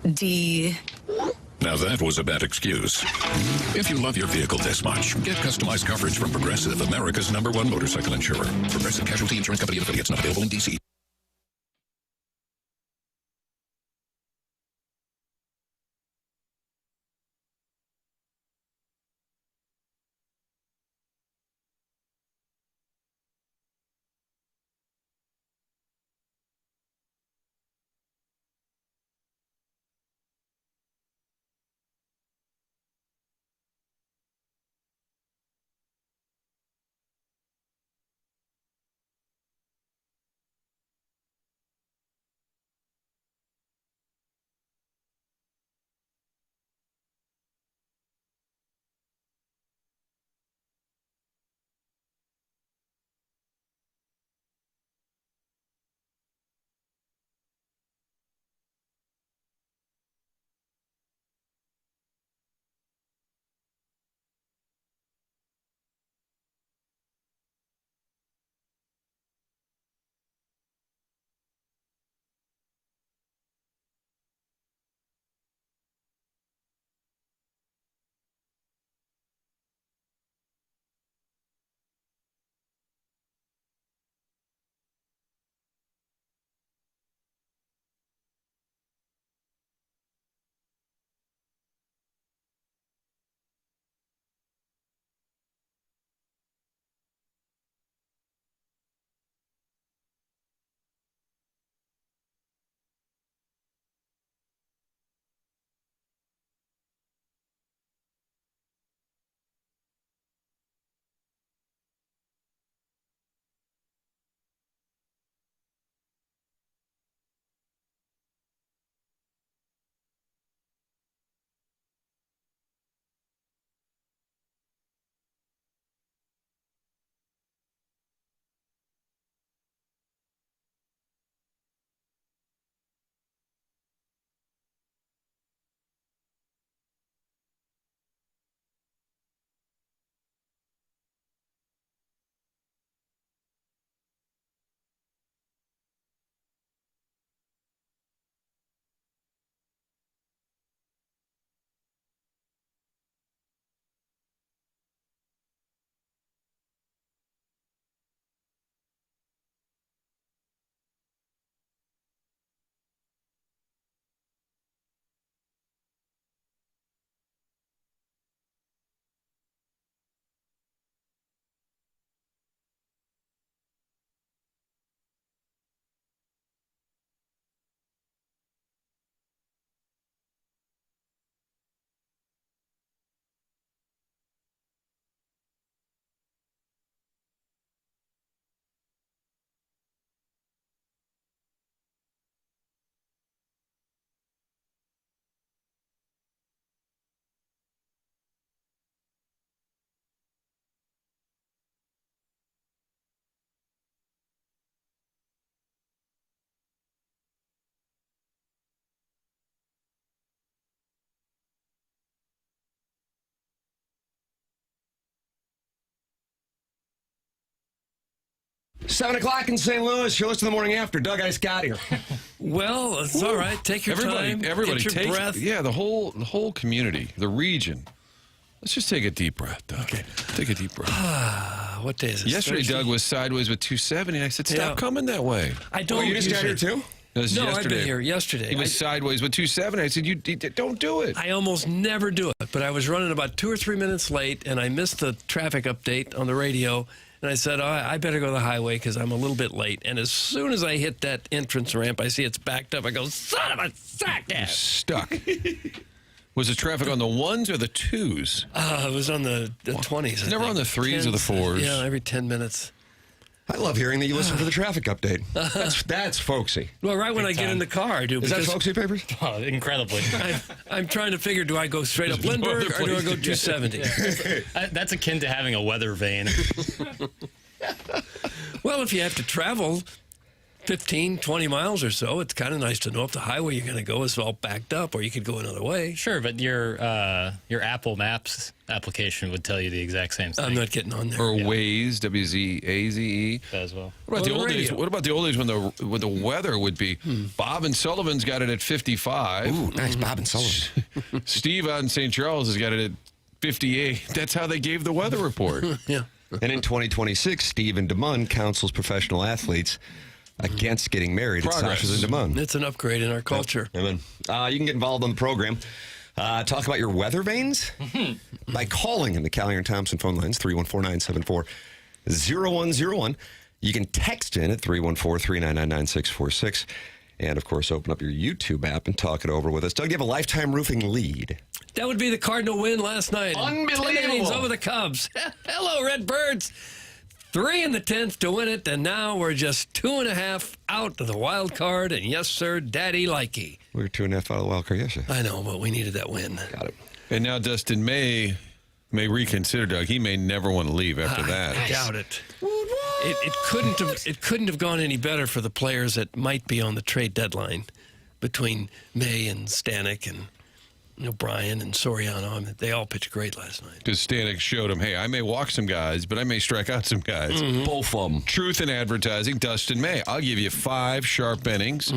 D. Now that was a bad excuse. If you love your vehicle this much, get customized coverage from Progressive, America's #1 motorcycle insurer. Progressive Casualty Insurance Company and affiliates, not available in D.C. Seven o'clock in St. Louis. You're listening to the Morning After. Doug, I just got here. Well, it's all right. Take your time. Everybody, get your breath. Yeah, the whole community, the region. Let's just take a deep breath, Doug. Okay. Take a deep breath. What day is it? Yesterday, Thursday? Doug was sideways with 270, and I said, stop coming that way. I don't. Oh, you just got here, too? No, I've been here yesterday. He was sideways with 270. I said, you don't do it. I almost never do it, but I was running about 2 or 3 minutes late, and I missed the traffic update on the radio, and I said, I better go to the highway because I'm a little bit late. And as soon as I hit that entrance ramp, I see it's backed up. I go, son of a sack ass! You're stuck. Was the traffic on the ones or the twos? It was on the 20s. Never on the threes or the fours. Yeah, every 10 minutes. I love hearing that you listen for the traffic update. That's folksy. Well, right when I get in the car, I do. Is that folksy, Papers? Oh, incredibly. I'm trying to figure, do I go straight up Lindbergh or do I go 270? Yeah. That's akin to having a weather vane. Well, if you have to travel 15, 20 miles or so, it's kind of nice to know if the highway you're going to go is all backed up, or you could go another way. Sure, but your Apple Maps application would tell you the exact same thing. I'm not getting on there. Or Waze, W-Z-A-Z-E. That as well. What about the Or old radio. days? What about the old days when the weather would be? Bob and Sullivan's got it at 55. Ooh, nice. Bob and Sullivan. Steve out in St. Charles has got it at 58. That's how they gave the weather report. Yeah. And in 2026, Steve and Damon counsels professional athletes against getting married Progress. at Sasha's and Damon. It's an upgrade in our culture. Amen. You can get involved in the program. Talk about your weather vanes by calling in the Callier and Thompson phone lines, 314-974-0101. You can text in at 314-399-9646. And, of course, open up your YouTube app and talk it over with us. Doug, you have a lifetime roofing lead. That would be the Cardinal win last night. Unbelievable. 10 innings over the Cubs. Hello, Redbirds. 3 in the 10th to win it, and now we're just 2.5 out of the wild card. And yes, sir, Daddy likey. We were 2.5 out of the wild card yesterday. I know, but we needed that win. Got it. And now Dustin may reconsider, Doug. He may never want to leave after that. I doubt it. It couldn't have gone any better for the players that might be on the trade deadline between May and Stanek and Brian and Soriano. I mean, they all pitched great last night. Because Stanek showed him, hey, I may walk some guys, but I may strike out some guys. Both of them. Truth in advertising, Dustin May. I'll give you 5 sharp innings,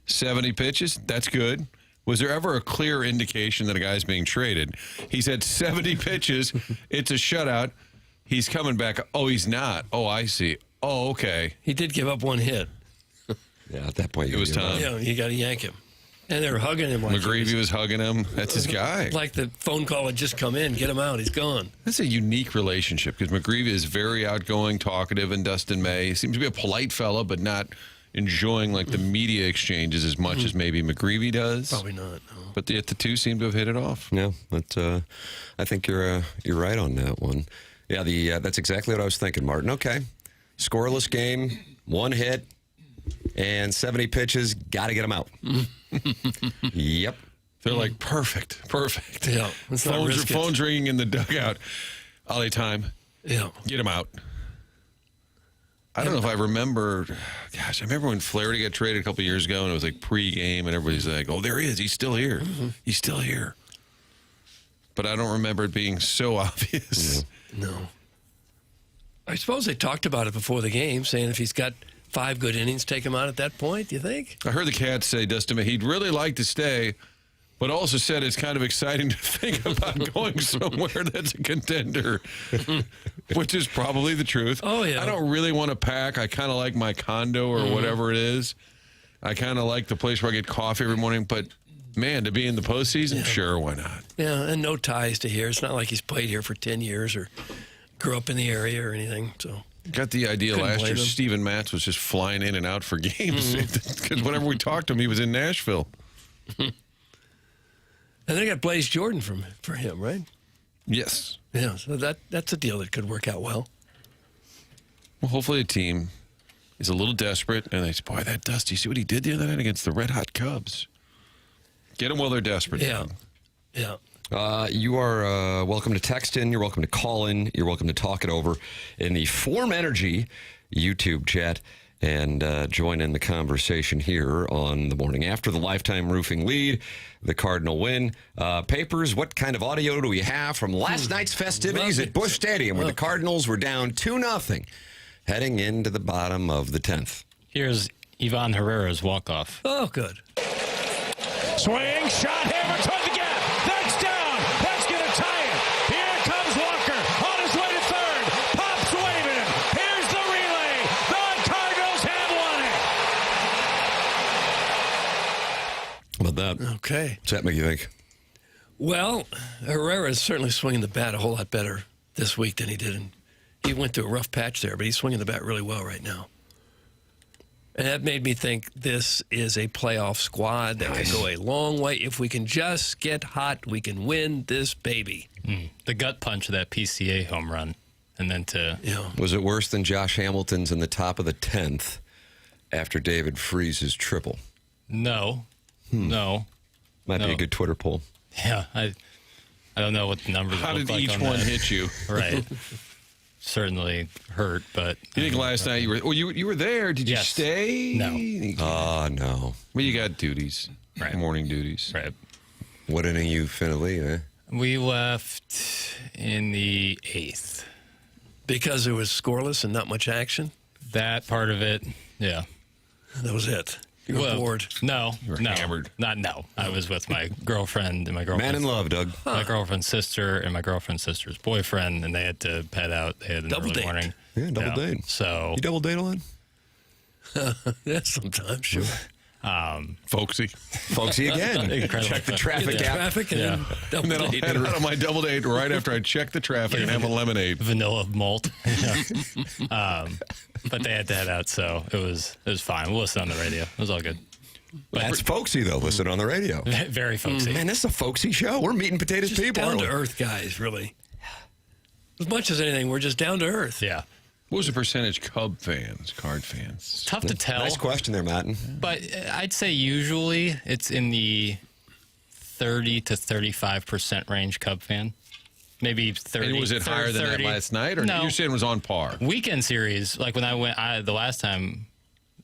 70 pitches. That's good. Was there ever a clear indication that a guy's being traded? He's had 70 pitches. It's a shutout. He's coming back. Oh, he's not. Oh, I see. Oh, okay. He did give up 1 hit. Yeah, at that point, It was time. You got to yank him. And they were hugging him. Like McGreevy was hugging him. That's his guy. Like the phone call had just come in. Get him out. He's gone. That's a unique relationship because McGreevy is very outgoing, talkative, and Dustin May seems to be a polite fella, but not enjoying like the media exchanges as much as maybe McGreevy does. Probably not. No. But yet the two seem to have hit it off. Yeah, but I think you're right on that one. Yeah, that's exactly what I was thinking, Martin. Okay, scoreless game, 1 hit, and 70 pitches. Got to get them out. Yep. They're like, perfect. Yeah. Let's not risk it. Phones ringing in the dugout. Ollie time. Yeah. Get him out. I don't know if I remember. Gosh, I remember when Flaherty got traded a couple years ago, and it was like pre-game, and everybody's like, "Oh, there he is. He's still here. He's still here." But I don't remember it being so obvious. No. I suppose they talked about it before the game, saying if he's got 5 good innings, take him out at that point, do you think? I heard the Cats say, Dustin, he'd really like to stay, but also said it's kind of exciting to think about going somewhere that's a contender, which is probably the truth. Oh, yeah. I don't really want to pack. I kind of like my condo or whatever it is. I kind of like the place where I get coffee every morning, but man, to be in the postseason, sure, why not? Yeah, and no ties to here. It's not like he's played here for 10 years or grew up in the area or anything. So Got the idea Couldn't last year blame him. Steven Matz was just flying in and out for games. Because whenever we talked to him, he was in Nashville. And they got Blaze Jordan for him, right? Yes. Yeah, so that's a deal that could work out well. Well, hopefully a team is a little desperate, and they say, boy, that Dusty, see what he did the other night against the red-hot Cubs. Get them while they're desperate. Yeah, yeah. You are welcome to text in. You're welcome to call in. You're welcome to talk it over in the Form Energy YouTube chat and join in the conversation here on the morning after the lifetime roofing lead, the Cardinal win. Papers, what kind of audio do we have from last night's festivities at Busch Stadium where the Cardinals were down 2-0 heading into the bottom of the 10th? Here's Ivan Herrera's walk-off. Oh, good. Swing, shot, hammer toward the gap. That's down. That's going to tie it. Here comes Walker on his way to third. Pops waving. Here's the relay. The Cardinals have won it. How about that? Okay. What's that make you think? Well, Herrera is certainly swinging the bat a whole lot better this week than he did. He went through a rough patch there, but he's swinging the bat really well right now. And that made me think this is a playoff squad that can go a long way. If we can just get hot, we can win this baby. The gut punch of that PCA home run. And then Yeah. Was it worse than Josh Hamilton's in the top of the 10th after David Freese's triple? No. No. Might be No. a good Twitter poll. Yeah, I don't know what the numbers How look did like each on one that. hit you? Right. certainly hurt, but You think last night you were? Well, you were there. Did you Yes. stay? No. No. Well, you got duties, Right. morning duties. right. What inning you finna leave, eh? We left in the 8th. Because it was scoreless and not much action? That part of it, yeah. That was it. You were bored. No, were no, hammered. No. I was with my girlfriend and my girlfriend. Man in love, Doug. My girlfriend's sister and my girlfriend's sister's boyfriend, and they had to head out. They had an Double early date. morning. Yeah, double date. So You double date a lot? Yeah, sometimes, sure. Folksy. Folksy again. Incredible. Check the traffic Get the app. traffic and then double And then I'll date. head out on my double date right after I check the traffic and have a lemonade. vanilla malt. But they had to head out, so it was fine. We'll listen on the radio. It was all good. That's folksy, though. Listen on the radio. Very folksy. Man, this is a folksy show. We're meat and potatoes Just people. down aren't to we? earth guys, really. As much as anything, we're just down to earth. Yeah. What was the percentage Cub fans, Card fans? Tough to tell. Nice question there, Martin. But I'd say usually it's in the 30 to 35% range Cub fan. Maybe 30. And was it higher than that 30. last night? Or No. you're saying it was on par? Weekend series, like when I went, the last time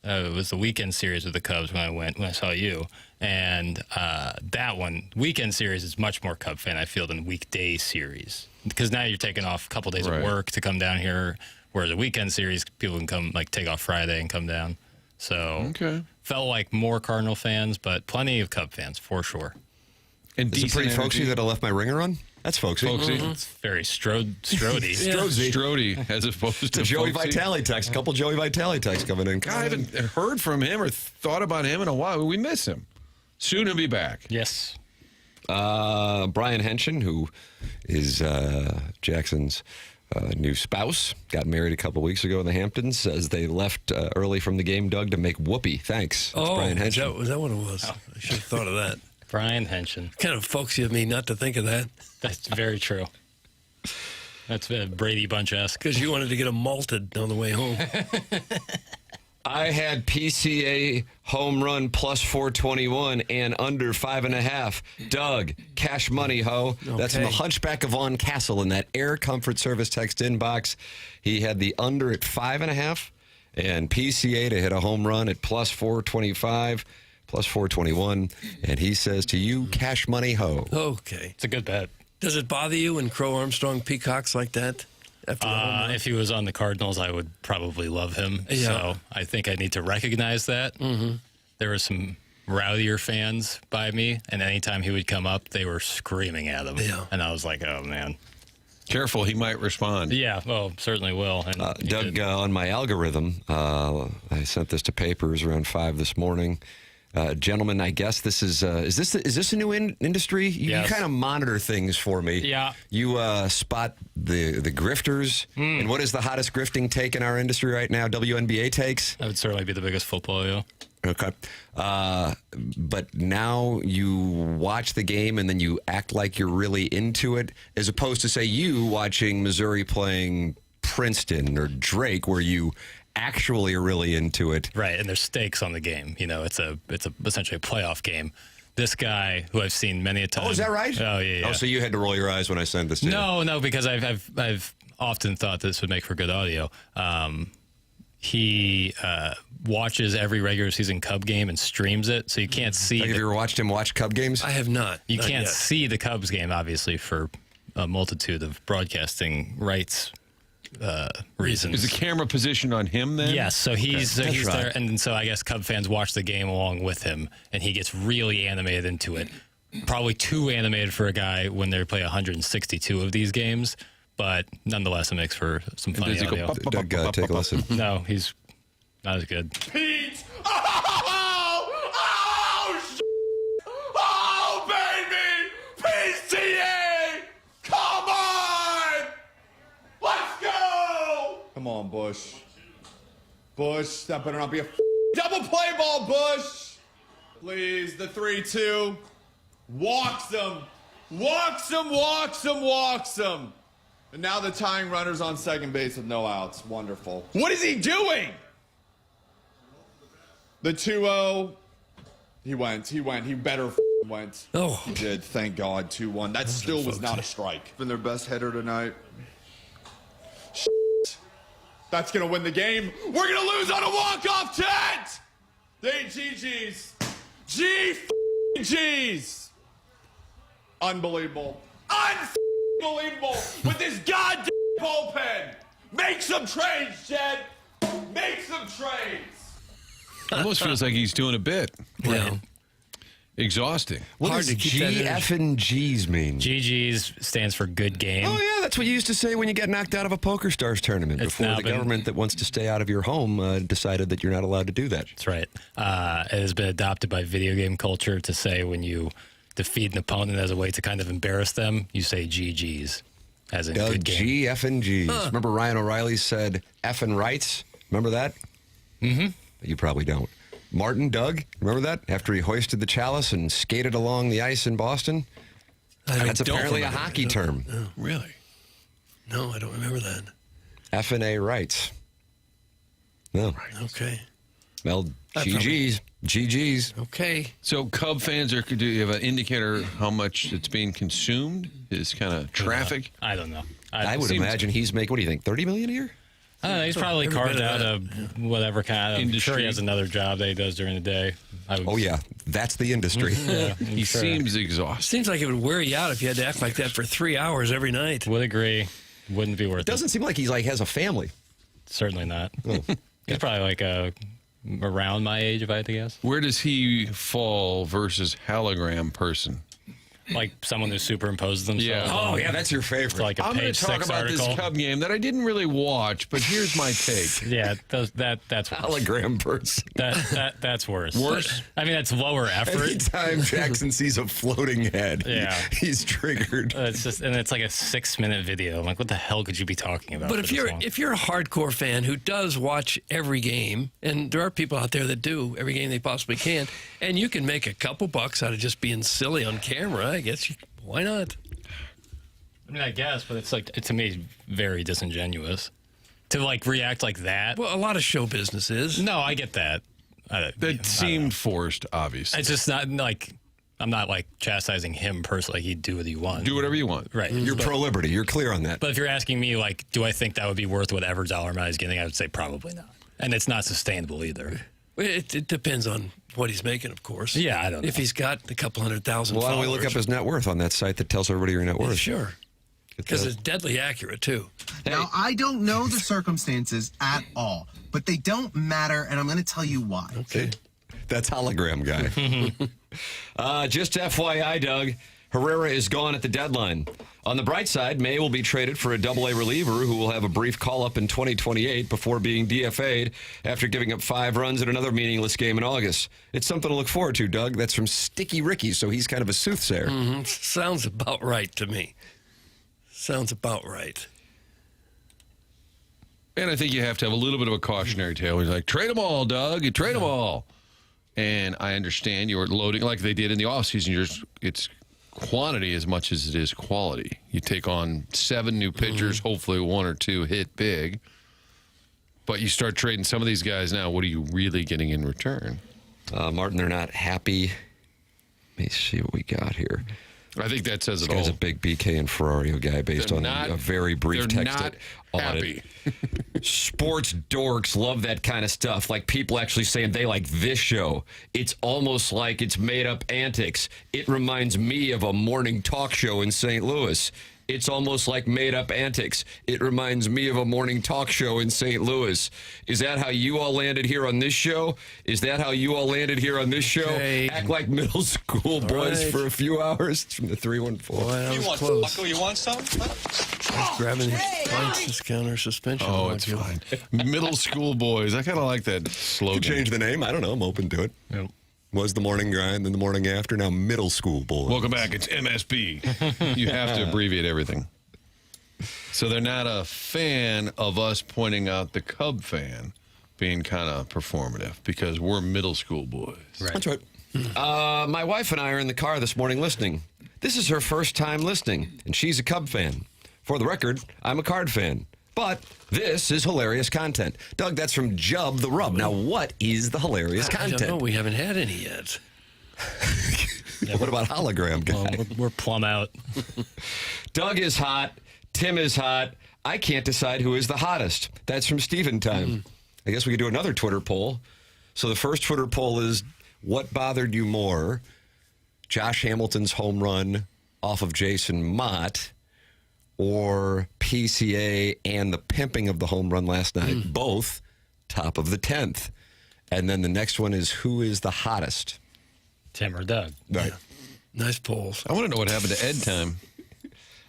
it was the weekend series with the Cubs when I saw you. And that one, weekend series is much more Cub fan, I feel, than weekday series. Because now you're taking off a couple days Right. of work to come down here. Whereas a weekend series, people can come, like, take off Friday and come down. So, Okay. felt like more Cardinal fans, but plenty of Cub fans, for sure. And Is it pretty decent folksy energy? that I left my ringer on? That's folksy. Folksy. It's very Strody. Strody, as opposed to It's a Joey folksy. Vitale text. A couple Joey Vitale texts coming in. I haven't heard from him or thought about him in a while. We miss him. Soon he'll be back. Yes. Brian Henshin, who is Jackson's new spouse, got married a couple weeks ago in the Hamptons, says they left early from the game, Doug, to make whoopee. Thanks. That's Brian is Henshin. that what it was? I should have thought of that. Brian Henshin. Kind of folksy of me not to think of that. That's very true. That's Brady Bunch-esque. Because you wanted to get them malted on the way home. I had PCA home run plus 421 and under 5.5. Doug, cash money, ho. That's from the Okay. Hunchback of Vaughn Castle in that Air Comfort Service text inbox. He had the under at 5.5 and PCA to hit a home run at plus 425, plus 421. And he says to you, cash money, ho. Okay. It's a good bet. Does it bother you when Crow Armstrong peacocks like that? After the home run? If he was on the Cardinals, I would probably love him. Yeah. So I think I need to recognize that. Mm-hmm. There were some rowdier fans by me, and anytime he would come up, they were screaming at him. Yeah. And I was like, oh, man. Careful, he might respond. Yeah, well, certainly will. And he Doug, did. on my algorithm, I sent this to papers around 5 this morning. Gentlemen, I guess this is this a new industry? You Yes. kind of monitor things for me. Yeah. You spot the grifters. And what is the hottest grifting take in our industry right now? WNBA takes? That would certainly be the biggest football, yeah. Okay. But now you watch the game and then you act like you're really into it, as opposed to, say, you watching Missouri playing Princeton or Drake, where you actually are really into it. Right, and there's stakes on the game. You know, it's essentially a playoff game. This guy, who I've seen many a time. Oh, is that right? Oh, yeah. Oh, so you had to roll your eyes when I sent this to you. No, because I've often thought this would make for good audio. He watches every regular season Cub game and streams it, so you can't see. Have you ever watched him watch Cub games? I have not. You Not can't yet. see the Cubs game, obviously, for a multitude of broadcasting rights reasons. Is the camera positioned on him then? Yes, so he's right. there, and so I guess Cub fans watch the game along with him, and he gets really animated into it. Probably too animated for a guy when they play 162 of these games, but nonetheless, it makes for some funny Does he go, audio. Doug, take a listen. No, he's not as good. Pete! Oh, baby! PCA! Come on! Let's go! Come on, Bush. Bush, that better not be a double play ball, Bush. Please, the 3-2. Walks him. Walks him, walks him, walks him. And now the tying runner's on second base with no outs. Wonderful. What is he doing? The 2-0. He went. He better went. Oh. He did. Thank God. 2-1. That still was not a strike. Been their best hitter tonight. That's going to win the game. We're going to lose on a walk-off tent. They ain't GG's. G-G's. Unbelievable. Unbelievable. With this goddamn bullpen. Make some trades, Jed. Make some trades. Almost feels like he's doing a bit. Yeah. Exhausting. What Hard does to keep that G, energy. F, and G's mean? GG's stands for good game. Oh, yeah, that's what you used to say when you get knocked out of a Poker Stars tournament It's before now the been- government that wants to stay out of your home decided that you're not allowed to do that. That's right. It has been adopted by video game culture to say when you defeat an opponent as a way to kind of embarrass them, you say GG's, as in good game. G, F, and G's. Remember Ryan O'Reilly said F and rights? Remember that? Mm-hmm. You probably don't. Martin, Doug, remember that? After he hoisted the chalice and skated along the ice in Boston? That's don't apparently a remember hockey that. term. Really? No, I don't remember that. F and A rights. No. Okay. Well, GG's. GG's. Okay. So Cub fans, do you have an indicator how much it's being consumed? Is kind of traffic? I don't know. I would imagine he's making, what do you think, $30 million a year? I don't know, he's probably Every carved bit of out that. of whatever kind of. I'm sure Industry. he has another job that he does during the day. Oh, yeah. That's the industry. Yeah, I'm He sure. seems exhausted. Seems like it would wear you out if you had to act like that for 3 hours every night. Would agree. Wouldn't be worth it. Doesn't seem like he's has a family. Certainly not. He's probably like around my age, if I had to guess. Where does he fall versus hologram person? Like someone who superimposes themselves. Yeah. Oh, yeah, that's your favorite. It's like a I'm going page to talk 6 about article. this Cub game that I didn't really watch, but here's my take. Yeah, that's worse. Hologram person. That's worse. Worse? I mean, that's lower effort. Anytime Jackson sees a floating head, Yeah. he's triggered. It's like a 6-minute video. I'm like, what the hell could you be talking about? But for this long? if you're a hardcore fan who does watch every game, and there are people out there that do every game they possibly can, and you can make a couple bucks out of just being silly on camera, I guess why not? I mean, I guess, but it's like to me very disingenuous to like react like that. Well, a lot of show business is. No, I get that. That seemed forced, obviously. It's just not like I'm not like chastising him personally. Like, he'd do what he wants. Do whatever you want. Right. You're pro-liberty. You're clear on that. But if you're asking me, like, do I think that would be worth whatever dollar amount he's getting? I would say probably not. And it's not sustainable either. It depends on what he's making, of course. Yeah, I don't know. If he's got a couple 100,000 Why don't we followers. look up his net worth on that site that tells everybody your net worth? Sure. Get Because that. it's deadly accurate, too. Now, I don't know the circumstances at all, but they don't matter, and I'm going to tell you why. See? That's hologram guy. Just FYI, Doug, Herrera is gone at the deadline. On the bright side, May will be traded for a AA reliever who will have a brief call-up in 2028 before being DFA'd after giving up 5 runs in another meaningless game in August. It's something to look forward to, Doug. That's from Sticky Ricky, so he's kind of a soothsayer. Sounds about right to me. Sounds about right. And I think you have to have a little bit of a cautionary tale. He's like, trade them all, Doug. You trade them all. And I understand you're loading like they did in the offseason. It's quantity as much as it is quality. You take on 7 new pitchers, hopefully 1 or 2 hit big. But you start trading some of these guys now. What are you really getting in return? Martin, they're not happy. Let me see what we got here. I think that says it This guy's all. a big BK and Ferrario guy based They're on not- a very brief they're text not audit. happy. Sports dorks love that kind of stuff. Like people actually saying they like this show. It's almost like it's made up antics. It reminds me of a morning talk show in St. Louis. It's almost like made up antics. It reminds me of a morning talk show in St. Louis. Is that how you all landed here on this show? Is that how you all landed here on this show? Okay. Act like middle school boys right. for a few hours? It's from the 314. Boy, that was close. You want some? Grabbing his points, discount or suspension. Oh, it's fine. Middle school boys. I kind of like that slogan. Change the name. I don't know. I'm open to it. Was the morning grind, then the morning after, now middle school boys. Welcome back. It's MSB. You have to abbreviate everything. So they're not a fan of us pointing out the Cub fan being kind of performative because we're middle school boys. That's right. My wife and I are in the car this morning listening. This is her first time listening, and she's a Cub fan. For the record, I'm a Card fan. But this is hilarious content. Doug, that's from Jub the Rub. Now, what is the hilarious I don't know. content? We haven't had any yet. What about hologram guy? Well, we're plumb out. Doug is hot. Tim is hot. I can't decide who is the hottest. That's from Steven Time. I guess we could do another Twitter poll. So the first Twitter poll is, what bothered you more? Josh Hamilton's home run off of Jason Mott, or PCA and the pimping of the home run last night? Both top of the 10th. And then the next one is, who is the hottest? Tim or Doug. Right. Nice polls. I want to know what happened to Ed Time.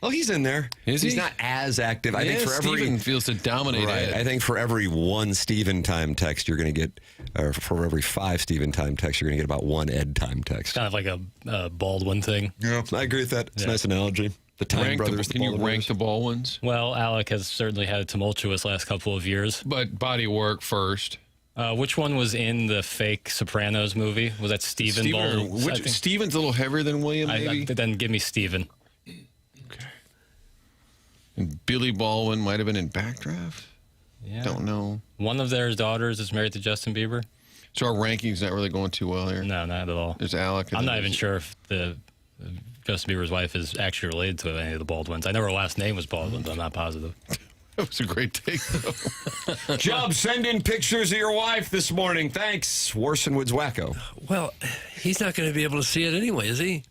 Oh, he's in there. Is He's he? not as active. I think for every Steven feels to dominate right. Ed. I think for every one Steven Time text, you're going to get, or for every 5 Steven Time texts, you're going to get about 1 Ed Time text. Kind of like a Baldwin thing. Yeah, I agree with that. It's a nice analogy. The Time Brothers. Can you rank the ball ones? Well, Alec has certainly had a tumultuous last couple of years. But body work first. Which one was in the fake Sopranos movie? Was that Steven Baldwin? Steven's a little heavier than William, maybe? Then give me Steven. Okay. And Billy Baldwin might have been in Backdraft? Yeah. Don't know. One of their daughters is married to Justin Bieber. So our ranking's not really going too well here. No, not at all. There's Alec. I'm not even sure if the Justin Bieber's wife is actually related to any of the Baldwins. I know her last name was Baldwin, but I'm not positive. That was a great take, though. Job, send in pictures of your wife this morning. Thanks, Worsonwood's Wacko. Well, he's not going to be able to see it anyway, is he?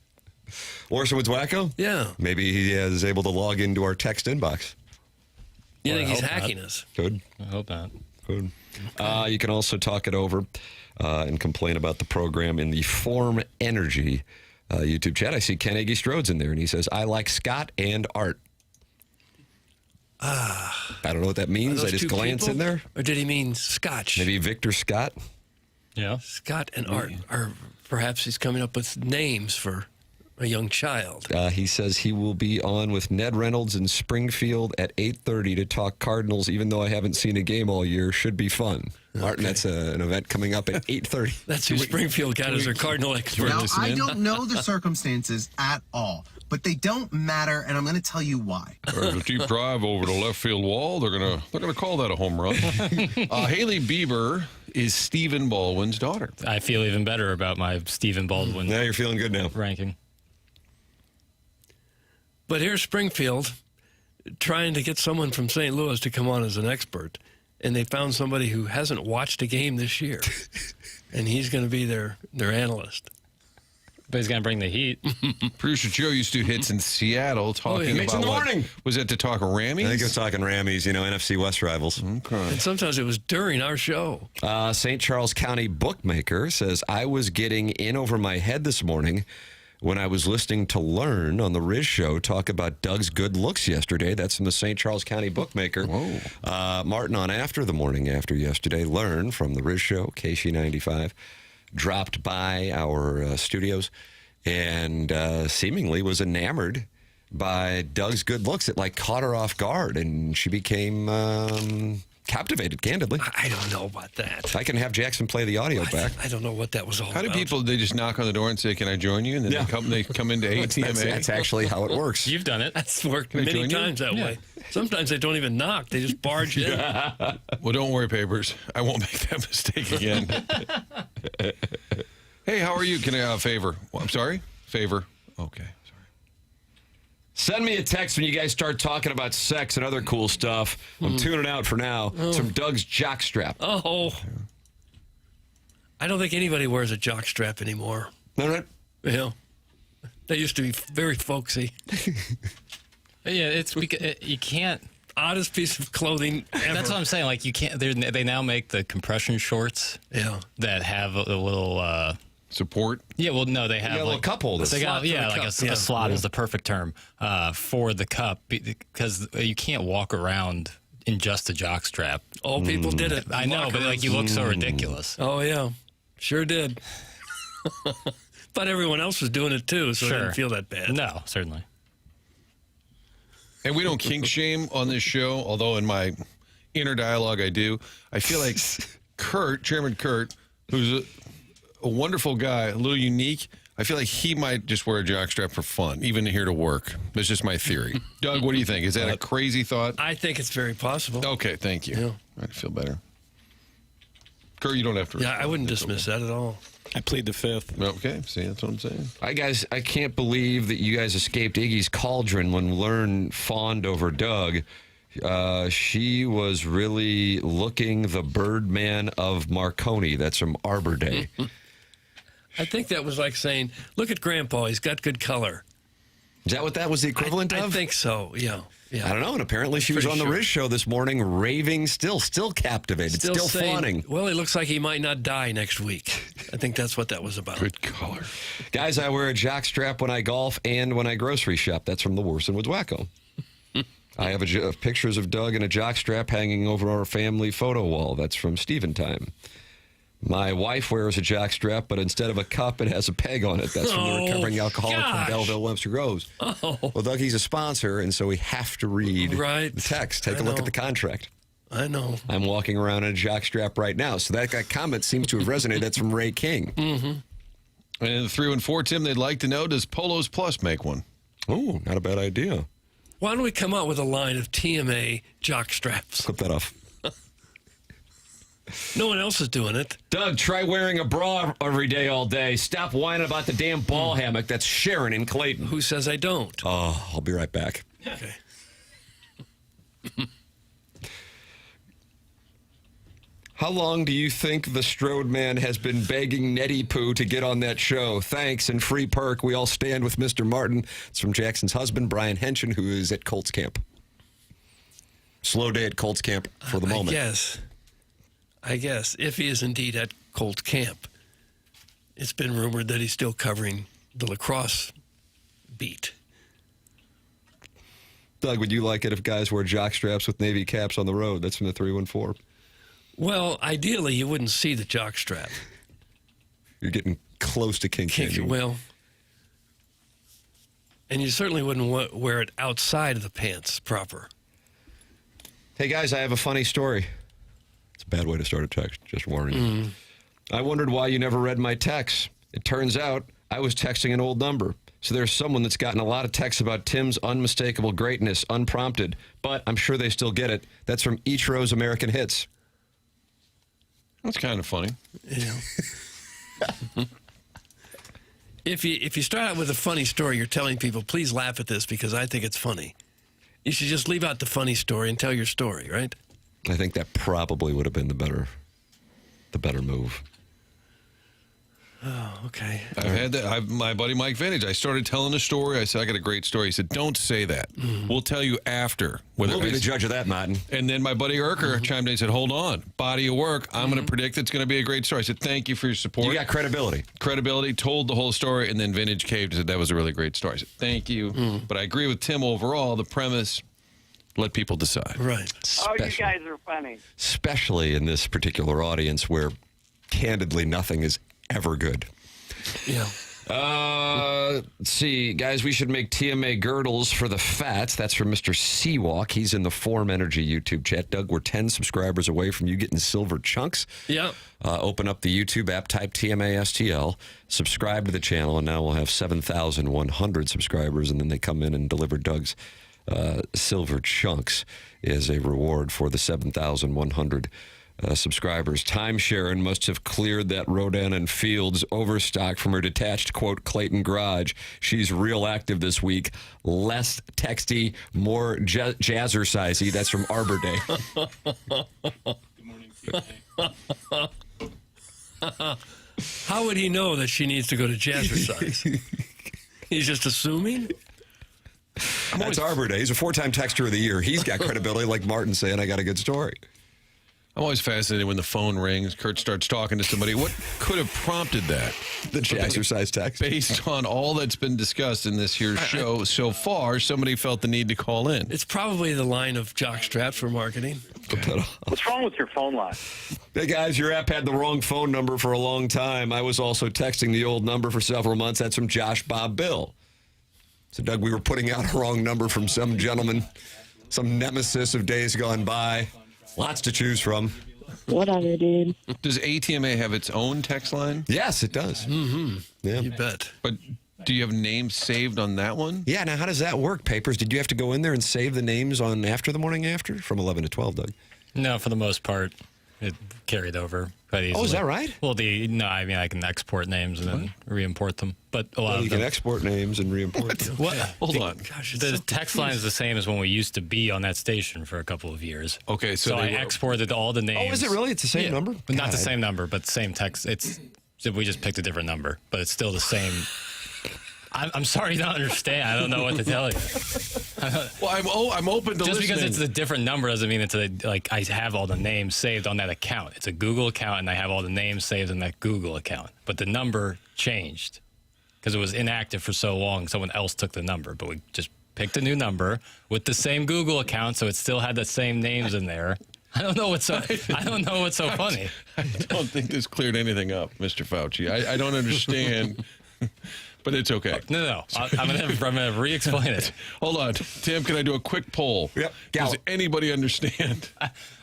Worsonwood's Wacko? Yeah. Maybe he is able to log into our text inbox. You think I he's hope hacking not. us? Good. I hope not. Good. You can also talk it over and complain about the program in the Form Energy YouTube chat. I see Ken Aggie Strode's in there, and he says, I like Scott and Art. I don't know what that means. I just glance in there. Or did he mean Scotch? Maybe Victor Scott. Yeah. Scott and Art. Or perhaps he's coming up with names for a young child. He says he will be on with Ned Reynolds in Springfield at 8:30 to talk Cardinals, even though I haven't seen a game all year. Should be fun. Martin, that's an event coming up at 8:30. That's who Springfield got as their Cardinal expert. Now, I don't know the circumstances at all, but they don't matter, and I'm going to tell you why. There's a deep drive over the left field wall. They're gonna call that a home run. Haley Bieber is Stephen Baldwin's daughter. I feel even better about my Stephen Baldwin Now you're feeling good now. ranking. But here's Springfield trying to get someone from St. Louis to come on as an expert, and they found somebody who hasn't watched a game this year, and he's going to be their analyst. But he's going to bring the heat. Producer Joe used to do hits in Seattle talking Meets about in the morning. Was it to talk Rammies? I think it's talking Rammies, NFC West rivals. Okay. And sometimes it was during our show. St. Charles County bookmaker says, I was getting in over my head this morning when I was listening to Learn on the Riz Show talk about Doug's good looks yesterday. That's from the St. Charles County bookmaker. Whoa. Martin on After the Morning After yesterday. Learn from the Riz Show, KC95, dropped by our studios and seemingly was enamored by Doug's good looks. It caught her off guard, and she became captivated, candidly. I don't know about that. I can have Jackson play the audio back. I don't know what that was all How do about. people, they just knock on the door and say, can I join you? And then they come into ATMA. That's actually how it works. You've done it. That's worked Can I many join you? times that way. Sometimes they don't even knock. They just barge in. Well, don't worry, Papers. I won't make that mistake again. Hey, how are you? Can I favor? Well, I'm sorry? Favor. Okay. Sorry. Send me a text when you guys start talking about sex and other cool stuff. I'm tuning out for now. It's from Doug's jockstrap. Oh. I don't think anybody wears a jock strap anymore. All right. Yeah. They used to be very folksy. Yeah, it's because you can't. Oddest piece of clothing ever. That's what I'm saying. You can't. They now make the compression shorts Yeah. that have a little. Support? Yeah, well, no, they have got a little cup holder. They got, Slot for the like cup. a slot is the perfect term for the cup because you can't walk around in just a jock strap. Oh, people did it. I know, but you look so ridiculous. Oh, yeah. Sure did. But everyone else was doing it too, so it didn't feel that bad. No, certainly. And we don't kink shame on this show, although in my inner dialogue I do. I feel like Chairman Kurt, who's a wonderful guy, a little unique, I feel like he might just wear a jockstrap for fun, even here to work. That's just my theory. Doug, what do you think? Is that a crazy thought? I think it's very possible. Okay, thank you. Yeah. I feel better. Kurt, you don't have to. Yeah, I wouldn't dismiss that at all. I plead the fifth. Okay, see, that's what I'm saying. I can't believe that you guys escaped Iggy's cauldron when Learn fawned over Doug. She was really looking the Birdman of Marconi. That's from Arbor Day. I think that was like saying, look at Grandpa, he's got good color. Is that what that was the equivalent of? I think so, yeah. I don't know. And apparently she was on the Riz show this morning, raving, still captivated, still saying, fawning. Well, it looks like he might not die next week. I think that's what that was about. Good color. Guys, I wear a jock strap when I golf and when I grocery shop. That's from the Worson Woods Wacko. I have pictures of Doug in a jock strap hanging over our family photo wall. That's from Steven Time. My wife wears a jock strap, but instead of a cup, it has a peg on it. That's from the recovering alcoholic from Belleville, Webster Groves. Oh. Well, Doug, he's a sponsor, and so we have to read the text. Take a look at the contract. I know. I'm walking around in a jock strap right now. So that comment seems to have resonated. That's from Ray King. Mm-hmm. And in the 3 and 4, Tim, they'd like to know, does Polos Plus make one? Oh, not a bad idea. Why don't we come out with a line of TMA jock straps? Clip that off. No one else is doing it. Doug, try wearing a bra every day all day. Stop whining about the damn ball hammock. That's Sharon in Clayton. Who says I don't? Oh, I'll be right back. Okay. How long do you think the Strode man has been begging Nettie Poo to get on that show? Thanks and free perk. We all stand with Mr. Martin. It's from Jackson's husband, Brian Henshin, who is at Colts camp. Slow day at Colts camp for the moment. I guess, if he is indeed at Colts camp. It's been rumored that he's still covering the lacrosse beat. Doug, would you like it if guys wear jock straps with Navy caps on the road? That's from the 314. Well, ideally, you wouldn't see the jock strap. You're getting close to kink shaming. Well, and you certainly wouldn't wear it outside of the pants proper. Hey, guys, I have a funny story. It's a bad way to start a text, just warning you. I wondered why you never read my texts. It turns out I was texting an old number. So there's someone that's gotten a lot of texts about Tim's unmistakable greatness, unprompted. But I'm sure they still get it. That's from Ichiro's American Hits. That's kind of funny. Yeah. If you start out with a funny story, you're telling people, please laugh at this because I think it's funny. You should just leave out the funny story and tell your story, right? I think that probably would have been the better move. Oh, okay. I've had that. My buddy Mike Vintage, I started telling a story. I said, I got a great story. He said, don't say that. We'll tell you after. We'll be the judge of that, Martin. And then my buddy Urker chimed in and said, hold on. Body of work. I'm going to predict it's going to be a great story. I said, thank you for your support. You got credibility. Credibility, told the whole story, and then Vintage caved and said, that was a really great story. I said, thank you. But I agree with Tim overall. The premise, let people decide. Right. Oh, you guys are funny. Especially in this particular audience where, candidly, nothing is ever good. Yeah. Let's see. Guys, we should make TMA girdles for the fats. That's from Mr. Seawalk. He's in the Form Energy YouTube chat. Doug, we're 10 subscribers away from you getting silver chunks. Yeah. Open up the YouTube app, type TMA STL, subscribe to the channel, and now we'll have 7,100 subscribers, and then they come in and deliver Doug's silver chunks as a reward for the 7,100 subscribers. Time Sharon must have cleared that Rodan and Fields overstock from her detached, quote, Clayton garage. She's real active this week. Less texty, more jazzercisey. That's from Arbor Day. How would he know that she needs to go to jazzercise? He's just assuming? That's Arbor Day. He's a 4-time texter of the year. He's got credibility, like Martin saying, I got a good story. I'm always fascinated when the phone rings, Kurt starts talking to somebody. What could have prompted that? The jazzercise text. Based on all that's been discussed in this here show so far, somebody felt the need to call in. It's probably the line of jock straps for marketing. What's wrong with your phone line? Hey, guys, your app had the wrong phone number for a long time. I was also texting the old number for several months. That's from Josh Bob Bill. So, Doug, we were putting out a wrong number from some gentleman, some nemesis of days gone by. Lots to choose from. Whatever, dude. Does ATMA have its own text line? Yes, it does. Mm-hmm. Yeah. You bet. But do you have names saved on that one? Yeah, now how does that work, Papers? Did you have to go in there and save the names on After the Morning After? From 11 to 12, Doug. No, for the most part, it carried over. quite easily. Oh, is that right? Well, I can export names and then re-import them. But a lot You of can them. export names and re-import them. What? Hold on. Gosh, The text line is the same as when we used to be on that station for a couple of years. Okay, so I they were- exported all the names. Oh, is it really? It's the same number? Not the God. same number, but the same text. We just picked a different number, but it's still the same. I'm sorry you don't understand. I don't know what to tell you. Well, I'm open to Just listening. because it's a different number doesn't mean it's I have all the names saved on that account. It's a Google account, and I have all the names saved in that Google account. But the number changed because it was inactive for so long. Someone else took the number, but we just picked a new number with the same Google account, so it still had the same names in there. I don't know what's so funny. I don't think this cleared anything up, Mr. Fauci. I don't understand, but it's okay. No. I'm gonna re-explain it. Hold on, Tim. Can I do a quick poll? Yep. Does anybody understand?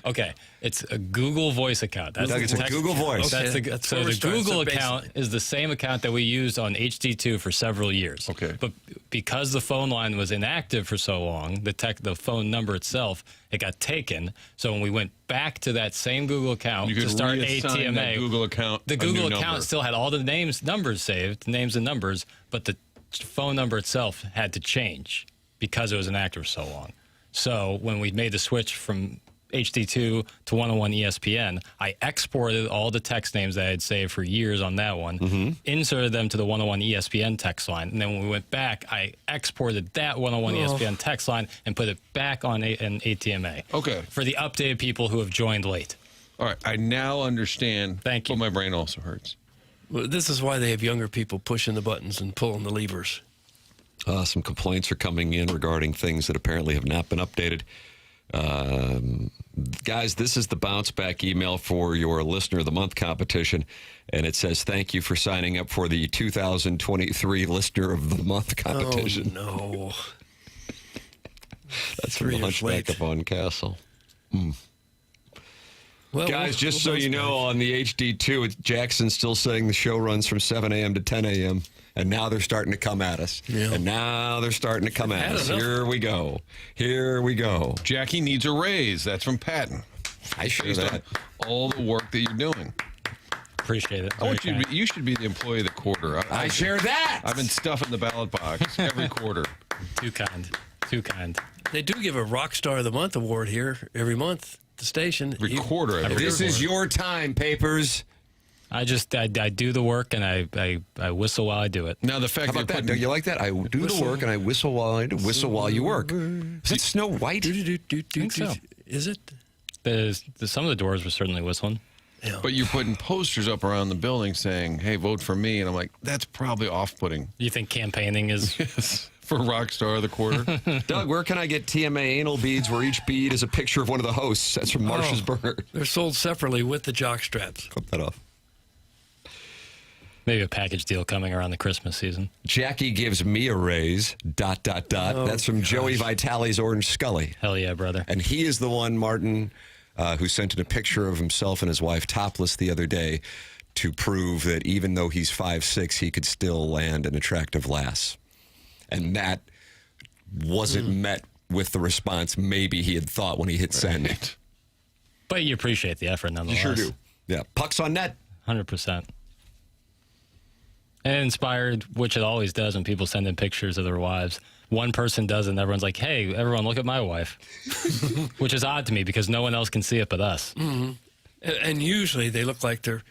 Okay, it's a Google Voice account. Doug, it's a Google Voice. That's Okay. That's so where we're the starting. Google So basic. account is the same account that we used on HD2 for several years. Okay. But because the phone line was inactive for so long, the phone number itself, it got taken. So when we went back to that same Google account You could to start reassign that ATMA, Google account. the a new Google number. account still had all the numbers saved, names and numbers, but the phone number itself had to change because it was inactive for so long. So when we made the switch from HD2 to 101 ESPN, I exported all the text names that I had saved for years on that one, inserted them to the 101 ESPN text line, and then when we went back, I exported that 101 ESPN text line and put it back on an ATMA. Okay. For the updated people who have joined late. All right, I now understand. Thank you. But my brain also hurts. Well, this is why they have younger people pushing the buttons and pulling the levers. Some complaints are coming in regarding things that apparently have not been updated. Guys, this is the bounce back email for your Listener of the Month competition, and it says, thank you for signing up for the 2023 Listener of the Month competition. Oh, no. That's from 3 the years Hunchback late. of Vaughn Castle. Well, Guys, just so you know, on the HD2, Jackson's still saying the show runs from 7 a.m. to 10 a.m., and now they're starting to come at us. Yeah. And now they're starting to come at Had us. enough. Here we go. Here we go. Jackie needs a raise. That's from Patton. I share Based that. on all the work that you're doing. Appreciate it. I want Very kind. you should be the employee of the quarter. I share that. I've been stuffing the ballot box every quarter. Too kind. Too kind. They do give a Rock Star of the Month award here every month at the station. Recorder. I This is your time, Papers. I do the work and I whistle while I do it. Now the fact How that about that? you're Do putting you like that? I do the work and I whistle while I do. Whistle while you work. Is that Snow White? think so. Is it? Some of the doors were certainly whistling. Yeah. But you're putting posters up around the building saying, hey, vote for me. And I'm like, that's probably off-putting. You think campaigning is? Yes. For Rockstar of the Quarter. Doug, where can I get TMA anal beads where each bead is a picture of one of the hosts? That's from Marsh's Burger. They're sold separately with the jock straps. Cut that off. Maybe a package deal coming around the Christmas season. Jackie gives me a raise, ... That's from Joey Vitale's Orange Scully. Hell yeah, brother. And he is the one, Martin, who sent in a picture of himself and his wife topless the other day to prove that even though he's 5'6", he could still land an attractive lass. And that wasn't met with the response maybe he had thought when he hit send. But you appreciate the effort You nonetheless. sure do. Yeah. Pucks on net. 100%. And it inspired, which it always does when people send in pictures of their wives. One person does it and everyone's like, hey, everyone look at my wife. Which is odd to me because no one else can see it but us. Mm-hmm. And usually they look like they're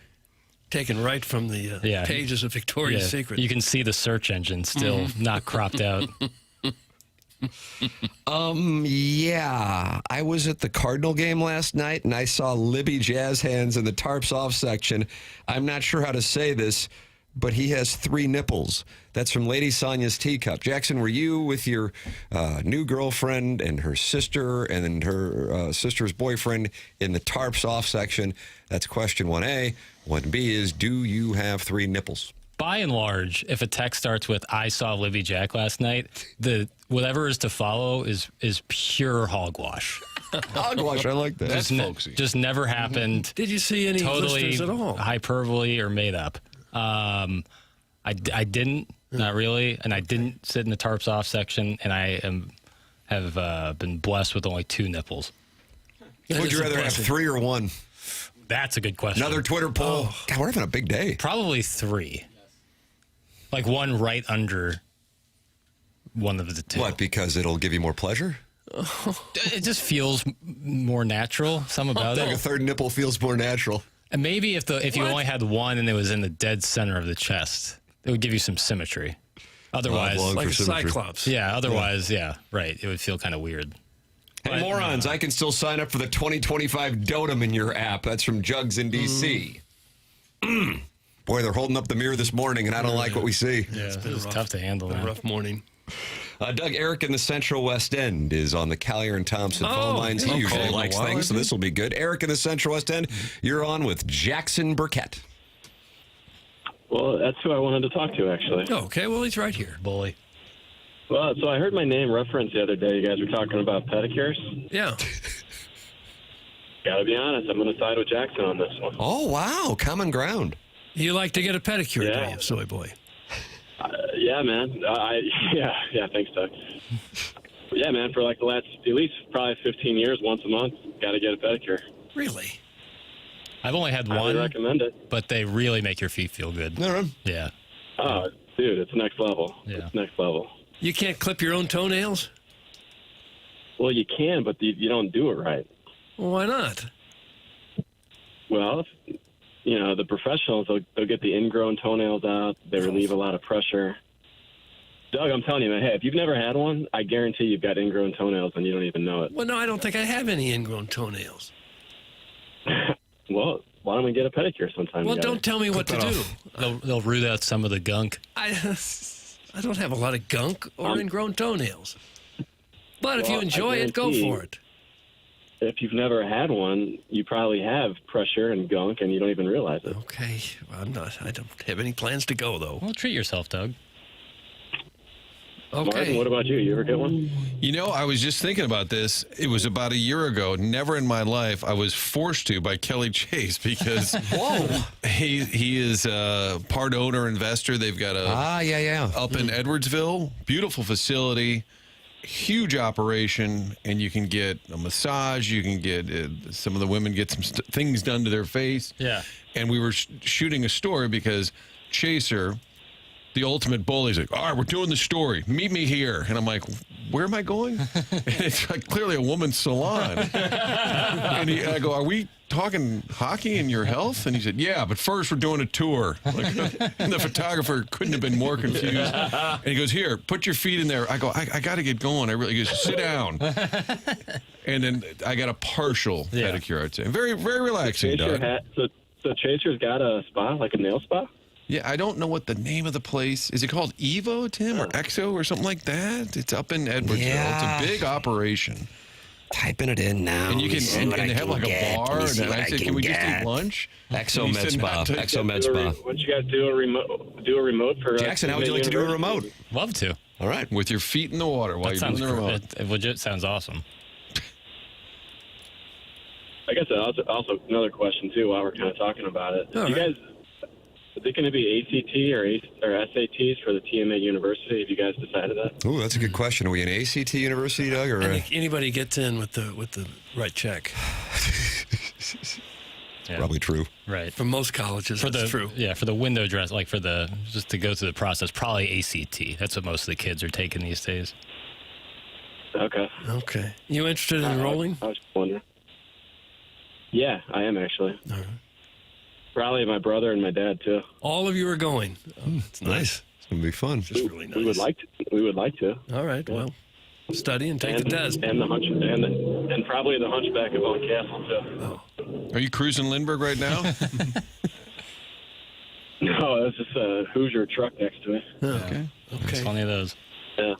taken right from the pages of Victoria's Secret. You can see the search engine still not cropped out. Yeah. I was at the Cardinal game last night, and I saw Libby Jazz Hands in the tarps off section. I'm not sure how to say this, but he has 3 nipples. That's from Lady Sonia's Teacup. Jackson, were you with your new girlfriend and her sister and her sister's boyfriend in the tarps off section? That's question 1A. 1B is, do you have 3 nipples? By and large, if a text starts with "I saw Libby Jack last night," whatever is to follow is pure hogwash. Hogwash, I like that. That's folksy. Just never happened. Did you see any Totally listeners at all? hyperbole or made up. I didn't, not really, and I didn't sit in the tarps off section, and I have been blessed with only 2 nipples. Would you rather have 3 or 1? That's a good question. Another Twitter poll. God, we're having a big day. Probably 3. Like one right under one of the 2. What, because it'll give you more pleasure? It just feels more natural. Something about Like it. a third nipple feels more natural. And maybe if you only had one and it was in the dead center of the chest, it would give you some symmetry. Otherwise, like a cyclops. Yeah, otherwise, yeah, right. It would feel kind of weird. Hey, morons, I can still sign up for the 2025 Dotem in your app. That's from Jugs in D.C. Boy, they're holding up the mirror this morning, and I don't like what we see. Yeah, it's tough to handle. A rough morning. Doug, Eric in the Central West End is on the Collier and Thompson phone lines. He usually likes things, so this will be good. Eric in the Central West End, you're on with Jackson Burkett. Well, that's who I wanted to talk to, actually. Oh, okay, well, he's right here. Bully. Well, so I heard my name referenced the other day. You guys were talking about pedicures. Yeah. Gotta be honest, I'm going to side with Jackson on this one. Oh, wow, common ground. You like to get a pedicure, Yeah. do you, soy boy? Yeah, man. Yeah, thanks, Doug. Yeah, man, for like the last, at least probably 15 years, once a month, got to get a pedicure. Really? I've only had I one, recommend it. but they really make your feet feel good. No. Yeah. Oh, dude, it's next level. Yeah. It's next level. You can't clip your own toenails? Well, you can, but you don't do it right. Well, why not? Well, you know, the professionals, they'll get the ingrown toenails out. They relieve a lot of pressure. Doug, I'm telling you, man, hey, if you've never had one, I guarantee you've got ingrown toenails and you don't even know it. Well, no, I don't think I have any ingrown toenails. Well, why don't we get a pedicure sometime? Well, together? don't tell me what to do. They'll root out some of the gunk. I don't have a lot of gunk or ingrown toenails. But if you Well, enjoy I it, go guarantee for it. If you've never had one, you probably have pressure and gunk and you don't even realize it. Okay, well, I don't have any plans to go, though. Well, treat yourself, Doug. Okay. Martin, what about you? You ever get one? You know, I was just thinking about this. It was about a year ago. Never in my life I was forced to by Kelly Chase because he is a part owner investor. They've got a up in Edwardsville, beautiful facility, huge operation, and you can get a massage. You can get some of the women get some things done to their face. Yeah. And we were shooting a story because Chaser, the ultimate bully, is like, all right, we're doing the story. Meet me here. And I'm like, where am I going? And it's like clearly a woman's salon. And I go, are we talking hockey and your health? And he said, yeah, but first we're doing a tour. Like, and the photographer couldn't have been more confused. And he goes, here, put your feet in there. I go, I got to get going. He goes, sit down. And then I got a partial pedicure, I'd say. Very, very relaxing, Doug. So Chaser's got a spa, like a nail spa? Yeah, I don't know what the name of the place is. It called Evo, Tim, or Exo, or something like that? It's up in Edwardsville. Yeah. It's a big operation. Typing it in now. And you can and they have like a bar. And I said, can we just eat lunch? Exo Med Spa. Exo Med Spa. Why don't you guys do a remote for Jackson, how would you like to do a remote? Love to. All right. With your feet in the water while you're doing the remote. It legit sounds awesome. I guess also another question, too, while we're kind of talking about it. All You right. guys, is it going to be ACT or SATs for the TMA University? Have you guys decided that? Ooh, that's a good question. Are we an ACT university, Doug? Or Anybody gets in with the right check. Yeah. Probably true. Right. For most colleges, that's true. Yeah, for the window dress, like just to go through the process, probably ACT. That's what most of the kids are taking these days. Okay. You interested in enrolling? I was just wondering. Yeah, I am actually. All right. Probably my brother and my dad too. All of you are going. Oh, it's nice. It's going to be fun. It's really nice. We would like to. All right. Yeah. Well, study and take the test. And and probably the Hunchback of Oak Castle too. Are you cruising Lindbergh right now? No, it's just a Hoosier truck next to me. Okay. It's plenty of those. Yeah.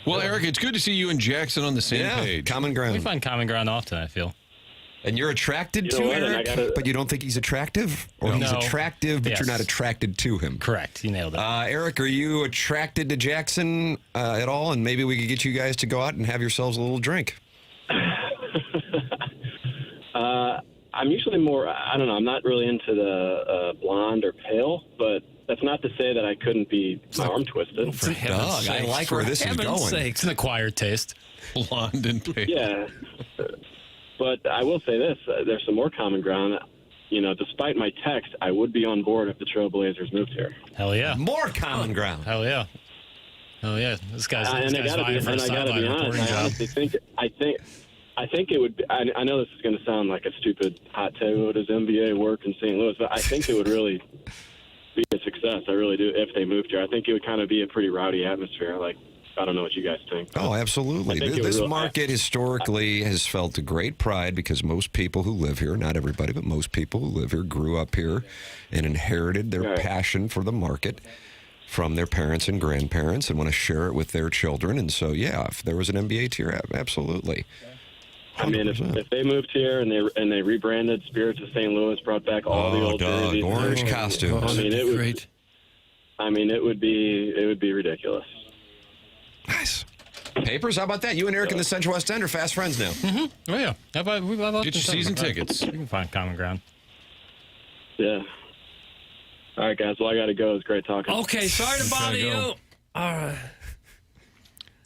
Well, Eric, it's good to see you and Jackson on the same Yeah, page. common ground. We find common ground often, I feel. And you're attracted You know to what, and I Eric, gotta- but you don't think he's attractive? Or he's No. attractive, but you're Yes. not attracted to him? Correct. You nailed it. Eric, are you attracted to Jackson at all? And maybe we could get you guys to go out and have yourselves a little drink. I'm usually more, I don't know, I'm not really into the blonde or pale, but that's not to say that I couldn't be arm twisted. For heaven's Doug, I sakes, like where for this is heaven's going. sakes. It's an acquired taste. Blonde and pale. Yeah. But I will say this: there's some more common ground. You know, despite my text, I would be on board if the Trailblazers moved here. Hell yeah. More common ground. Hell yeah. Hell yeah. This guy's And I gotta be honest. I honestly think it would be, I know this is going to sound like a stupid hot take. What does NBA work in St. Louis? But I think it would really be a success. I really do. If they moved here, I think it would kind of be a pretty rowdy atmosphere. Like, I don't know what you guys think. Oh, absolutely. This market historically has felt a great pride because most people who live here, not everybody, but most people who live here grew up here and inherited their passion for the market from their parents and grandparents and want to share it with their children. And so, yeah, if there was an NBA tier, absolutely. 100%. I mean, if they moved here and they rebranded Spirits of St. Louis, brought back all the old jerseys, orange costumes. I mean, it would. Great. I mean, it would be ridiculous. Nice. Papers, how about that? You and Eric in the Central West End are fast friends now. Mm-hmm. Oh, yeah. How about Get your season tickets. You can find common ground. Yeah. All right, guys. Well, I got to go. It was great talking. Okay, sorry to bother you. All right.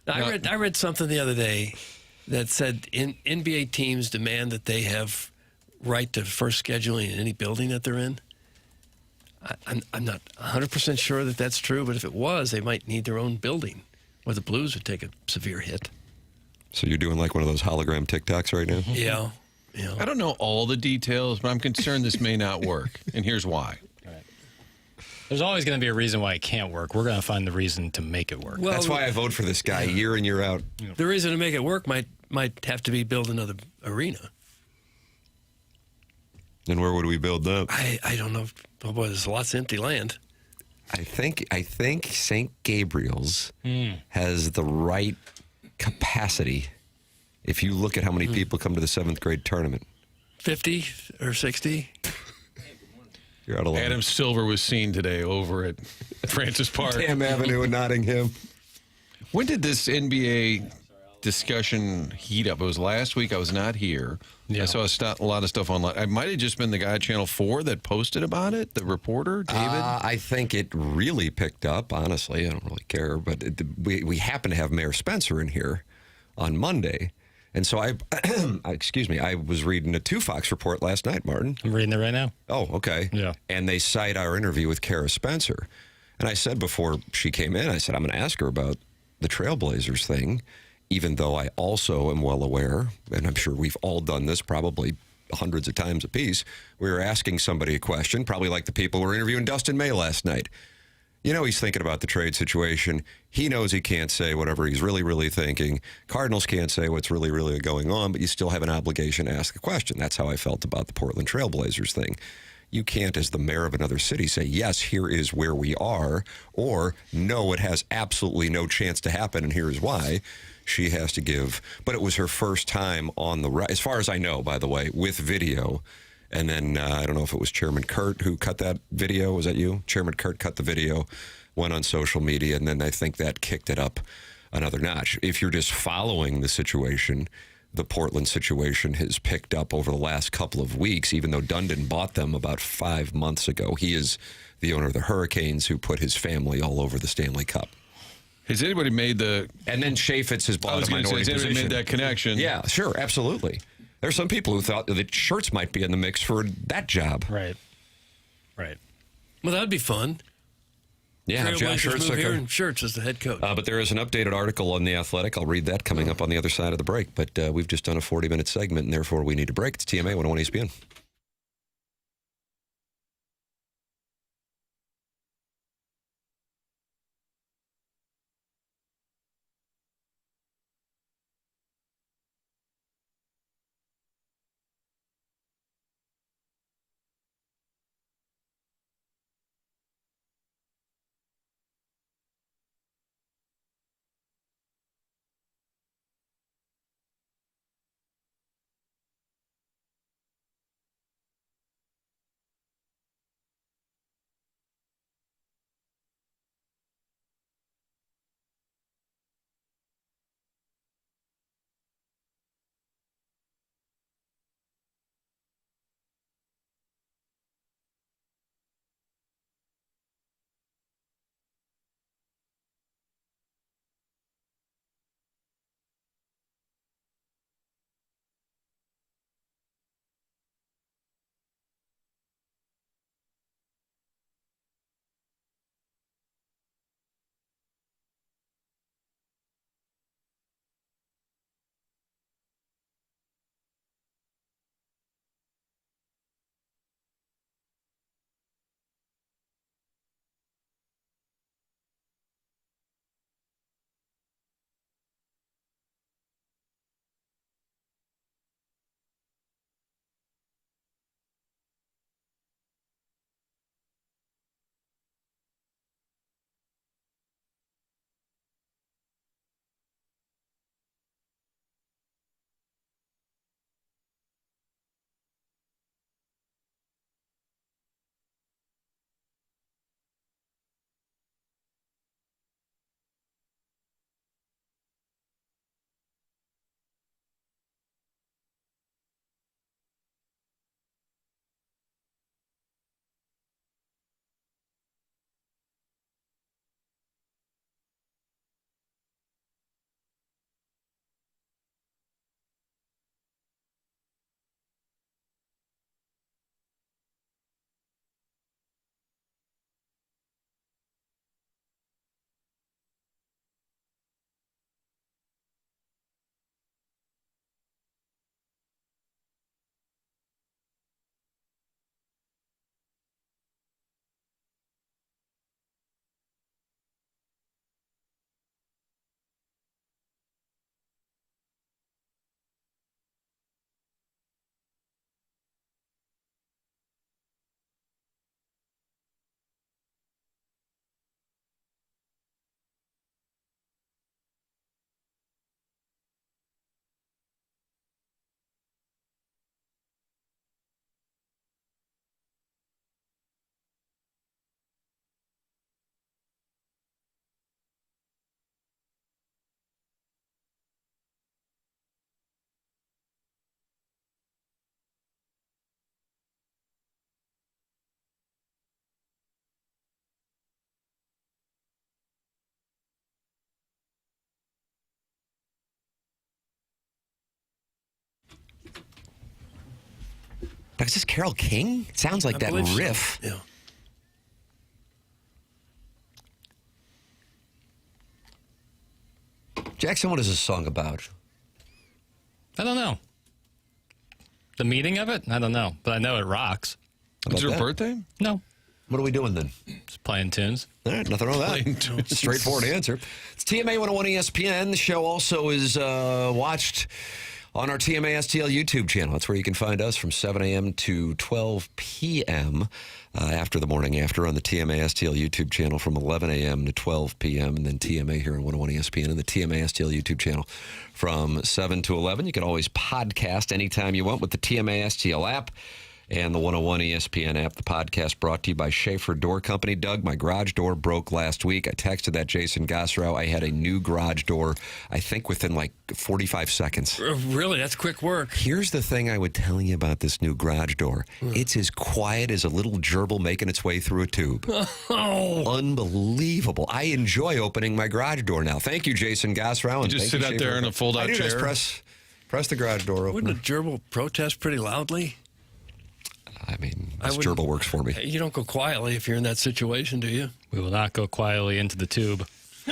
I read something the other day that said NBA teams demand that they have right to first scheduling in any building that they're in. I'm not 100% sure that that's true, but if it was, they might need their own building, or the Blues would take a severe hit. So you're doing like one of those hologram TikToks right now? Yeah. I don't know all the details, but I'm concerned this may not work, and here's why. There's always going to be a reason why it can't work. We're going to find the reason to make it work. Well, that's why I vote for this guy year in, year out. The reason to make it work might have to be build another arena. And where would we build that? I don't know. Oh boy, there's lots of empty land. I think St. Gabriel's has the right capacity. If you look at how many people come to the 7th grade tournament, 50 or 60. You're out of line. Adam Silver was seen today over at Francis Park. Tam Avenue in Nottingham. When did this NBA discussion heat up? It was last week. I was not here. Yeah. I saw a lot of stuff online. It might have just been the guy at Channel 4 that posted about it, the reporter, David. I think it really picked up, honestly. I don't really care. But we happen to have Mayor Spencer in here on Monday. And so I was reading a 2 Fox report last night, Martin. I'm reading it right now. Oh, okay. Yeah. And they cite our interview with Kara Spencer. And I said before she came in, I said, I'm going to ask her about the Trailblazers thing, even though I also am well aware, and I'm sure we've all done this probably hundreds of times apiece, we were asking somebody a question, probably like the people who were interviewing Dustin May last night. You know, he's thinking about the trade situation. He knows he can't say whatever he's really, really thinking. Cardinals can't say what's really, really going on, but you still have an obligation to ask the question. That's how I felt about the Portland Trailblazers thing. You can't, as the mayor of another city, say, yes, here is where we are, or no, it has absolutely no chance to happen, and here's why. She has to give. But it was her first time on the, as far as I know, by the way, with video. And then I don't know if it was Chairman Kurt who cut that video. Was that you? Chairman Kurt cut the video, went on social media, and then I think that kicked it up another notch. If you're just following the situation, the Portland situation has picked up over the last couple of weeks, even though Dundon bought them about 5 months ago. He is the owner of the Hurricanes who put his family all over the Stanley Cup. Has anybody made the... And then Chaffetz has bought a minority position. Has anybody made that connection? Yeah, sure, absolutely. There's some people who thought that Shirts might be in the mix for that job. Right. Well, that'd be fun. Yeah, John Shirts here and Shirts is the head coach. But there is an updated article on The Athletic. I'll read that coming up on the other side of the break. But we've just done a 40-minute segment, and therefore we need a break. It's TMA 101 ESPN. Is this Carole King? It sounds like that riff. So. Yeah. Jackson, what is this song about? I don't know. The meaning of it? I don't know. But I know it rocks. Is it her birthday? No. What are we doing then? Just playing tunes. All right, nothing wrong with that. Straightforward answer. It's TMA 101 ESPN. The show also is watched on our TMA STL YouTube channel. That's where you can find us from 7 a.m. to 12 p.m. After the morning after on the TMA STL YouTube channel from 11 a.m. to 12 p.m. And then TMA here on 101 ESPN and the TMA STL YouTube channel from 7 to 11. You can always podcast anytime you want with the TMA STL app and the 101 ESPN app. The podcast brought to you by Schaefer Door Company. Doug, my garage door broke last week. I texted that Jason Gossrow. I had a new garage door, I think, within like 45 seconds. Really? That's quick work. Here's the thing I would tell you about this new garage door. It's as quiet as a little gerbil making its way through a tube. Oh. Unbelievable. I enjoy opening my garage door now. Thank you, Jason Gossrow. You just sit out there in a fold-out chair? Just press the garage door open. Wouldn't a gerbil protest pretty loudly? I mean, this gerbil works for me. You don't go quietly if you're in that situation, do you? We will not go quietly into the tube.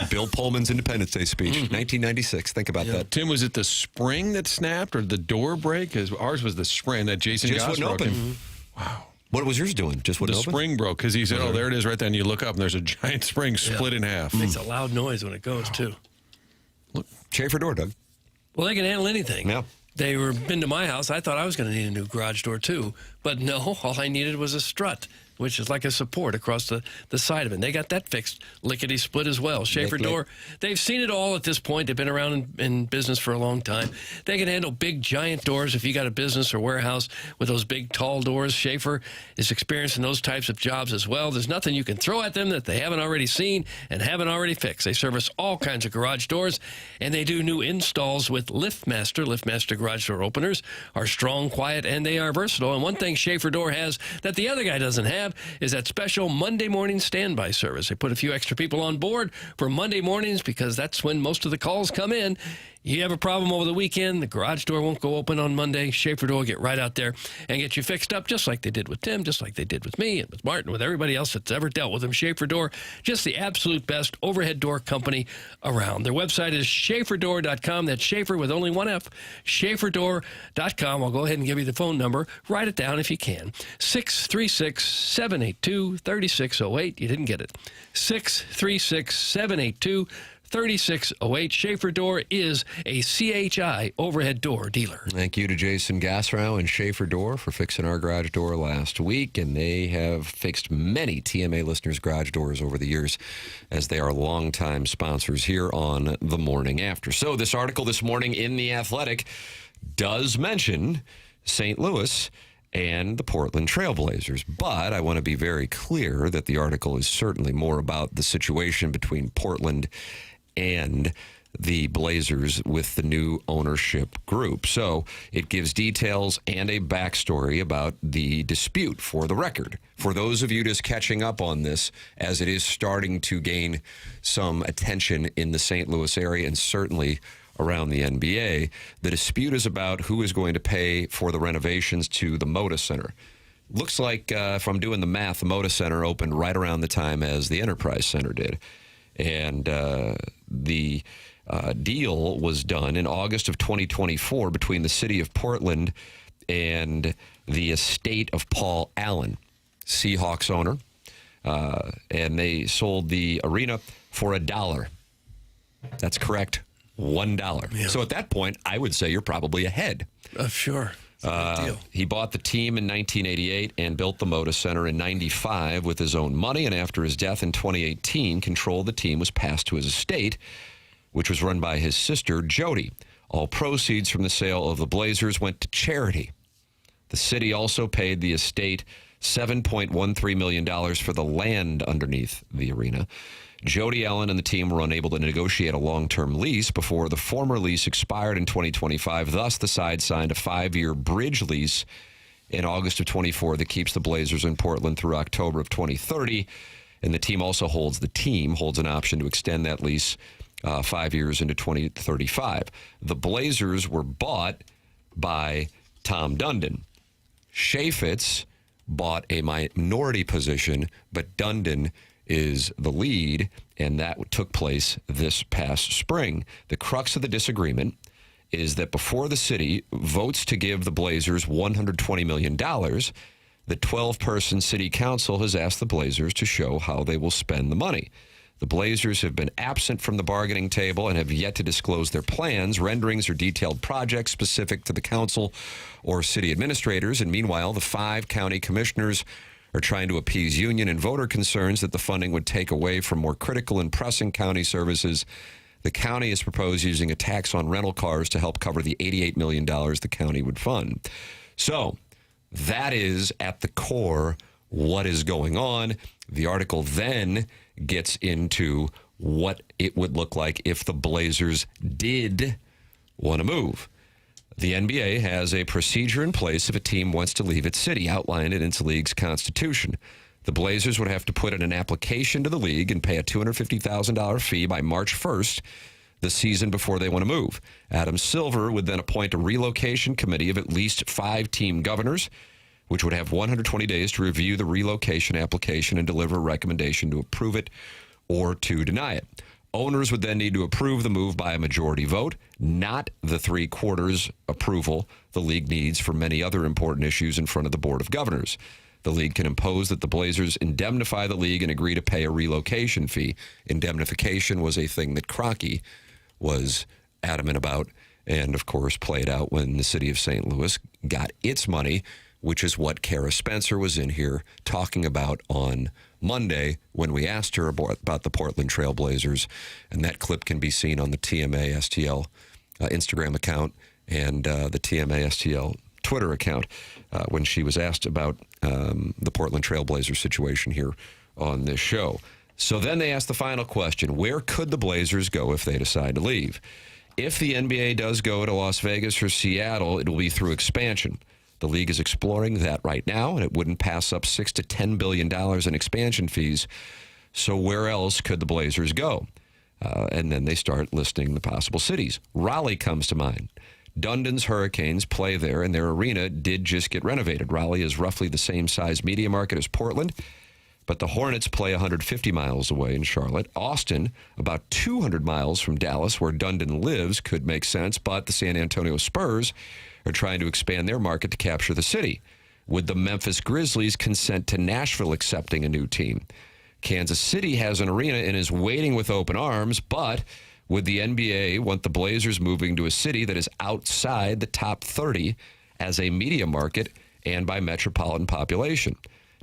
Bill Pullman's Independence Day speech, 1996. Think about that. Tim, was it the spring that snapped or the door break? Because ours was the spring that Jason just wouldn't open. Wow. What was yours doing? Just wouldn't open? The spring broke because he said, oh, there it is right there. And you look up and there's a giant spring split in half. It makes a loud noise when it goes, too. Look, Schaefer door, Doug. Well, they can handle anything. Yeah. They were been to my house. I thought I was going to need a new garage door, too. But no, all I needed was a strut, which is like a support across the side of it. And they got that fixed lickety-split as well. Schaefer Door, they've seen it all at this point. They've been around in business for a long time. They can handle big, giant doors. If you got a business or warehouse with those big, tall doors, Schaefer is experienced in those types of jobs as well. There's nothing you can throw at them that they haven't already seen and haven't already fixed. They service all kinds of garage doors, and they do new installs with LiftMaster. LiftMaster garage door openers are strong, quiet, and they are versatile. And one thing Schaefer Door has that the other guy doesn't have is that special Monday morning standby service. They put a few extra people on board for Monday mornings because that's when most of the calls come in. You have a problem over the weekend, the garage door won't go open on Monday. Schaefer Door will get right out there and get you fixed up just like they did with Tim, just like they did with me and with Martin, with everybody else that's ever dealt with them. Schaefer Door, just the absolute best overhead door company around. Their website is schaeferdoor.com. That's Schaefer with only one F, schaeferdoor.com. I'll go ahead and give you the phone number. Write it down if you can. 636-782-3608. You didn't get it. 636-782-3608. Schaefer Door is a CHI overhead door dealer. Thank you to Jason Gossrow and Schaefer Door for fixing our garage door last week, and they have fixed many TMA listeners' garage doors over the years as they are longtime sponsors here on The Morning After. So this article this morning in The Athletic does mention St. Louis and the Portland Trailblazers. But I want to be very clear that the article is certainly more about the situation between Portland and the Blazers with the new ownership group. So it gives details and a backstory about the dispute for the record. For those of you just catching up on this, as it is starting to gain some attention in the St. Louis area and certainly around the NBA, the dispute is about who is going to pay for the renovations to the Moda Center. Looks like, if I'm doing the math, the Moda Center opened right around the time as the Enterprise Center did. And the deal was done in August of 2024 between the city of Portland and the estate of Paul Allen, Seahawks owner. And they sold the arena for $1. That's correct. $1. Yeah. So at that point, I would say you're probably ahead. Sure. He bought the team in 1988 and built the Moda Center in 95 with his own money. And after his death in 2018, control of the team was passed to his estate, which was run by his sister, Jody. All proceeds from the sale of the Blazers went to charity. The city also paid the estate $7.13 million for the land underneath the arena. Jody Allen and the team were unable to negotiate a long-term lease before the former lease expired in 2025. Thus, the side signed a 5-year bridge lease in August of 24 that keeps the Blazers in Portland through October of 2030. And the team also holds an option to extend that lease 5 years into 2035. The Blazers were bought by Tom Dundon. Chaffetz bought a minority position, but Dundon is the lead, and that took place this past spring. The crux of the disagreement is that before the city votes to give the Blazers $120 million, the 12-person city council has asked the Blazers to show how they will spend the money. The Blazers have been absent from the bargaining table and have yet to disclose their plans, renderings, or detailed projects specific to the council or city administrators. And meanwhile, the 5 county commissioners are trying to appease union and voter concerns that the funding would take away from more critical and pressing county services. The county has proposed using a tax on rental cars to help cover the $88 million the county would fund. So that is at the core what is going on. The article then gets into what it would look like if the Blazers did want to move. The NBA has a procedure in place if a team wants to leave its city, outlined in its league's constitution. The Blazers would have to put in an application to the league and pay a $250,000 fee by March 1st, the season before they want to move. Adam Silver would then appoint a relocation committee of at least 5 team governors, which would have 120 days to review the relocation application and deliver a recommendation to approve it or to deny it. Owners would then need to approve the move by a majority vote, not the 3/4 approval the league needs for many other important issues in front of the Board of Governors. The league can impose that the Blazers indemnify the league and agree to pay a relocation fee. Indemnification was a thing that Kroenke was adamant about and, of course, played out when the city of St. Louis got its money, which is what Kara Spencer was in here talking about on Monday when we asked her about the Portland Trail Blazers. And that clip can be seen on the TMA STL Instagram account and the TMA STL Twitter account when she was asked about the Portland Trail Blazers situation here on this show. So then they asked the final question: where could the Blazers go if they decide to leave? If the NBA does go to Las Vegas or Seattle, it will be through expansion. The league is exploring that right now, and it wouldn't pass up $6 to $10 billion in expansion fees. So where else could the Blazers go? And then they start listing the possible cities. Raleigh comes to mind. Dundon's Hurricanes play there, and their arena did just get renovated. Raleigh is roughly the same size media market as Portland, but the Hornets play 150 miles away in Charlotte. Austin, about 200 miles from Dallas, where Dundon lives, could make sense, but the San Antonio Spurs are trying to expand their market to capture the city. Would the Memphis Grizzlies consent to Nashville accepting a new team? Kansas City has an arena and is waiting with open arms, but would the NBA want the Blazers moving to a city that is outside the top 30 as a media market and by metropolitan population?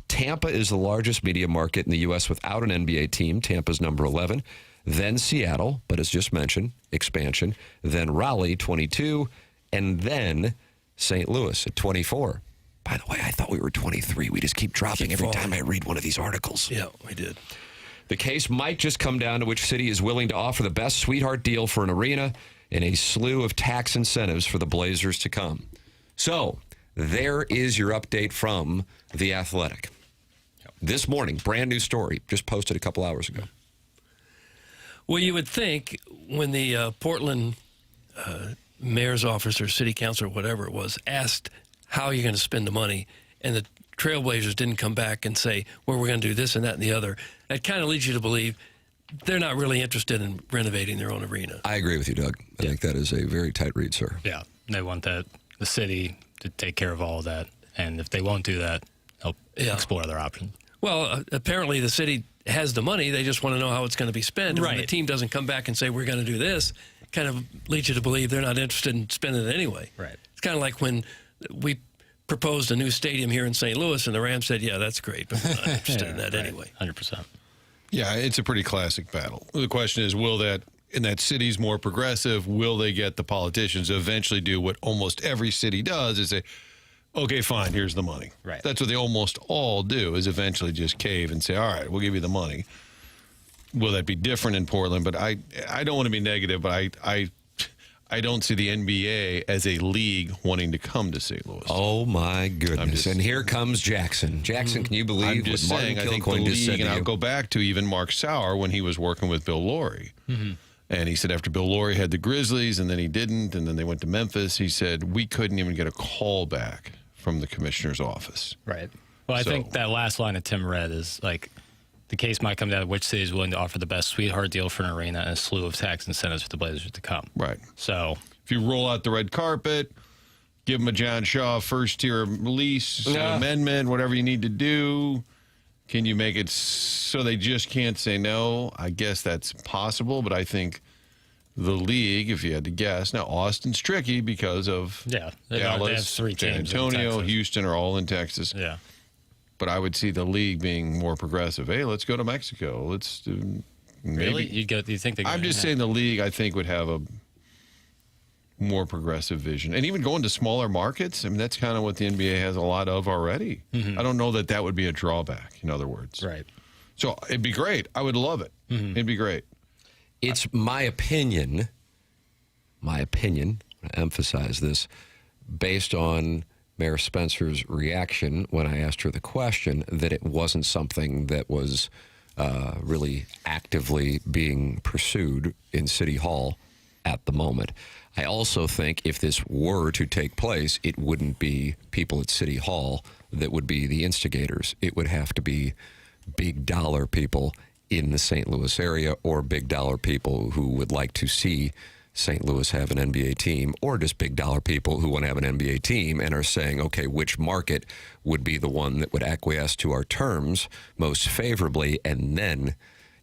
Tampa is the largest media market in the U.S. without an NBA team. Tampa's number 11. Then Seattle, but as just mentioned, expansion. Then Raleigh, 22. And then St. Louis at 24. By the way, I thought we were 23. We just keep dropping every time I read one of these articles. Yeah, we did. The case might just come down to which city is willing to offer the best sweetheart deal for an arena and a slew of tax incentives for the Blazers to come. So there is your update from The Athletic. This morning, brand new story, just posted a couple hours ago. Well, you would think when the Portland mayor's office or city council or whatever it was asked how you're going to spend the money, and the Trailblazers didn't come back and say, well, we're going to do this and that and the other, that kind of leads you to believe they're not really interested in renovating their own arena. I agree with you, Doug. I think that is a very tight read, sir. Yeah, they want the city to take care of all of that, and if they won't do that, they'll explore other options. Well, apparently the city has the money. They just want to know how it's going to be spent. And right. when the team doesn't come back and say, we're going to do this, kind of leads you to believe they're not interested in spending it anyway. Right. It's kind of like when we proposed a new stadium here in St. Louis, and the Rams said, yeah, that's great, but we're not interested in that anyway. 100%. Yeah, it's a pretty classic battle. The question is, will that, in that city's more progressive, will they get the politicians to eventually do what almost every city does, is say, okay, fine, here's the money. Right. That's what they almost all do, is eventually just cave and say, all right, we'll give you the money. Will that be different in Portland? But I don't want to be negative, but I don't see the NBA as a league wanting to come to St. Louis. Oh, my goodness. And here comes Jackson. Jackson, can you believe I'm just what saying, Martin I think the Kilcoyne just said league, to and you? I'll go back to even Mark Sauer when he was working with Bill Laurie. Mm-hmm. And he said after Bill Laurie had the Grizzlies and then he didn't, and then they went to Memphis, he said, we couldn't even get a call back from the commissioner's office. Right. Well, I think that last line that Tim read is like, the case might come down to which city is willing to offer the best sweetheart deal for an arena and a slew of tax incentives for the Blazers to come. Right. So if you roll out the red carpet, give them a John Shaw first-tier lease, amendment, whatever you need to do. Can you make it so they just can't say no? I guess that's possible, but I think the league, if you had to guess, now Austin's tricky because of they Dallas, have 3 San teams Antonio, in Houston are all in Texas. Yeah. But I would see the league being more progressive. Hey, let's go to Mexico. Let's do maybe. Really? You think they? I'm just saying the league, I think, would have a more progressive vision. And even going to smaller markets, I mean, that's kind of what the NBA has a lot of already. I don't know that would be a drawback, in other words. Right. So it'd be great. I would love it. It'd be great. It's my opinion, I emphasize this, based on Mayor Spencer's reaction when I asked her the question, that it wasn't something that was really actively being pursued in City Hall at the moment. I also think if this were to take place, it wouldn't be people at City Hall that would be the instigators. It would have to be big dollar people in the St. Louis area, or big dollar people who would like to see St. Louis have an NBA team, or just big dollar people who want to have an NBA team and are saying, okay, which market would be the one that would acquiesce to our terms most favorably, and then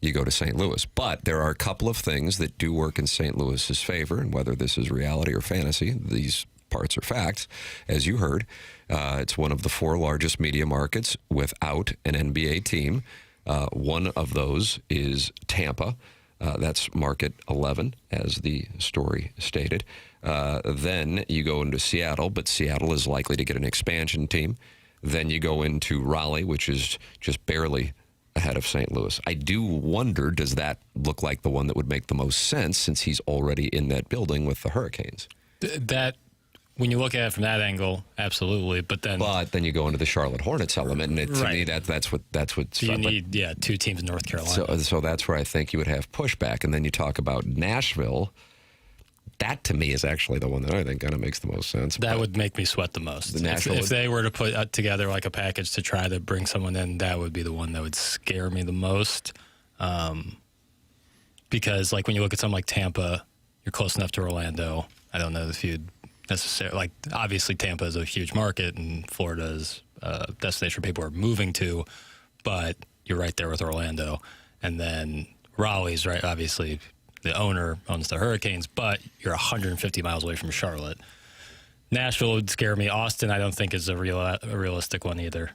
you go to St. Louis. But there are a couple of things that do work in St. Louis's favor, and whether this is reality or fantasy, these parts are facts. As you heard, it's one of the 4 largest media markets without an NBA team. One of those is Tampa. That's market 11, as the story stated. Then you go into Seattle, but Seattle is likely to get an expansion team. Then you go into Raleigh, which is just barely ahead of St. Louis. I do wonder, does that look like the one that would make the most sense, since he's already in that building with the Hurricanes? That, when you look at it from that angle, absolutely. But then you go into the Charlotte Hornets element, and to me, that's what you need. 2 teams in North Carolina. So that's where I think you would have pushback. And then you talk about Nashville. That, to me, is actually the one that I think kind of makes the most sense. That would make me sweat the most. If they were to put together like a package to try to bring someone in, that would be the one that would scare me the most. Because, like, when you look at something like Tampa, you're close enough to Orlando. I don't know if you'd necessarily, like, obviously Tampa is a huge market, and Florida is a destination people are moving to, but you're right there with Orlando. And then Raleigh's, right, obviously the owner owns the Hurricanes, but you're 150 miles away from Charlotte. Nashville would scare me. Austin, I don't think, is a realistic one either.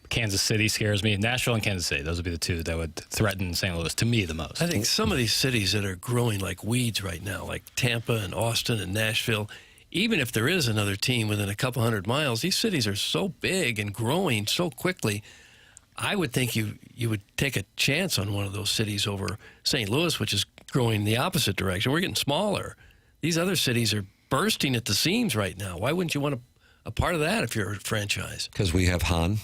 Kansas City scares me. Nashville and Kansas City, those would be the 2 that would threaten St. Louis to me the most. I think some of these cities that are growing like weeds right now, like Tampa and Austin and Nashville, even if there is another team within a couple 100 miles, these cities are so big and growing so quickly. I would think you would take a chance on one of those cities over St. Louis, which is growing the opposite direction. We're getting smaller. These other cities are bursting at the seams right now. Why wouldn't you want a part of that if you're a franchise? Because we have Han.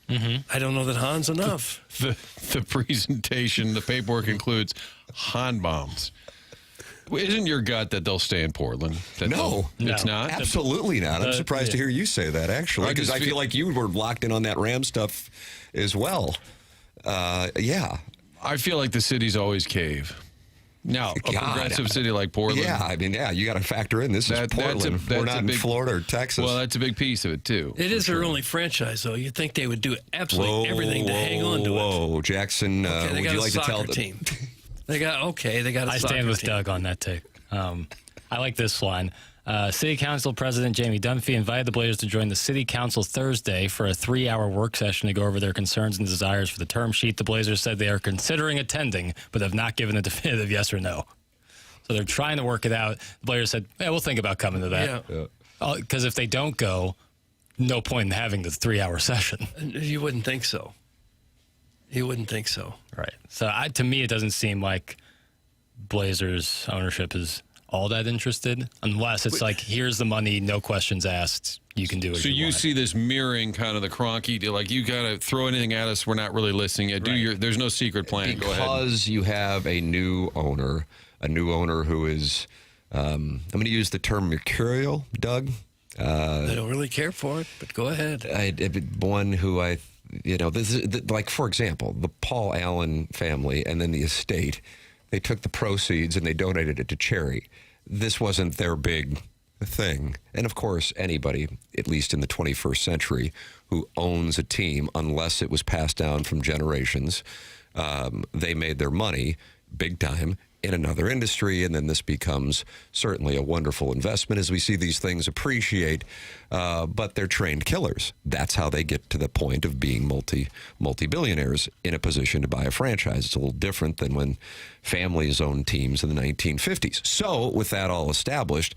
I don't know that Han's enough. The presentation, the paperwork includes Han bombs. Isn't your gut that they'll stay in Portland? No, it's not? Absolutely not. I'm surprised to hear you say that, actually, because I feel like you were locked in on that Ram stuff as well. Yeah. I feel like the cities always cave. Now, a progressive city like Portland. Yeah, I mean, you got to factor in this is Portland. We're not in Florida or Texas. Well, that's a big piece of it, too. It is their only franchise, though. You'd think they would do absolutely everything to hang on to it. Whoa, Jackson, would you like to tell them? Team. They got a soccer team. I stand with Doug on that take. I like this line. City Council President Jamie Dunphy invited the Blazers to join the City Council Thursday for a 3-hour work session to go over their concerns and desires for the term sheet. The Blazers said they are considering attending, but have not given a definitive yes or no. So they're trying to work it out. The Blazers said, we'll think about coming to that. Because if they don't go, no point in having the 3-hour session. You wouldn't think so. Right. So to me, it doesn't seem like Blazers ownership is all that interested, unless it's like, here's the money, no questions asked, you can do it. So you see this mirroring kind of the Kroenke deal, like, you got to throw anything at us, we're not really listening. There's no secret plan. Go ahead. Because you have a new owner who is, I'm going to use the term mercurial, Doug. I don't really care for it, but go ahead. One who this is like, for example, the Paul Allen family and then the estate, they took the proceeds and they donated it to charity. This wasn't their big thing. And of course, anybody, at least in the 21st century, who owns a team, unless it was passed down from generations, they made their money big time in another industry, and then this becomes certainly a wonderful investment as we see these things appreciate, but they're trained killers. That's how they get to the point of being multi-billionaires in a position to buy a franchise. It's a little different than when families owned teams in the 1950s. So with that all established,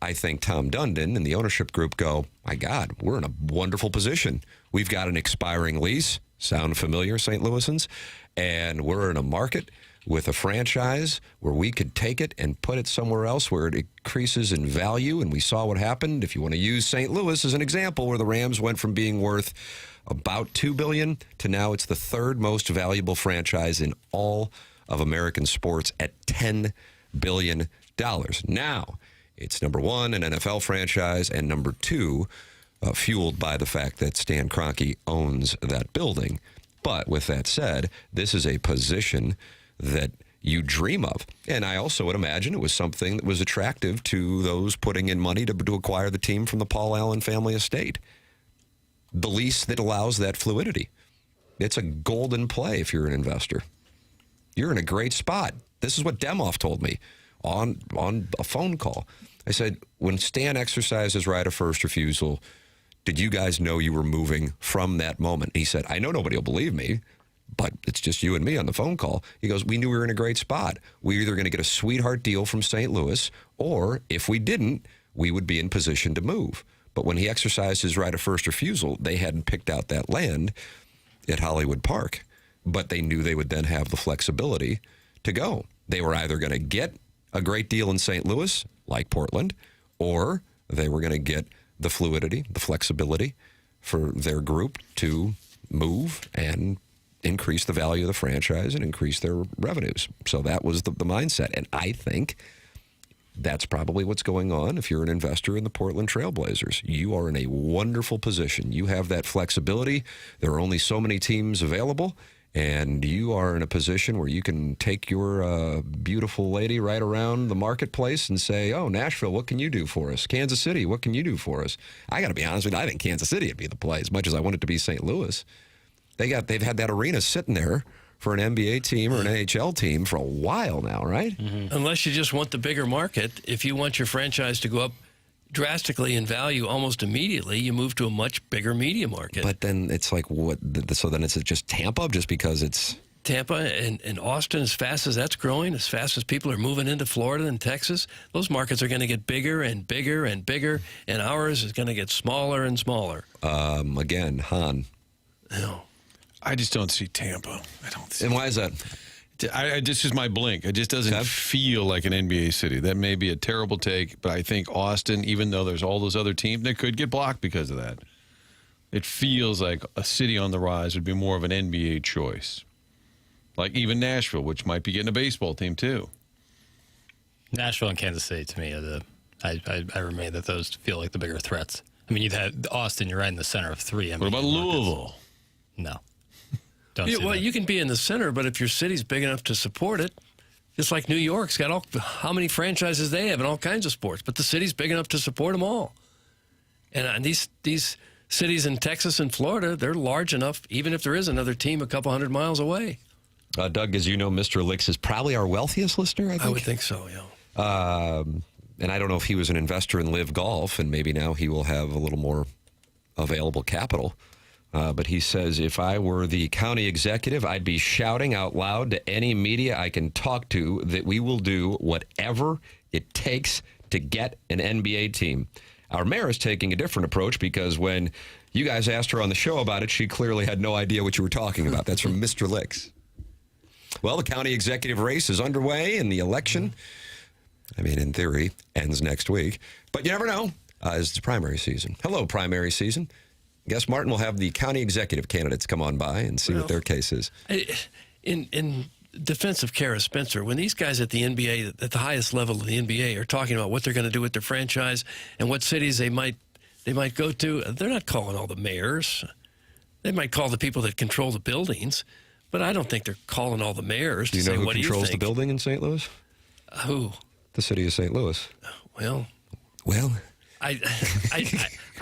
I think Tom Dundon and the ownership group go, my God, we're in a wonderful position. We've got an expiring lease, sound familiar, St. Louisans, and we're in a market with a franchise where we could take it and put it somewhere else where it increases in value. And we saw what happened. If you want to use St. Louis as an example, where the Rams went from being worth about $2 billion to now it's the third most valuable franchise in all of American sports at $10 billion. Now, it's number one, an NFL franchise, and number two, fueled by the fact that Stan Kroenke owns that building. But with that said, this is a position that you dream of. And I also would imagine it was something that was attractive to those putting in money to acquire the team from the Paul Allen family estate. The lease that allows that fluidity. It's a golden play if you're an investor. You're in a great spot. This is what Demoff told me on a phone call. I said, when Stan exercised his right of first refusal, did you guys know you were moving from that moment? He said, I know nobody will believe me, but it's just you and me on the phone call. He goes, we knew we were in a great spot. We were either going to get a sweetheart deal from St. Louis, or if we didn't, we would be in position to move. But when he exercised his right of first refusal, they hadn't picked out that land at Hollywood Park. But they knew they would then have the flexibility to go. They were either going to get a great deal in St. Louis, like Portland, or they were going to get the fluidity, the flexibility for their group to move and increase the value of the franchise and increase their revenues. So that was the mindset. And I think that's probably what's going on if you're an investor in the Portland Trailblazers. You are in a wonderful position. You have that flexibility. There are only so many teams available, and you are in a position where you can take your beautiful lady right around the marketplace and say, oh, Nashville, what can you do for us? Kansas City, what can you do for us? I got to be honest with you, I think Kansas City would be the play as much as I want it to be St. Louis. They've had that arena sitting there for an NBA team or an NHL team for a while now, right? Mm-hmm. Unless you just want the bigger market. If you want your franchise to go up drastically in value almost immediately, you move to a much bigger media market. But then it's like, what? So then it's just Tampa, just because it's Tampa and Austin, as fast as that's growing, as fast as people are moving into Florida and Texas, those markets are going to get bigger and bigger and bigger, and ours is going to get smaller and smaller. Again, Han. No. I just don't see Tampa. I don't see. And why is that? This is my blink. It just doesn't feel like an NBA city. That may be a terrible take, but I think Austin, even though there's all those other teams, they could get blocked because of that. It feels like a city on the rise would be more of an NBA choice. Like even Nashville, which might be getting a baseball team too. Nashville and Kansas City, to me, are I remain that those feel like the bigger threats. I mean, you've had Austin, you're right in the center of three NBA What about Louisville? No. You can be in the center, but if your city's big enough to support it, just like New York's got how many franchises they have in all kinds of sports, but the city's big enough to support them all. And these cities in Texas and Florida, they're large enough, even if there is another team a couple hundred miles away. Doug, as you know, Mr. Licks is probably our wealthiest listener, I think. I would think so, yeah. And I don't know if he was an investor in Live Golf, and maybe now he will have a little more available capital. But he says, if I were the county executive, I'd be shouting out loud to any media I can talk to that we will do whatever it takes to get an NBA team. Our mayor is taking a different approach because when you guys asked her on the show about it, she clearly had no idea what you were talking about. That's from Mr. Licks. Well, the county executive race is underway, and the election, I mean, in theory, ends next week. But you never know. It's primary season. Hello, primary season. Guess Martin will have the county executive candidates come on by and see what their case is. In defense of Kara Spencer, when these guys at the NBA, at the highest level of the NBA, are talking about what they're going to do with their franchise and what cities they might They might go to, they're not calling all the mayors. They might call the people that control the buildings, but I don't think they're calling all the mayors to Do you know say, who what do you controls the think? building in St. Louis? Who? The city of St. Louis. Well, I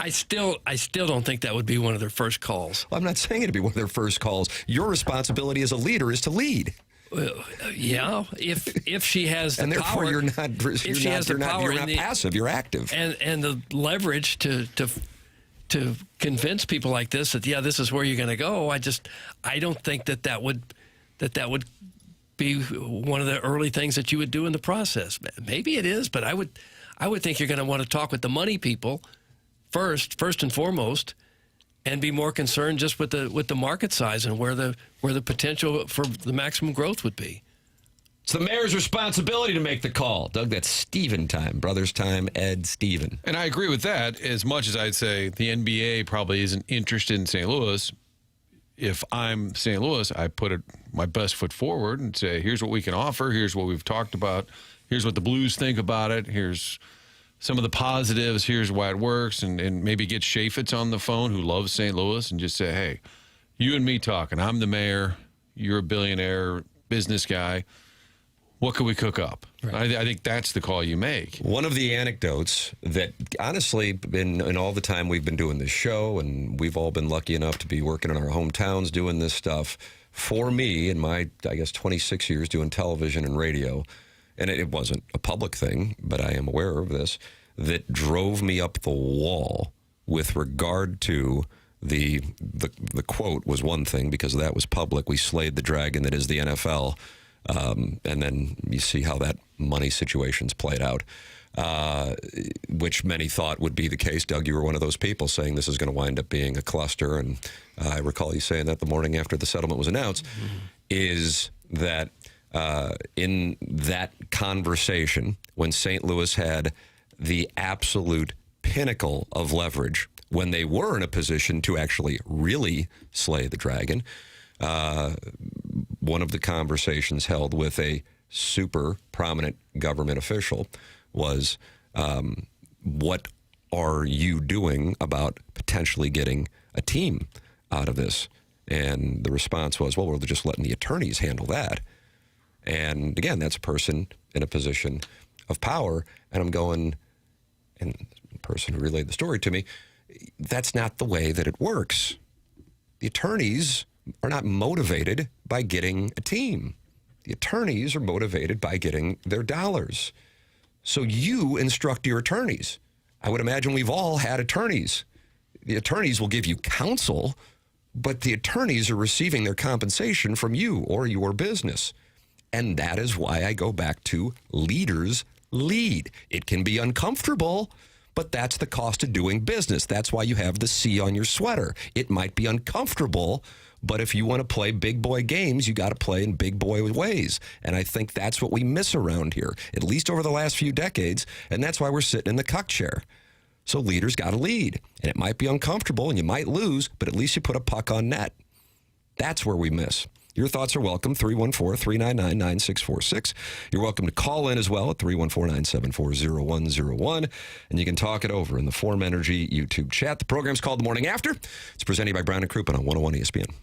still don't think that would be one of their first calls. Well, I'm not saying it'd be one of their first calls. Your responsibility as a leader is to lead. Yeah, if she has the and therefore power, you're not passive. You're active, and the leverage to convince people like this that this is where you're going to go. I don't think that would be one of the early things that you would do in the process. Maybe it is, but I would think you're going to want to talk with the money people first and foremost, and be more concerned just with the market size and where the potential for the maximum growth would be. It's the mayor's responsibility to make the call. Doug, that's Steven time. Brothers time, Ed, Steven. And I agree with that as much as I'd say the NBA probably isn't interested in St. Louis. If I'm St. Louis, I put my best foot forward and say, here's what we can offer. Here's what we've talked about. Here's what the Blues think about it. Here's some of the positives. Here's why it works. And maybe get Chaffetz on the phone, who loves St. Louis, and just say, hey, you and me talking. I'm the mayor. You're a billionaire business guy. What can we cook up? Right. I think that's the call you make. One of the anecdotes that, honestly, in all the time we've been doing this show, and we've all been lucky enough to be working in our hometowns doing this stuff, for me, in my, 26 years doing television and radio, and it wasn't a public thing, but I am aware of this, that drove me up the wall with regard to the quote was one thing, because that was public. We slayed the dragon that is the NFL. And then you see how that money situation's played out, which many thought would be the case. Doug, you were one of those people saying this is going to wind up being a cluster. And I recall you saying that the morning after the settlement was announced, is that in that conversation, when St. Louis had the absolute pinnacle of leverage, when they were in a position to actually really slay the dragon, one of the conversations held with a super prominent government official was, what are you doing about potentially getting a team out of this? And the response was, well, we're just letting the attorneys handle that. And again, that's a person in a position of power. And I'm going, and the person who relayed the story to me, that's not the way that it works. The attorneys are not motivated by getting a team. The attorneys are motivated by getting their dollars. So you instruct your attorneys. I would imagine we've all had attorneys. The attorneys will give you counsel, but the attorneys are receiving their compensation from you or your business. And that is why I go back to leaders lead. It can be uncomfortable, but that's the cost of doing business. That's why you have the C on your sweater. It might be uncomfortable, but if you want to play big boy games, you got to play in big boy ways. And I think that's what we miss around here, at least over the last few decades. And that's why we're sitting in the cuck chair. So leaders got to lead. And it might be uncomfortable and you might lose, but at least you put a puck on net. That's where we miss. Your thoughts are welcome, 314-399-9646. You're welcome to call in as well at 314-974-0101. And you can talk it over in the Form Energy YouTube chat. The program's called The Morning After. It's presented by Brown & Crouppen on 101 ESPN.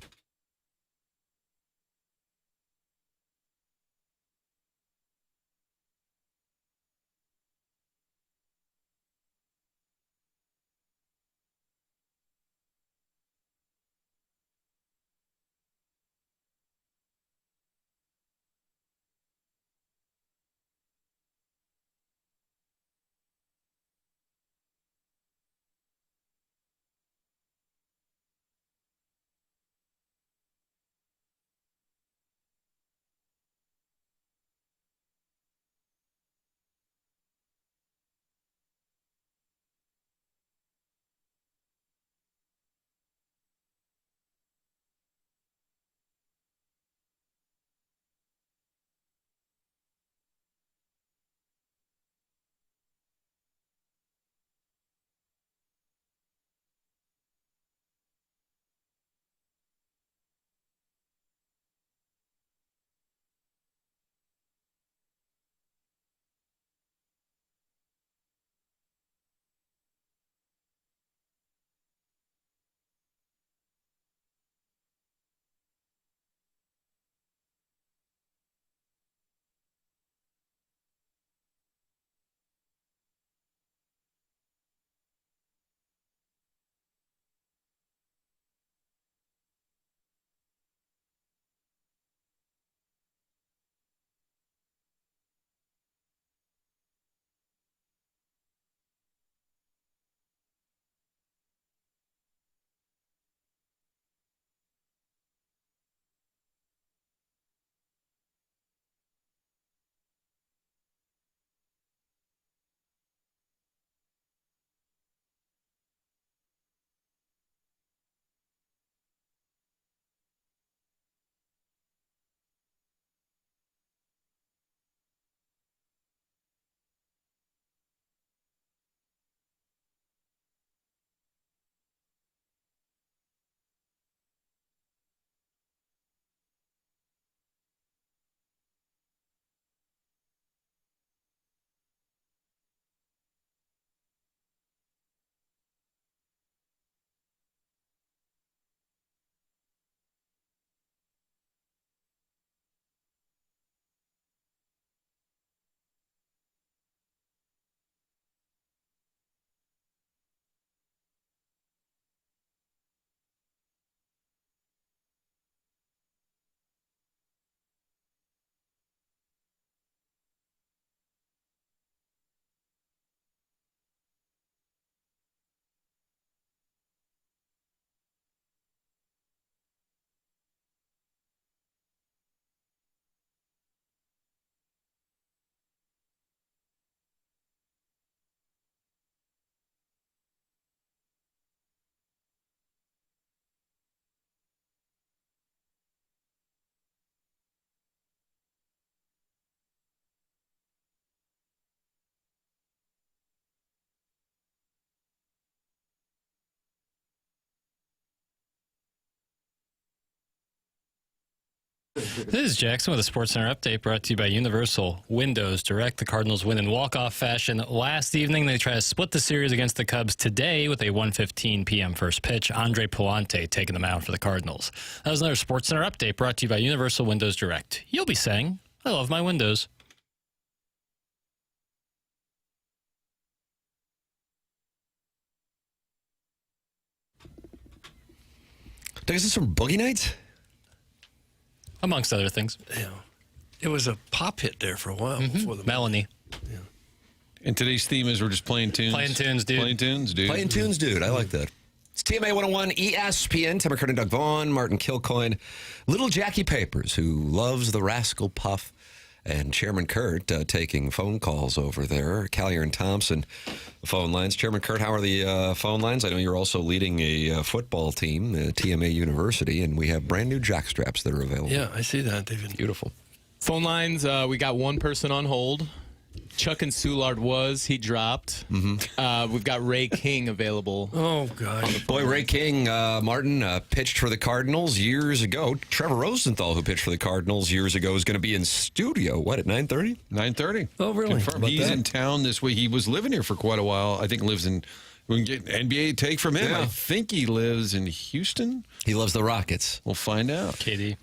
This is Jackson with a SportsCenter update brought to you by Universal Windows Direct. The Cardinals win in walk-off fashion last evening. They try to split the series against the Cubs today with a 1:15 p.m. first pitch. Andre Palante taking them out for the Cardinals. That was another SportsCenter update brought to you by Universal Windows Direct. You'll be saying, I love my windows. Doug, is this from Boogie Nights? Amongst other things. Yeah. It was a pop hit there for a while. Before the Melanie. Yeah. And today's theme is we're just playing tunes. Playing tunes, dude. Playing tunes, dude. Playing tunes, dude. I like that. It's TMA 101 ESPN. Tim McKernan, Doug Vaughn, Martin Kilcoyne, little Jackie Papers, who loves the Rascal Puff, and Chairman Kurt taking phone calls over there. Callier and Thompson, phone lines. Chairman Kurt, how are the phone lines? I know you're also leading a football team, TMA University, and we have brand new jock straps that are available. Yeah, I see that, David. Beautiful. Phone lines, we got one person on hold. Chuck and Soulard he dropped. We've got Ray King available. Oh, gosh. Boy, Ray King, Martin, pitched for the Cardinals years ago. Trevor Rosenthal, who pitched for the Cardinals years ago, is going to be in studio, at 9:30? 9:30. Oh, really? Confirmed. He's in town this week. He was living here for quite a while. I think lives in... We can get an NBA take from him. Yeah. I think he lives in Houston. He loves the Rockets. We'll find out. KD.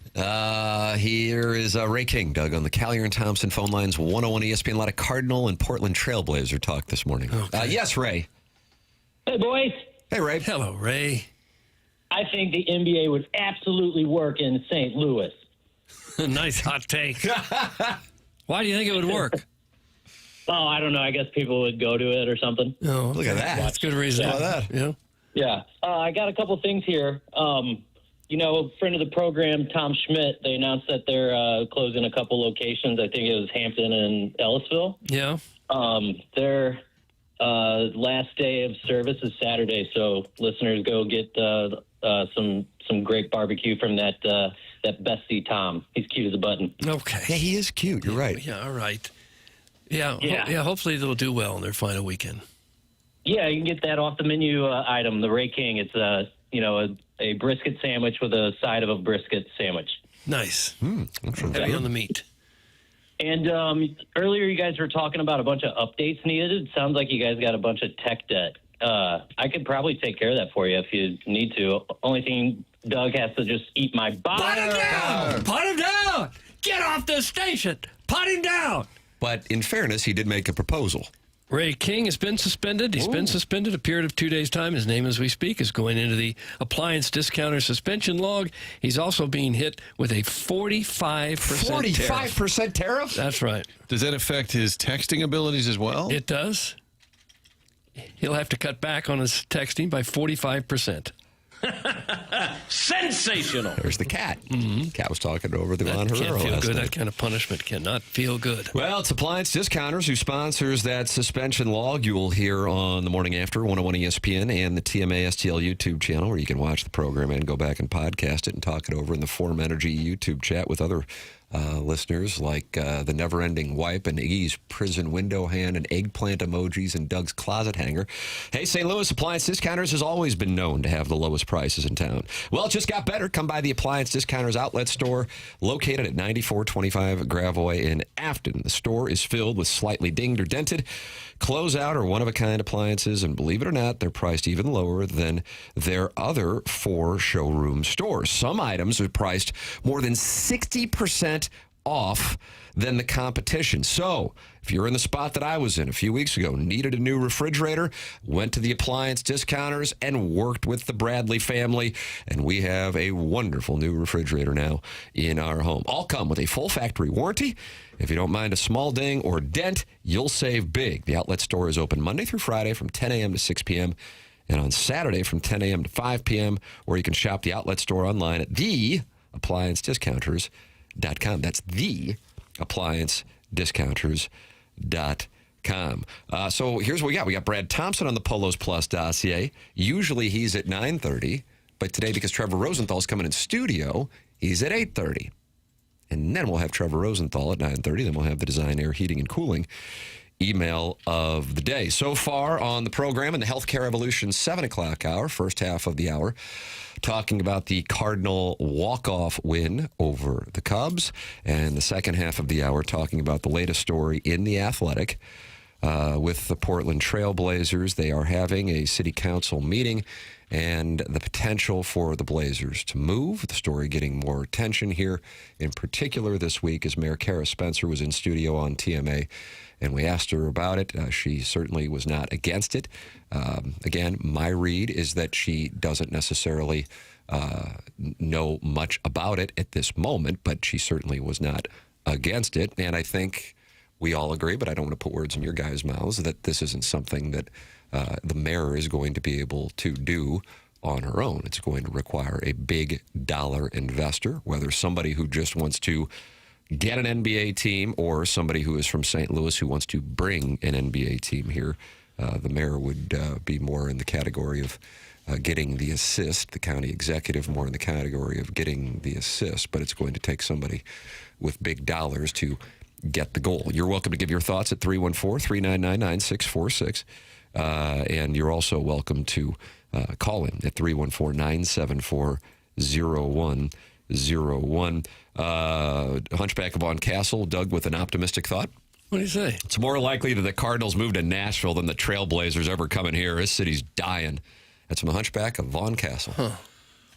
Here is Ray King, Doug, on the Callier and Thompson phone lines, 101 ESPN. A lot of Cardinal and Portland Trailblazer talk this morning. Okay. Yes, Ray. Hey, boys. Hey, Ray. Hello, Ray. I think the NBA would absolutely work in St. Louis. Nice hot take. Why do you think it would work? Oh, I don't know. I guess people would go to it or something. Oh, Look at that. That's good reason. How about that? Yeah. Yeah. I got a couple things here. Friend of the program, Tom Schmidt, they announced that they're closing a couple locations. I think it was Hampton and Ellisville. Yeah. Their last day of service is Saturday, so listeners go get some great barbecue from that bestie Tom. He's cute as a button. Okay. Yeah, he is cute. You're right. Yeah, all right. Yeah. Yeah. Hopefully they'll do well in their final weekend. Yeah, you can get that off the menu item, the Ray King. It's a brisket sandwich with a side of a brisket sandwich. Nice. Heavy on the meat. And earlier you guys were talking about a bunch of updates needed. It sounds like you guys got a bunch of tech debt. I could probably take care of that for you if you need to. Only thing, Doug has to just eat my butt. Put him down! Put him down! Get off the station! Put him down! But in fairness, he did make a proposal. Ray King has been suspended. He's been suspended a period of 2 days' time. His name, as we speak, is going into the appliance discounter suspension log. He's also being hit with a 45% 45% tariff? That's right. Does that affect his texting abilities as well? It does. He'll have to cut back on his texting by 45%. Sensational. There's the cat. Cat was talking over the Ron That Herrera can't feel last good. night. That kind of punishment cannot feel good. Well, it's Appliance Discounters who sponsors that suspension log you will hear on the Morning After, 101 ESPN, and the TMA STL YouTube channel, where you can watch the program and go back and podcast it and talk it over in the Form Energy YouTube chat with other listeners like the Never-Ending Wipe and Iggy's Prison Window Hand and eggplant emojis and Doug's Closet Hanger. Hey, St. Louis Appliance Discounters has always been known to have the lowest prices in town. Well, it just got better. Come by the Appliance Discounters outlet store located at 9425 Gravois in Afton. The store is filled with slightly dinged or dented, closeout or one-of-a-kind appliances, and believe it or not, they're priced even lower than their other 4 showroom stores. Some items are priced more than 60% off than the competition. So, if you're in the spot that I was in a few weeks ago, needed a new refrigerator, went to the Appliance Discounters and worked with the Bradley family, and we have a wonderful new refrigerator now in our home. All come with a full factory warranty. If you don't mind a small ding or dent, you'll save big. The outlet store is open Monday through Friday from 10 a.m. to 6 p.m. and on Saturday from 10 a.m. to 5 p.m., or you can shop the outlet store online at theappliancediscounters.com. That's theappliancediscounters.com. So here's what we got. We got Brad Thompson on the Polos Plus dossier. Usually he's at 9:30, but today, because Trevor Rosenthal's coming in studio, he's at 8:30. And then we'll have Trevor Rosenthal at 9:30. Then we'll have the Design, Air, Heating, and Cooling email of the day. So far on the program in the Healthcare Evolution 7 o'clock hour, first half of the hour, talking about the Cardinal walk-off win over the Cubs. And the second half of the hour, talking about the latest story in The Athletic with the Portland Trail Blazers. They are having a city council meeting and the potential for the Blazers to move. The story getting more attention here, in particular this week, as Mayor Kara Spencer was in studio on TMA, and we asked her about it. She certainly was not against it. Again, my read is that she doesn't necessarily know much about it at this moment, but she certainly was not against it. And I think we all agree, but I don't want to put words in your guys' mouths, that this isn't something that the mayor is going to be able to do on her own. It's going to require a big dollar investor, whether somebody who just wants to get an NBA team or somebody who is from St. Louis who wants to bring an NBA team here. The mayor would be more in the category of getting the assist, the county executive more in the category of getting the assist, but it's going to take somebody with big dollars to get the goal. You're welcome to give your thoughts at 314-399-9646. And you're also welcome to call in at 314-974-0101. Hunchback of Vaughn Castle, Doug, with an optimistic thought. What do you say? It's more likely that the Cardinals move to Nashville than the Trailblazers ever coming here. This city's dying. That's from the Hunchback of Vaughn Castle. Huh.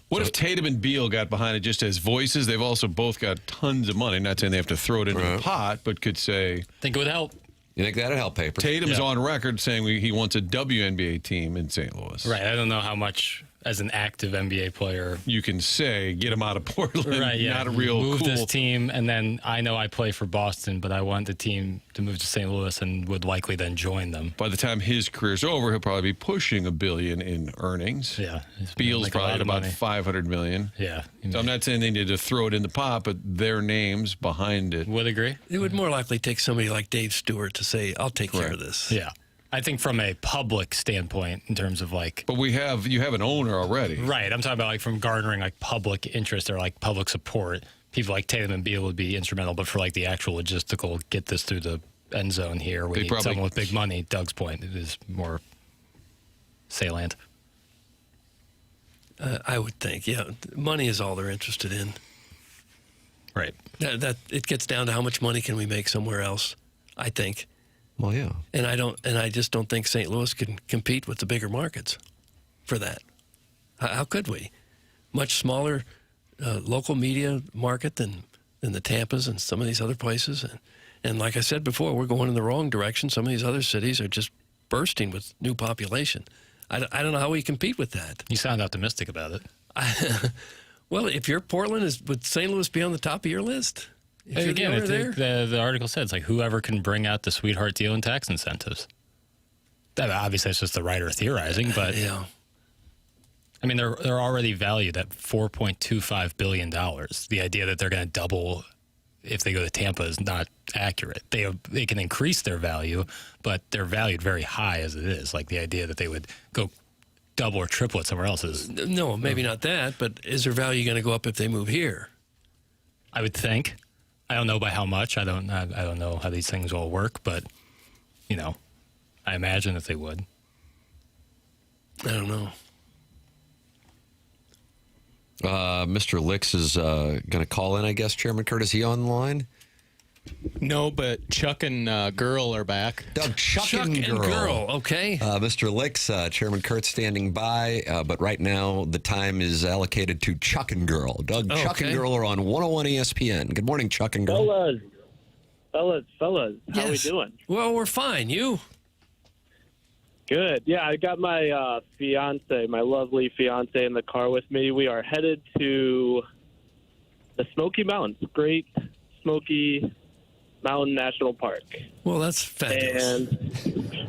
What if Tatum and Beal got behind it just as voices? They've also both got tons of money. Not saying they have to throw it into the pot, but could say... Think it would help. You think that'd help, Paper? Tatum's on record saying he wants a WNBA team in St. Louis. Right. I don't know how much, as an active NBA player, you can say, get him out of Portland. Right, yeah. Not a real move cool this team, and then I know I play for Boston, but I want the team to move to St. Louis and would likely then join them. By the time his career's over, he'll probably be pushing $1 billion in earnings. Yeah. Beal's like probably about money. $500 million. Yeah. So I'm not saying they need to throw it in the pot, but their names behind it. Would agree. It would more likely take somebody like Dave Stewart to say, I'll take care of this. Yeah. I think from a public standpoint, in terms of like... But you have an owner already. Right. I'm talking about like from garnering like public interest or like public support. People like Tatum and Beal would be instrumental, but for like the actual logistical, get this through the end zone here, we need someone with big money. Doug's point is more salient. I would think, yeah. Money is all they're interested in. Right. That it gets down to how much money can we make somewhere else, I think. Well, yeah. And I just don't think St. Louis can compete with the bigger markets for that. How could we? Much smaller local media market than the Tampas and some of these other places. And like I said before, we're going in the wrong direction. Some of these other cities are just bursting with new population. I don't know how we compete with that. You sound optimistic about it. Well, if you're Portland, would St. Louis be on the top of your list? Again, the article said it's like whoever can bring out the sweetheart deal and tax incentives. That obviously it's just the writer theorizing, but yeah. I mean, they're already valued at $4.25 billion. The idea that they're going to double if they go to Tampa is not accurate. They can increase their value, but they're valued very high as it is. Like the idea that they would go double or triple it somewhere else is... No, maybe not that, but is their value going to go up if they move here? I would think. I don't know by how much. I don't know how these things all work, but, I imagine that they would. I don't know. Mr. Licks is going to call in, I guess. Chairman Kurt, is he online? No, but Chuck and Girl are back. Doug, Chuck and Girl. Okay. Mr. Licks, Chairman Kurt standing by, but right now the time is allocated to Chuck and Girl. Doug, Chuck and Girl are on 101 ESPN. Good morning, Chuck and Girl. Fellas. How we doing? Well, we're fine. You? Good. Yeah, I got my my lovely fiance in the car with me. We are headed to the Smoky Mountains, Great Smoky Mountain National Park. Well, that's fabulous. And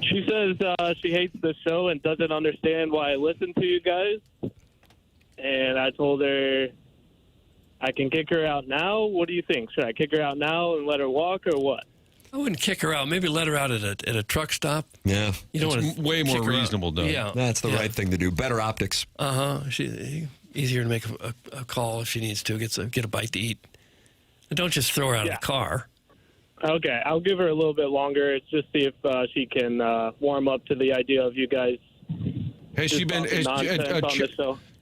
she says she hates the show and doesn't understand why I listen to you guys. And I told her I can kick her out now. What do you think? Should I kick her out now and let her walk or what? I wouldn't kick her out. Maybe let her out at a truck stop. Yeah. You don't want to way more reasonable, Doug. Yeah. That's the right thing to do. Better optics. Easier to make a call if she needs to. Get a bite to eat. And don't just throw her out of the car. Okay, I'll give her a little bit longer. It's just see if she can warm up to the idea of you guys. Has she been?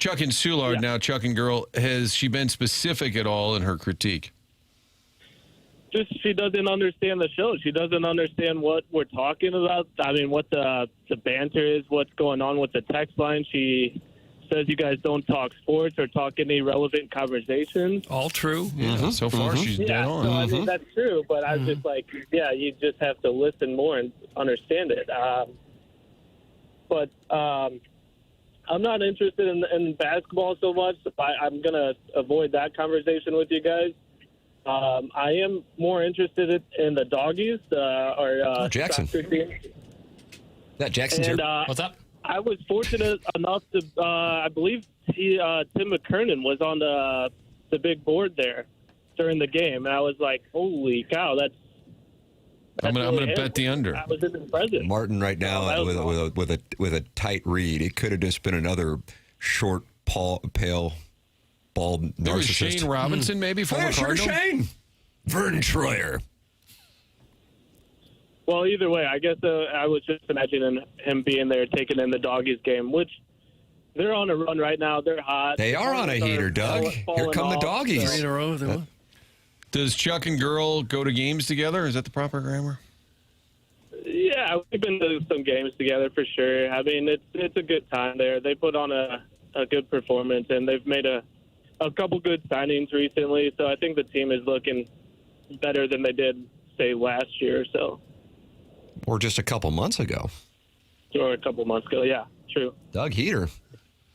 Chuck and Soulard, now Chuck and Girl, has she been specific at all in her critique? Just she doesn't understand the show. She doesn't understand what we're talking about. I mean, what the banter is, what's going on with the text line. She says you guys don't talk sports or talk any relevant conversations. All true. So far, she's dead on. So, I mean, that's true, but I was just like, you just have to listen more and understand it. But I'm not interested in basketball so much. I'm going to avoid that conversation with you guys. I am more interested in the doggies, our Jackson. soccer team. That Jackson's And, here. What's up? I was fortunate enough to, I believe Tim McKernan was on the big board there during the game, and I was like, holy cow, that's I'm really gonna bet the under. I was impressed. Martin right now with a tight read. It could have just been another short, pale, bald There was narcissist. Shane Robinson, maybe, former Cardinal? Shane. Vern Troyer. Well, either way, I guess I was just imagining him being there taking in the doggies game, which they're on a run right now. They're hot. They are on a heater, Doug. Here come the doggies. 3 in a row. They won. Does Chuck and Girl go to games together? Is that the proper grammar? Yeah, we've been to some games together for sure. I mean, it's a good time there. They put on a good performance, and they've made a couple good signings recently. So I think the team is looking better than they did, say, last year or so. Or just a couple months ago. Or a couple months ago, yeah, true. Doug Heater.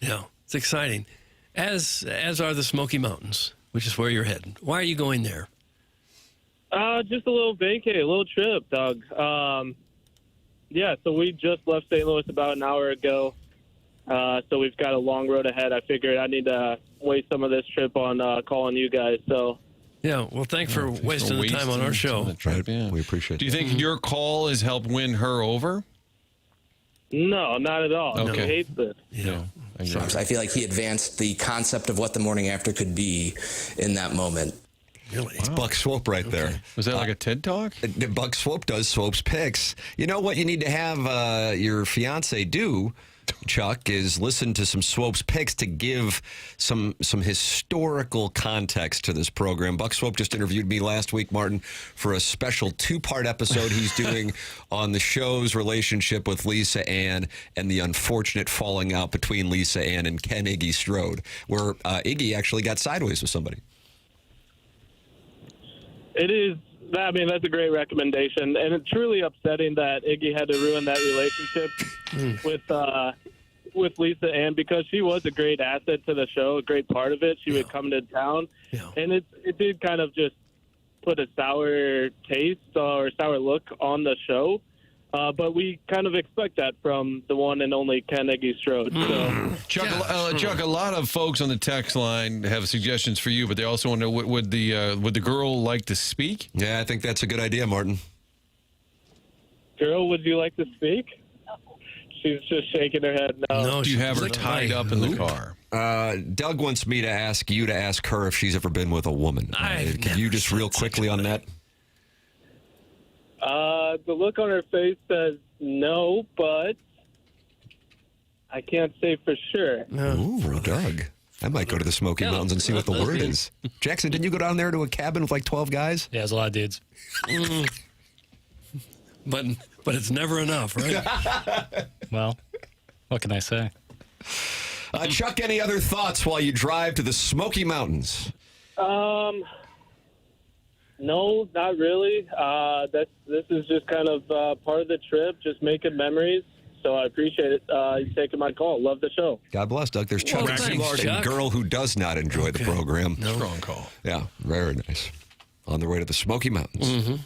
Yeah, it's exciting. As are the Smoky Mountains, which is where you're headed. Why are you going there? Just a little vacay, a little trip, Doug. So we just left St. Louis about an hour ago. So we've got a long road ahead. I figured I need to waste some of this trip on calling you guys. So. Yeah, well, thanks for wasting the time on our show. Right. Yeah. We appreciate it. Do you think your call has helped win her over? No, not at all. Okay. She hates this. Yeah. I feel like he advanced the concept of what the morning after could be in that moment. Really? It's Buck Swope right there. Was that like a TED Talk? Buck Swope does Swope's picks. You know what you need to have your fiance do, Chuck, is listen to some Swope's picks to give some historical context to this program. Buck Swope just interviewed me last week, Martin, for a special 2-part episode he's doing on the show's relationship with Lisa Ann and the unfortunate falling out between Lisa Ann and Ken Iggy Strode, where Iggy actually got sideways with somebody. It is. I mean, that's a great recommendation, and it's truly upsetting that Iggy had to ruin that relationship with Lisa Ann, because she was a great asset to the show, a great part of it. She would come to town, and it did kind of just put a sour taste or sour look on the show. But we kind of expect that from the one and only Ken Iggy Strode. So. Chuck, a lot of folks on the text line have suggestions for you, but they also want to know, would the girl like to speak? Yeah, I think that's a good idea, Martin. Girl, would you like to speak? She's just shaking her head no. Do you have her tied up in the car? Doug wants me to ask you to ask her if she's ever been with a woman. Can you just real quickly on that? The look on her face says no, but I can't say for sure. Ooh, Doug. I might go to the Smoky Mountains and see what the word is. Jackson, didn't you go down there to a cabin with like 12 guys? Yeah, there's a lot of dudes. But it's never enough, right? Well, what can I say? Chuck, any other thoughts while you drive to the Smoky Mountains? No, not really. This is just kind of part of the trip, just making memories. So I appreciate it. You taking my call. Love the show. God bless, Doug. There's Chuck, a girl who does not enjoy the program. No. Strong call. Yeah, very nice. On their way to the Smoky Mountains. Mm-hmm.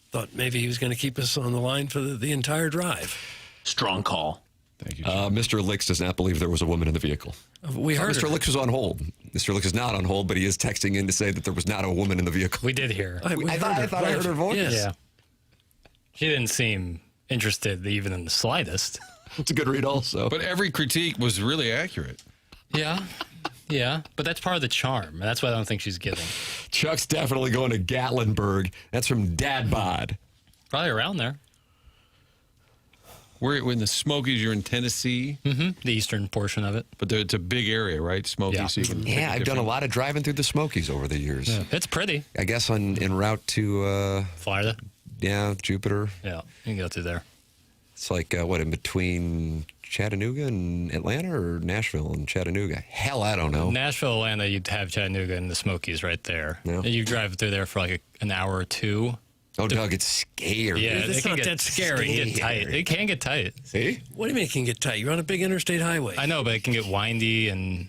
Thought maybe he was going to keep us on the line for the entire drive. Strong call. Thank you. Mr. Licks does not believe there was a woman in the vehicle. We heard Mr. her. Licks was on hold. Mr. Licks is not on hold, but he is texting in to say that there was not a woman in the vehicle. We did hear. I thought I heard her voice. Yes. Yeah. She didn't seem interested even in the slightest. It's a good read also. But every critique was really accurate. Yeah. Yeah, but that's part of the charm. That's what I don't think she's getting. Chuck's definitely going to Gatlinburg. That's from Dad Bod. Probably around there. We're in the Smokies. You're in Tennessee. The eastern portion of it. But it's a big area, right? Smokies. Yeah. So you can Yeah, I've done a lot of driving through the Smokies over the years. Yeah. It's pretty. I guess en route to Florida. Yeah, Jupiter. Yeah, you can go through there. It's like what, in between Chattanooga and Atlanta, or Nashville and Chattanooga? Hell, I don't know. Nashville, Atlanta, you'd have Chattanooga and the Smokies right there. Yeah. And you drive through there for like an hour or two. Oh, Doug, it's scary. Yeah, It's not that scary. It can get tight. It can get tight. See? What do you mean it can get tight? You're on a big interstate highway. I know, but it can get windy and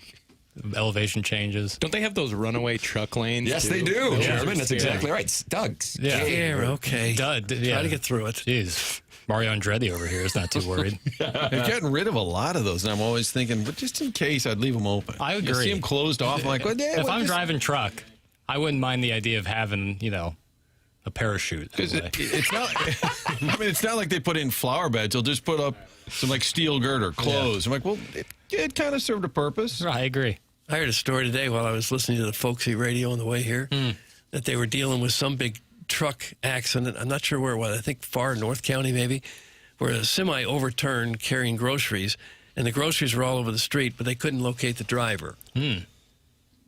elevation changes. Don't they have those runaway truck lanes? Yes, too? they do, Those Chairman. are That's scary. exactly right. Doug, Yeah. Scare, okay. Dud, yeah. Try to get through it. Jeez. Mario Andretti over here is not too worried. They're getting rid of a lot of those, and I'm always thinking, but just in case, I'd leave them open. I agree. You see them closed off, I'm like, well, yeah, if well, I'm just- driving truck, I wouldn't mind the idea of having, a parachute. Because it's not. I mean, it's not like they put in flower beds. They'll just put up some like steel girder, clothes. I'm like, well, it kind of served a purpose. I agree. I heard a story today while I was listening to the folksy radio on the way here that they were dealing with some big truck accident. I'm not sure where it was. I think far North County maybe, where a semi overturned carrying groceries, and the groceries were all over the street, but they couldn't locate the driver,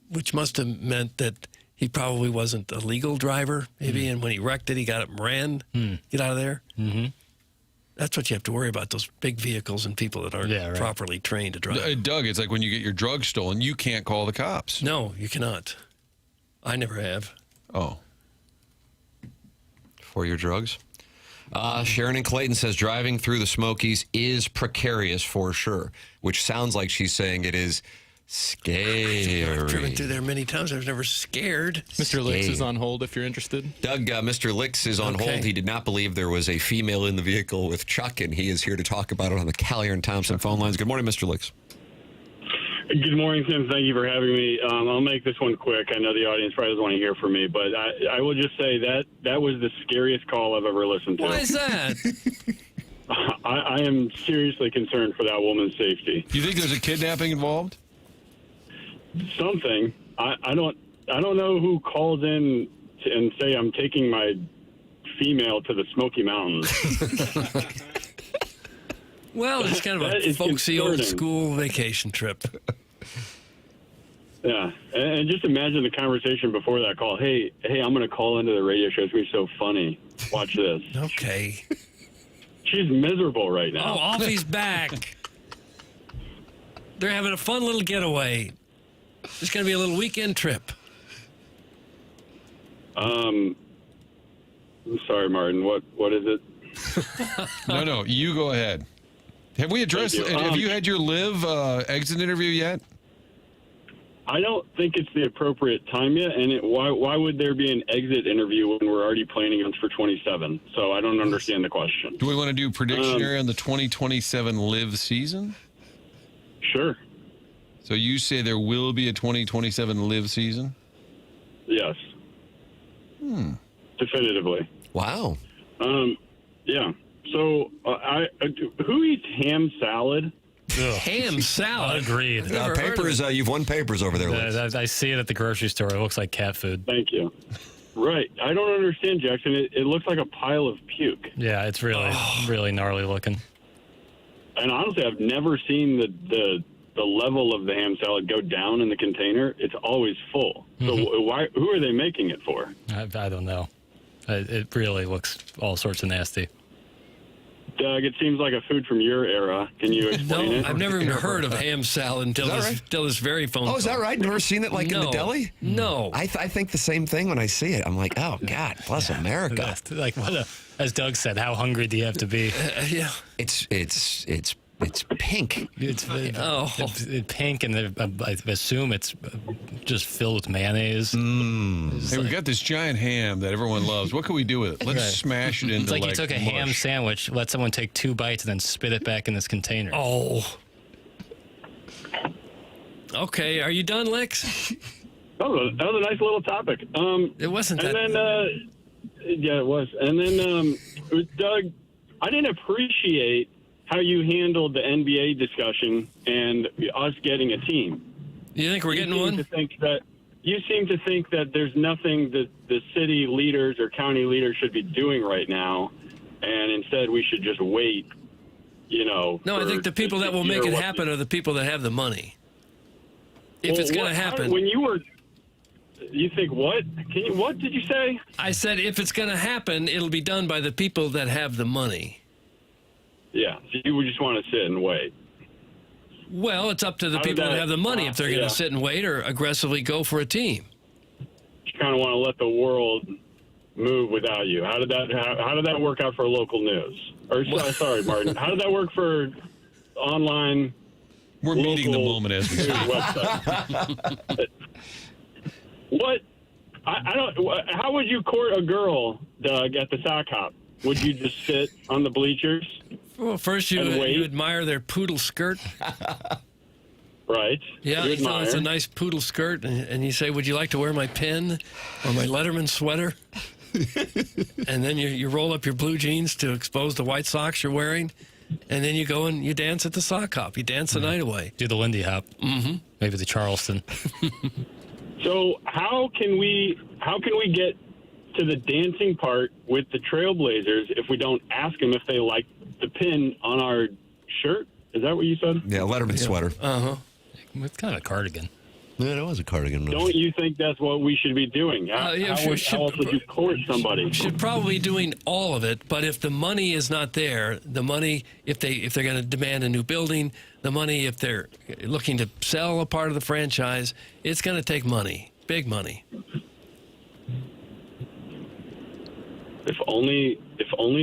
which must have meant that he probably wasn't a legal driver, maybe, and when he wrecked it, he got up and ran. Get out of there. That's what you have to worry about, those big vehicles and people that aren't properly trained to drive. Doug, it's like when you get your drugs stolen, you can't call the cops. No, you cannot. I never have. Oh. For your drugs? Sharon in Clayton says driving through the Smokies is precarious for sure, which sounds like she's saying it is scary. I've driven through there many times. I was never scared. Mr. Licks is on hold if you're interested. Doug, Mr. Licks is on hold. He did not believe there was a female in the vehicle with Chuck, and he is here to talk about it on the Callier and Thompson phone lines. Good morning, Mr. Licks. Good morning, Tim. Thank you for having me. I'll make this one quick. I know the audience probably doesn't want to hear from me, but I will just say that was the scariest call I've ever listened to. Why is that? I am seriously concerned for that woman's safety. Do you think there's a kidnapping involved? Something. I don't know who calls in and say I'm taking my female to the Smoky Mountains. Well, it's kind of a folksy old school vacation trip. Yeah, and just imagine the conversation before that call. Hey, I'm going to call into the radio show. It's going to be so funny. Watch this. Okay. She's miserable right now. Oh, Alfie's back. They're having a fun little getaway. It's going to be a little weekend trip. I'm sorry, Martin. What is it? No, you go ahead. Have we addressed? Have you had your live exit interview yet? I don't think it's the appropriate time yet, and why would there be an exit interview when we're already planning on for 27? So I don't understand the question. Do we want to do predictionary on the 2027 live season? Sure. So you say there will be a 2027 live season? Yes. Definitively. Wow. Yeah. So who eats ham salad? Ham salad? Agreed. Papers, you've won papers over there, Liz. I see it at the grocery store. It looks like cat food. Thank you. Right. I don't understand, Jackson. It looks like a pile of puke. Yeah, it's really gnarly looking. And honestly, I've never seen the level of the ham salad go down in the container. It's always full. So who are they making it for? I don't know. It really looks all sorts of nasty. Doug, it seems like a food from your era. Can you explain it? I've never even heard of ham salad until this very phone call. Oh, is that right? Never seen it like in the deli? No. I think the same thing when I see it. I'm like, oh, God, bless America. Like, as Doug said, how hungry do you have to be? Yeah. It's pink. It's pink, and I assume it's just filled with mayonnaise. Hey, we got this giant ham that everyone loves. What can we do with it? Let's smash it into It's like you took a ham mush. sandwich, let someone take 2 bites, and then spit it back in this container. Oh. Okay, are you done, Lex? That was a nice little topic. It wasn't that. And then, yeah, it was. And then, Doug, I didn't appreciate how you handled the NBA discussion and us getting a team. You think we're getting one? You seem to think that there's nothing that the city leaders or county leaders should be doing right now, and instead we should just wait No, I think the people that will make it happen are the people that have the money. If it's going to happen. When you think what? What did you say? I said if it's going to happen, it'll be done by the people that have the money. Yeah, so you would just want to sit and wait. Well, it's up to the people that have the money if they're going to sit and wait or aggressively go for a team. You kind of want to let the world move without you. How did that work out for local news? Or sorry, Martin. How did that work for online? We're meeting the moment as we speak. Website? What? I don't. How would you court a girl, Doug, at the sock hop? Would you just sit on the bleachers? Well, first you admire their poodle skirt. Right. Yeah, you thought it's a nice poodle skirt, and you say, would you like to wear my pin or my Letterman sweater? And then you roll up your blue jeans to expose the white socks you're wearing, and then you go and you dance at the sock hop. You dance the night away. Do the Lindy hop. Mm-hmm. Maybe the Charleston. So how can we get to the dancing part with the Trailblazers if we don't ask them if they like the pin on our shirt? Is that what you said? Yeah, Letterman sweater. Uh-huh. It's kind of a cardigan. Yeah, it was a cardigan. Don't you think that's what we should be doing? How else would you court somebody? Should probably be doing all of it, but if the money is not there, the money, if they're going to demand a new building, the money, if they're looking to sell a part of the franchise, it's going to take money, big money. If only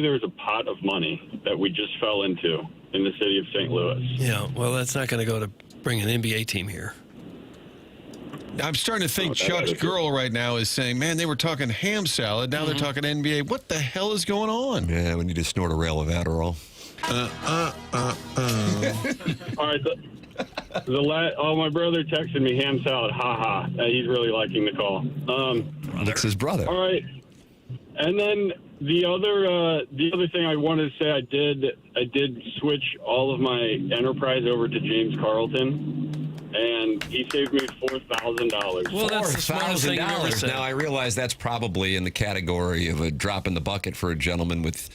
there was a pot of money that we just fell into in the city of St. Louis. Yeah, well, that's not going to go to bring an NBA team here. I'm starting to think Chuck's girl right now is saying, man, they were talking ham salad. Now they're talking NBA. What the hell is going on? Yeah, we need to snort a rail of Adderall. All right. My brother texted me ham salad. Ha ha. He's really liking the call. Nick's his brother. All right. And then the other thing I wanted to say, I did switch all of my enterprise over to James Carlton, and he saved me $4,000. Well, that's the smartest thing you've ever said. Now I realize that's probably in the category of a drop in the bucket for a gentleman with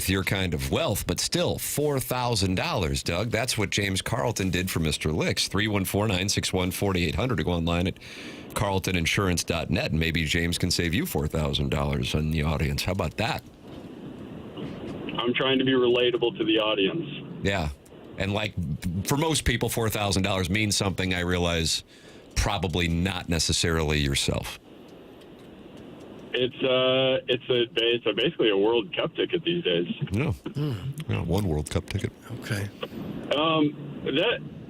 your kind of wealth, but still $4,000, Doug. That's what James Carlton did for Mr. Licks. 314-961-4800 to go online at carltoninsurance.net, and maybe James can save you $4,000 in the audience. How about that? I'm trying to be relatable to the audience. Yeah. And like for most people, $4,000 means something, I realize, probably not necessarily yourself. It's basically a World Cup ticket these days. No. Yeah, one World Cup ticket. Okay.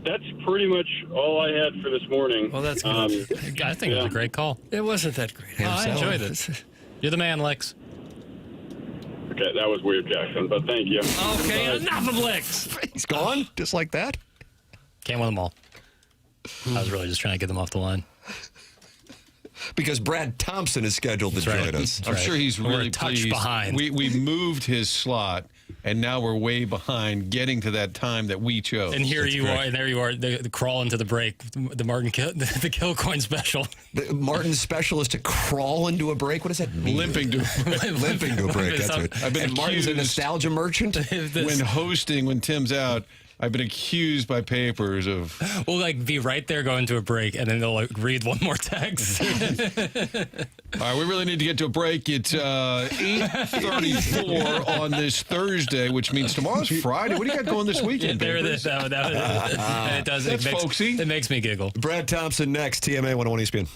That's pretty much all I had for this morning. Well, that's good. I think it was a great call. It wasn't that great. I enjoyed it. You're the man, Lex. Okay, that was weird, Jackson, but thank you. Okay, enough of Lex. He's gone, just like that. Can't win them all. I was really just trying to get them off the line. Because Brad Thompson is scheduled to join us. I'm sure he's really a touch pleased. behind. We moved his slot, and now we're way behind getting to that time that we chose. And here you are, and there you are, the crawl into the break, the the Kilcoyne special. The Martin special is to crawl into a break. What does that mean? Limping to a break. Limping to a break. That's right. I've been and Martin's a nostalgia merchant. When Tim's out, I've been accused by papers of... We'll be right there going to a break, and then they'll read one more text. All right, we really need to get to a break. It's 8:34 on this Thursday, which means tomorrow's Friday. What do you got going this weekend, Yeah, baby? it does. That's folksy. It makes me giggle. Brad Thompson next, TMA 101 ESPN.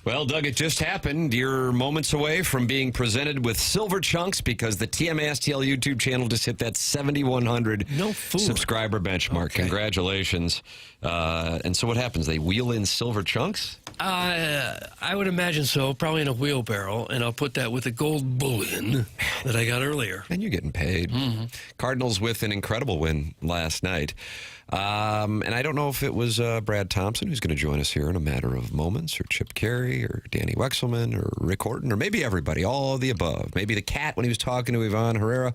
Well, Doug, it just happened. You're moments away from being presented with silver chunks because the TMA STL YouTube channel just hit that 7,100 subscriber benchmark. Okay. Congratulations. And so what happens? They wheel in silver chunks? I would imagine so, probably in a wheelbarrow, and I'll put that with the gold bullion that I got earlier. And you're getting paid. Mm-hmm. Cardinals with an incredible win last night. And I don't know if it was Brad Thompson who's going to join us here in a matter of moments, or Chip Carey, or Danny Wexelman, or Rick Horton, or maybe everybody, all of the above. Maybe the cat when he was talking to Ivan Herrera.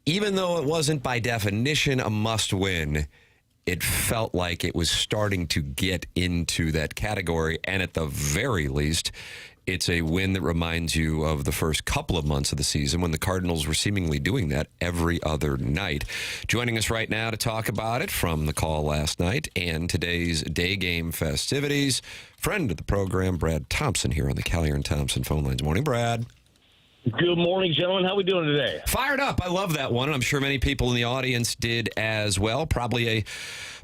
Even though it wasn't by definition a must-win, it felt like it was starting to get into that category, and at the very least, it's a win that reminds you of the first couple of months of the season when the Cardinals were seemingly doing that every other night. Joining us right now to talk about it from the call last night and today's day game festivities, friend of the program, Brad Thompson, here on the Callier and Thompson phone lines. Morning, Brad. Good morning, gentlemen. How we doing today? Fired up. I love that one, and I'm sure many people in the audience did as well. Probably a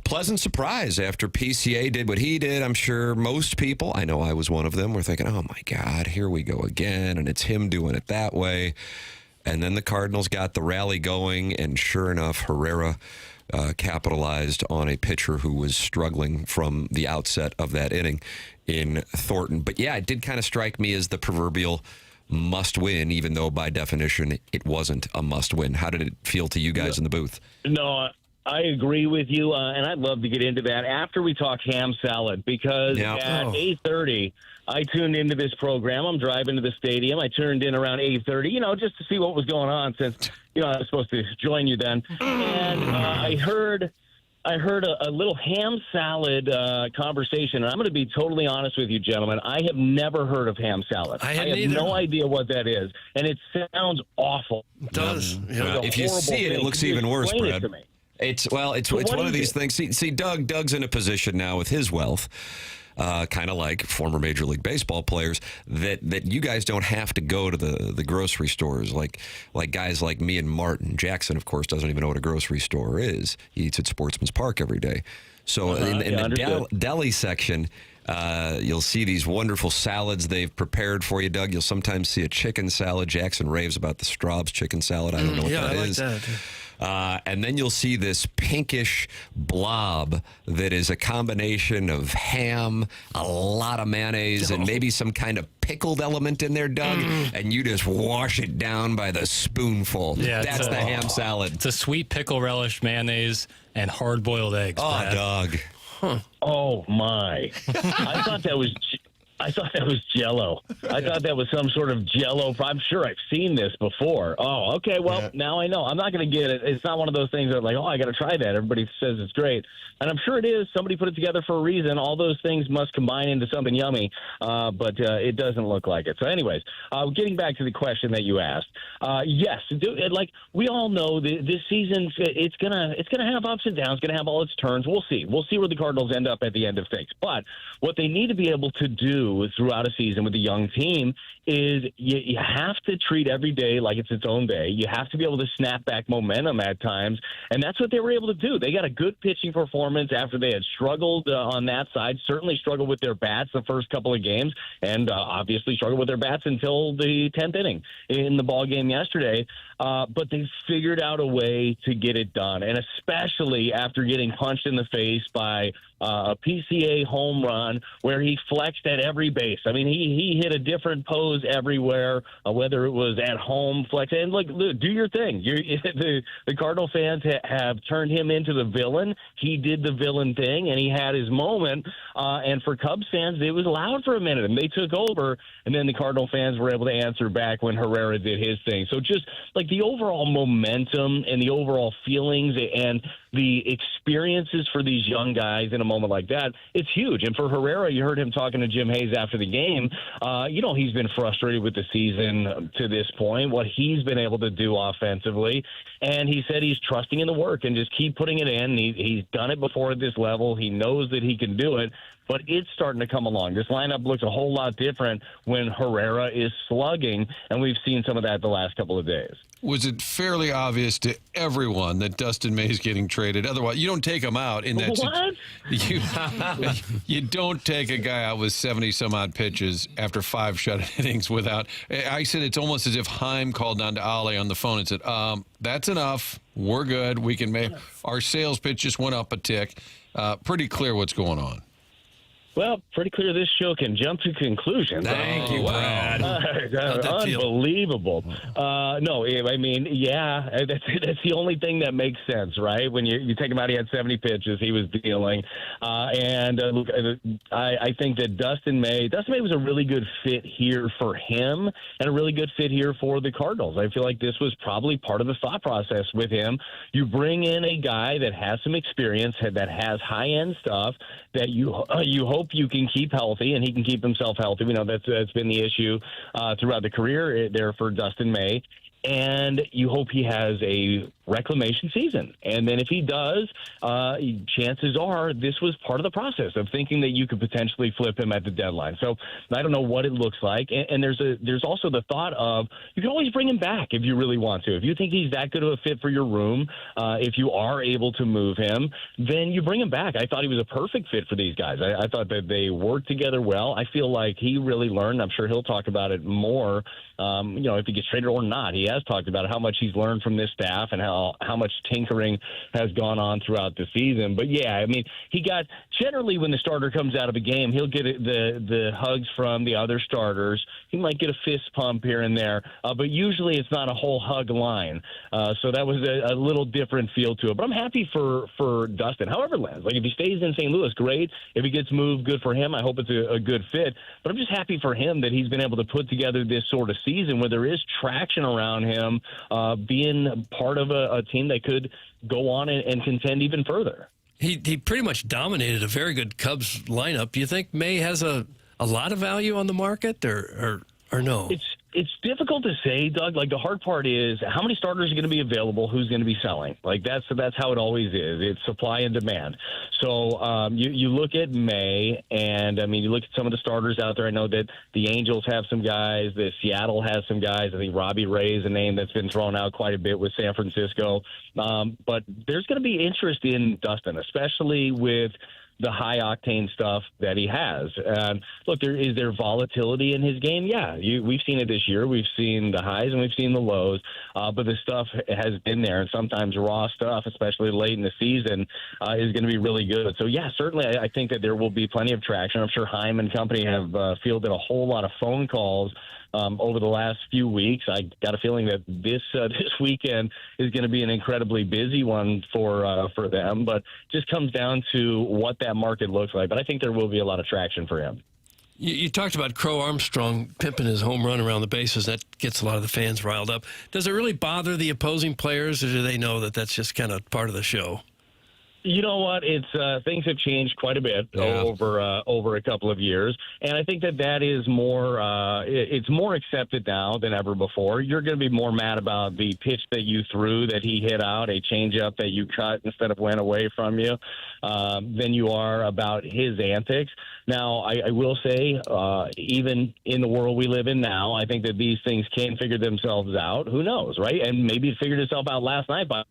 pleasant surprise after PCA did what he did. I'm sure most people, I know I was one of them, were thinking, oh, my God, here we go again, and it's him doing it that way. And then the Cardinals got the rally going, and sure enough, Herrera capitalized on a pitcher who was struggling from the outset of that inning in Thornton. But, yeah, it did kind of strike me as the proverbial must win, even though by definition it wasn't a must win. How did it feel to you guys in the booth? No, I agree with you, and I'd love to get into that after we talk ham salad, because at 8:30, I tuned into this program. I'm driving to the stadium. I turned in around 8:30, just to see what was going on, since, I was supposed to join you then. And I heard a little ham salad conversation, and I'm going to be totally honest with you, gentlemen. I have never heard of ham salad. I have no idea what that is, and it sounds awful. It does. If you see it, it looks even worse, Brad. It's one of these things. See, Doug's in a position now with his wealth, kind of like former Major League Baseball players, that you guys don't have to go to the grocery stores like guys like me and Martin. Jackson, of course, doesn't even know what a grocery store is. He eats at Sportsman's Park every day. So in the deli section, you'll see these wonderful salads they've prepared for you, Doug. You'll sometimes see a chicken salad. Jackson raves about the Straub's chicken salad. I don't know what that is. That. And then you'll see this pinkish blob that is a combination of ham, a lot of mayonnaise, and maybe some kind of pickled element in there, Doug, and you just wash it down by the spoonful. Yeah, that's the ham salad. It's a sweet pickle relish, mayonnaise, and hard-boiled eggs. Oh, Brad. Doug. Huh. Oh, my. I thought that was Jell-O. I thought that was some sort of Jell-O. I'm sure I've seen this before. Oh, okay. Well, now I know. I'm not going to get it. It's not one of those things that like, oh, I got to try that. Everybody says it's great. And I'm sure it is. Somebody put it together for a reason. All those things must combine into something yummy, but it doesn't look like it. So anyways, getting back to the question that you asked, yes, like we all know this season, it's gonna have ups and downs, going to have all its turns. We'll see. We'll see where the Cardinals end up at the end of things. But what they need to be able to do throughout a season with a young team is you have to treat every day like it's its own day. You have to be able to snap back momentum at times, and that's what they were able to do. They got a good pitching performance after they had struggled on that side, certainly struggled with their bats the first couple of games, and obviously struggled with their bats until the 10th inning in the ball game yesterday. But they figured out a way to get it done, and especially after getting punched in the face by a PCA home run where he flexed at every base. I mean, he hit a different pose everywhere, whether it was at home, flex. And look, do your thing. The Cardinal fans have turned him into the villain. He did the villain thing, and he had his moment. And for Cubs fans, it was loud for a minute, and they took over. And then the Cardinal fans were able to answer back when Herrera did his thing. So just like the overall momentum and the overall feelings and the experiences for these young guys in a moment like that, it's huge. And for Herrera, you heard him talking to Jim Hayes after the game. He's been frustrated with the season to this point, what he's been able to do offensively. And he said he's trusting in the work and just keep putting it in. He's done it before at this level. He knows that he can do it. But it's starting to come along. This lineup looks a whole lot different when Herrera is slugging, and we've seen some of that the last couple of days. Was it fairly obvious to everyone that Dustin May is getting traded traded. Otherwise, you don't take him out in that. What? You don't take a guy out with 70-some-odd pitches after 5 shutout innings without. I said it's almost as if Heim called down to Ali on the phone and said, that's enough. We're good. We can make our sales pitch just went up a tick. Pretty clear what's going on. Well, pretty clear this show can jump to conclusions. Thank you, Brad. Unbelievable. No, I mean, yeah, that's the only thing that makes sense, right? When you take him out, he had 70 pitches he was dealing. Look, I think that Dustin May was a really good fit here for him and a really good fit here for the Cardinals. I feel like this was probably part of the thought process with him. You bring in a guy that has some experience, that has high-end stuff, that you hope you can keep healthy, and he can keep himself healthy. We know that's been the issue throughout the career there for Dustin May. And you hope he has a reclamation season. And then if he does, chances are this was part of the process of thinking that you could potentially flip him at the deadline. So I don't know what it looks like. And there's also the thought of you can always bring him back if you really want to. If you think he's that good of a fit for your room, if you are able to move him, then you bring him back. I thought he was a perfect fit for these guys. I thought that they worked together well. I feel like he really learned. I'm sure he'll talk about it more, if he gets traded or not. He has talked about how much he's learned from this staff and how much tinkering has gone on throughout the season. But yeah, I mean, he got generally when the starter comes out of a game, he'll get the hugs from the other starters. He might get a fist pump here and there, but usually it's not a whole hug line. So that was a little different feel to it. But I'm happy for Dustin. However, Lance, like if he stays in St. Louis, great. If he gets moved, good for him. I hope it's a good fit. But I'm just happy for him that he's been able to put together this sort of season where there is traction around him, being part of a team that could go on and contend even further. He pretty much dominated a very good Cubs lineup. Do you think May has a lot of value on the market or no? It's difficult to say, Doug. Like the hard part is how many starters are going to be available, who's going to be selling. Like that's how it always is. It's supply and demand. So you look at May, and I mean you look at some of the starters out there. I know that the Angels have some guys, that Seattle has some guys. I think Robbie Ray is a name that's been thrown out quite a bit with San Francisco. But there's going to be interest in Dustin, especially with the high-octane stuff that he has. And look, is there volatility in his game? Yeah, we've seen it this year. We've seen the highs and we've seen the lows, but the stuff has been there, and sometimes raw stuff, especially late in the season, is going to be really good. So, yeah, certainly I think that there will be plenty of traction. I'm sure Heim and company have fielded a whole lot of phone calls over the last few weeks. I got a feeling that this weekend is going to be an incredibly busy one for them, but just comes down to what that market looks like. But I think there will be a lot of traction for him. You talked about Crow Armstrong pimping his home run around the bases. That gets a lot of the fans riled up. Does it really bother the opposing players, or do they know that that's just kind of part of the show? You know what? It's things have changed quite a bit over a couple of years, and I think that is more. It's more accepted now than ever before. You're going to be more mad about the pitch that you threw that he hit out, a changeup that you cut instead of went away from you, than you are about his antics. Now, I will say, even in the world we live in now, I think that these things can figure themselves out. Who knows, right? And maybe it figured itself out last night by.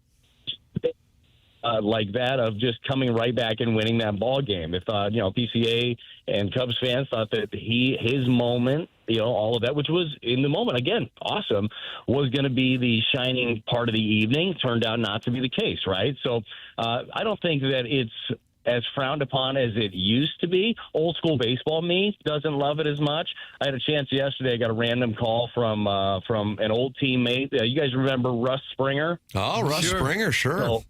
Like that of just coming right back and winning that ball game. If PCA and Cubs fans thought that his moment, all of that, which was in the moment again awesome, was going to be the shining part of the evening, turned out not to be the case, right? So I don't think that it's as frowned upon as it used to be. Old school baseball me doesn't love it as much. I had a chance yesterday. I got a random call from an old teammate. You guys remember Russ Springer? Oh, Russ Springer, sure. So,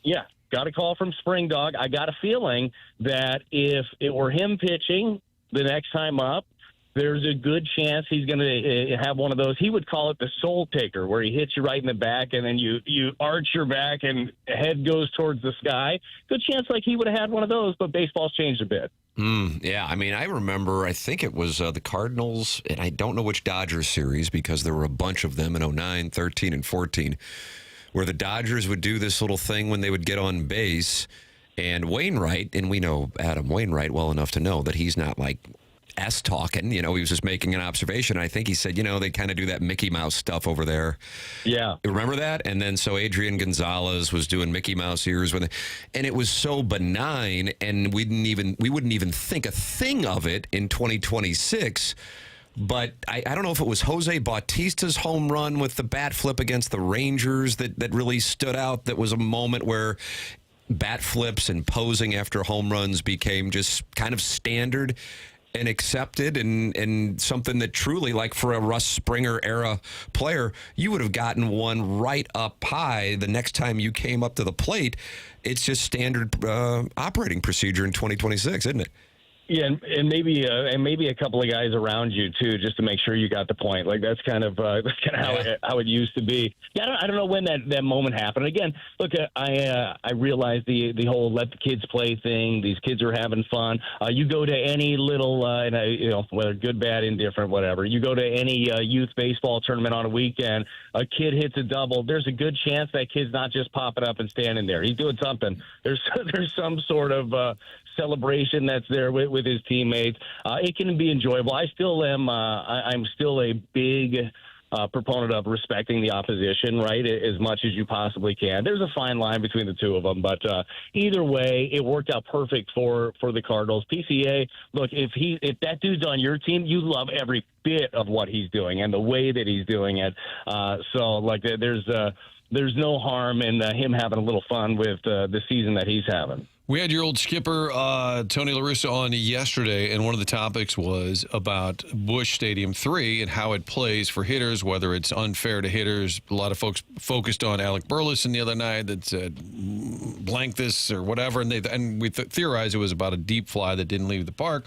yeah, got a call from Spring Dog. I got a feeling that if it were him pitching the next time up, there's a good chance he's going to have one of those. He would call it the soul taker, where he hits you right in the back, and then you arch your back and head goes towards the sky. Good chance like he would have had one of those, but baseball's changed a bit. Yeah, I mean, I remember, I think it was the Cardinals, and I don't know which Dodgers series because there were a bunch of them in 09, 13, and 14, where the Dodgers would do this little thing when they would get on base, and Wainwright, and we know Adam Wainwright well enough to know that he's not like S talking. He was just making an observation. I think he said, they kind of do that Mickey Mouse stuff over there. Yeah. Remember that? And then so Adrian Gonzalez was doing Mickey Mouse ears and it was so benign, and we wouldn't even think a thing of it in 2026. But I don't know if it was Jose Bautista's home run with the bat flip against the Rangers that really stood out. That was a moment where bat flips and posing after home runs became just kind of standard and accepted, and something that truly, like for a Russ Springer era player, you would have gotten one right up high the next time you came up to the plate. It's just standard operating procedure in 2026, isn't it? Yeah, and maybe a couple of guys around you too, just to make sure you got the point. Like that's kind of how it used to be. Yeah, I don't know when that moment happened. Again, look, I realize the whole let the kids play thing. These kids are having fun. You go to any little whether good, bad, indifferent, whatever. You go to any youth baseball tournament on a weekend. A kid hits a double. There's a good chance that kid's not just popping up and standing there. He's doing something. There's some sort of celebration that's there with his teammates. It can be enjoyable. I still am. I'm still a big proponent of respecting the opposition, right, as much as you possibly can. There's a fine line between the two of them, but either way, it worked out perfect for the Cardinals. PCA, look, if that dude's on your team, you love every bit of what he's doing and the way that he's doing it. There's no harm in him having a little fun with the season that he's having. We had your old skipper, Tony La Russa, on yesterday, and one of the topics was about Busch Stadium 3 and how it plays for hitters, whether it's unfair to hitters. A lot of folks focused on Alec Burleson the other night that said blank this or whatever, and we theorized it was about a deep fly that didn't leave the park.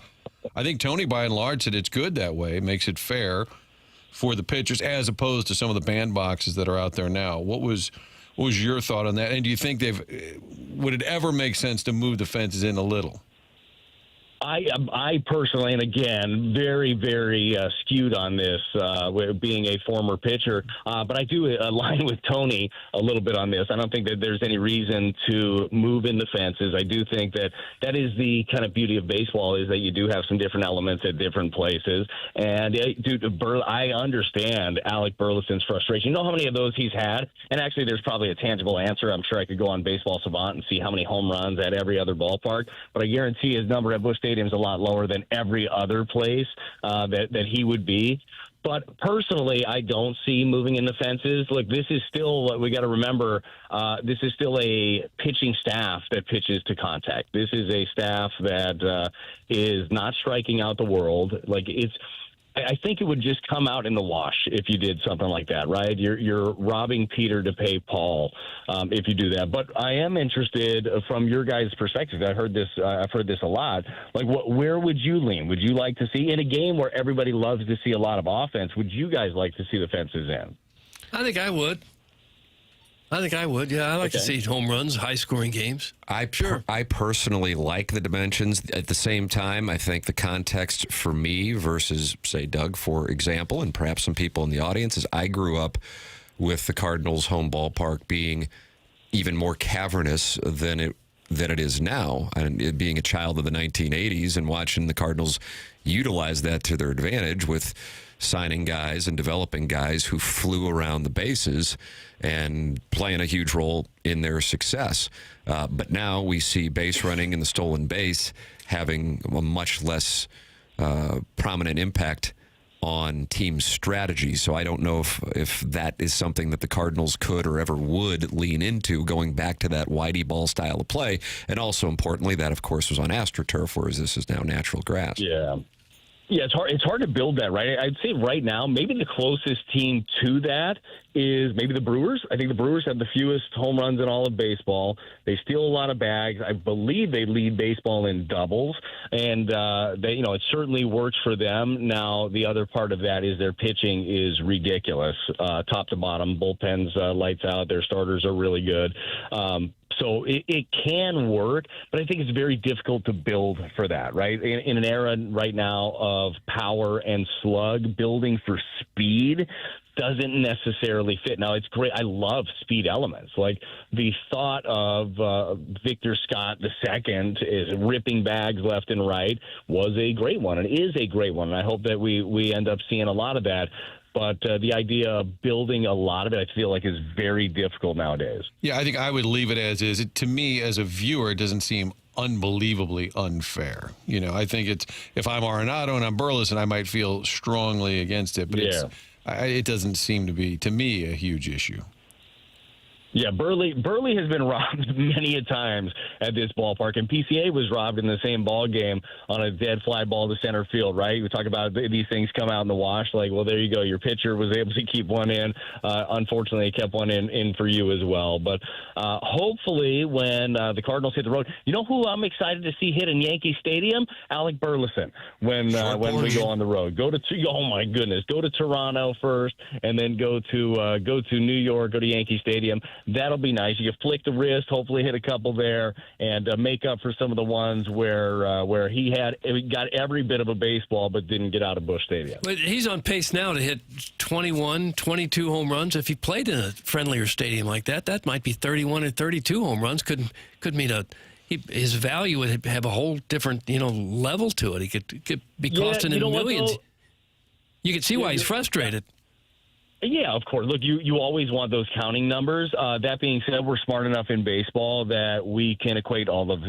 I think Tony, by and large, said it's good that way. It makes it fair for the pitchers as opposed to some of the bandboxes that are out there now. What was your thought on that? And do you think would it ever make sense to move the fences in a little? I personally, and again, very, very skewed on this, being a former pitcher, but I do align with Tony a little bit on this. I don't think that there's any reason to move in the fences. I do think that is the kind of beauty of baseball, is that you do have some different elements at different places. And, I understand Alec Burleson's frustration. You know how many of those he's had? And actually, there's probably a tangible answer. I'm sure I could go on Baseball Savant and see how many home runs at every other ballpark, but I guarantee his number at Busch Stadium's a lot lower than every other place that he would be. But personally, I don't see moving in the fences. Look, this is still, we got to remember, this is still a pitching staff that pitches to contact. This is a staff that is not striking out the world. I think it would just come out in the wash if you did something like that, right? You're robbing Peter to pay Paul if you do that. But I am interested from your guys' perspective. I've heard this a lot. Where would you lean? Would you like to see, in a game where everybody loves to see a lot of offense, would you guys like to see the fences in? I think I would. Yeah, I like to see home runs, high-scoring games. I personally like the dimensions. At the same time, I think the context for me versus, say, Doug, for example, and perhaps some people in the audience, is I grew up with the Cardinals' home ballpark being even more cavernous than it is now. And being a child of the 1980s and watching the Cardinals utilize that to their advantage with signing guys and developing guys who flew around the bases and playing a huge role in their success. But now we see base running and the stolen base having a much less prominent impact on team strategy. So I don't know if that is something that the Cardinals could or ever would lean into, going back to that Whitey ball style of play. And also, importantly, that, of course, was on AstroTurf, whereas this is now natural grass. Yeah, it's hard to build that, right? I'd say right now, maybe the closest team to that is maybe the Brewers. I think the Brewers have the fewest home runs in all of baseball. They steal a lot of bags. I believe they lead baseball in doubles, and it certainly works for them. Now, the other part of that is their pitching is ridiculous, top to bottom. Bullpens lights out. Their starters are really good. So it can work, but I think it's very difficult to build for that, right? In an era right now of power and slug, building for speed doesn't necessarily fit. Now, it's great. I love speed elements. Like the thought of Victor Scott II is ripping bags left and right was a great one and is a great one. And I hope that we end up seeing a lot of that. But the idea of building a lot of it, I feel like, is very difficult nowadays. Yeah, I think I would leave it as is. To me, as a viewer, it doesn't seem unbelievably unfair. You know, I think it's, if I'm Arenado and I'm Burleson, I might feel strongly against it. But it doesn't seem to be, to me, a huge issue. Yeah, Burley has been robbed many a times at this ballpark, and PCA was robbed in the same ball game on a dead fly ball to center field, right? We talk about these things come out in the wash, like, well, there you go. Your pitcher was able to keep one in. Unfortunately, he kept one in for you as well. But hopefully when the Cardinals hit the road, you know who I'm excited to see hit in Yankee Stadium? Alec Burleson when we go on the road. Oh, my goodness. Go to Toronto first, and then go to New York, go to Yankee Stadium. That'll be nice. You can flick the wrist, hopefully hit a couple there, and make up for some of the ones where he got every bit of a baseball but didn't get out of Busch Stadium. But he's on pace now to hit 21, 22 home runs. If he played in a friendlier stadium like that, that might be 31 or 32 home runs. Could mean his value would have a whole different level to it. He could be costing him millions. You can see why he's frustrated. Yeah, of course. Look, you always want those counting numbers. That being said, we're smart enough in baseball that we can equate all of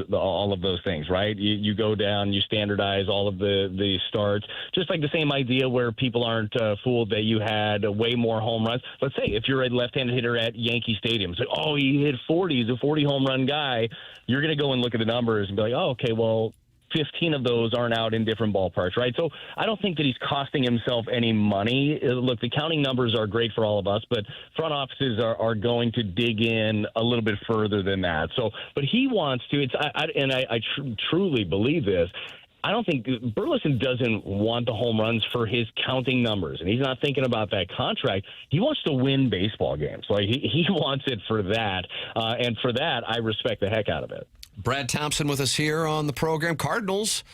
those things, right? You go down, you standardize all of the starts, just like the same idea where people aren't fooled that you had way more home runs. Let's say if you're a left-handed hitter at Yankee Stadium, it's like, oh, he hit 40, he's a 40 home run guy. You're going to go and look at the numbers and be like, oh, okay, well, 15 of those aren't out in different ballparks, right? So I don't think that he's costing himself any money. Look, the counting numbers are great for all of us, but front offices are going to dig in a little bit further than that. So, but he wants to. I truly believe this. I don't think Burleson doesn't want the home runs for his counting numbers, and he's not thinking about that contract. He wants to win baseball games. Like he wants it for that, and for that, I respect the heck out of it. Brad Thompson with us here on the program. Cardinals,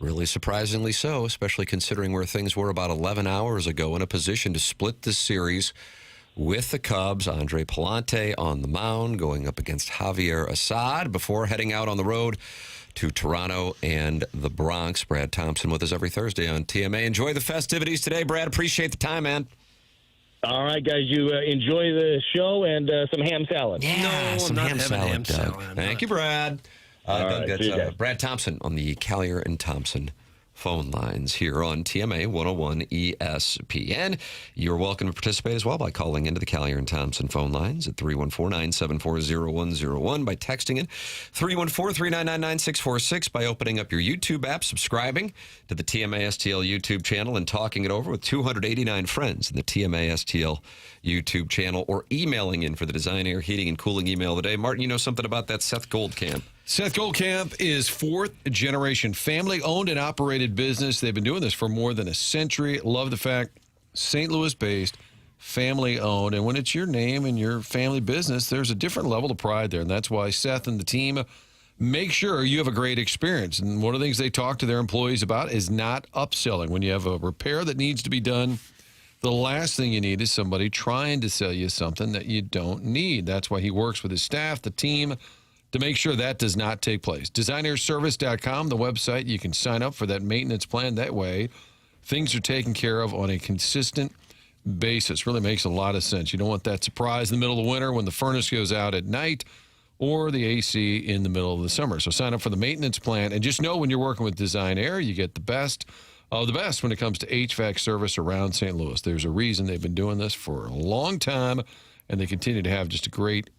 really surprisingly so, especially considering where things were about 11 hours ago, in a position to split this series with the Cubs. Andre Palante on the mound going up against Javier Assad before heading out on the road to Toronto and the Bronx. Brad Thompson with us every Thursday on TMA. Enjoy the festivities today, Brad. Appreciate the time, man. All right, guys, you enjoy the show and some ham salad. Yeah, some ham salad, Doug. Thank you, Brad. Doug, that's Brad Thompson on the Collier and Thompson phone lines here on TMA 101 ESPN. You're welcome to participate as well by calling into the Collier and Thompson phone lines at 314-974-0101, by texting in 314-399-9646, by opening up your YouTube app, subscribing to the TMA STL YouTube channel, and talking it over with 289 friends in the TMA STL YouTube channel, or emailing in for the Design, Air, Heating, and Cooling email of the day. Martin, you know something about that Seth Goldcamp? Seth Goldcamp is fourth-generation family-owned and operated business. They've been doing this for more than a century. Love the fact, St. Louis-based, family-owned. And when it's your name and your family business, there's a different level of pride there. And that's why Seth and the team make sure you have a great experience. And one of the things they talk to their employees about is not upselling. When you have a repair that needs to be done, the last thing you need is somebody trying to sell you something that you don't need. That's why he works with his staff, the team, to make sure that does not take place. DesignairService.com, the website. You can sign up for that maintenance plan. That way, things are taken care of on a consistent basis. Really makes a lot of sense. You don't want that surprise in the middle of the winter when the furnace goes out at night, or the AC in the middle of the summer. So sign up for the maintenance plan, and just know when you're working with Design Air, you get the best of the best when it comes to HVAC service around St. Louis. There's a reason they've been doing this for a long time, and they continue to have just a great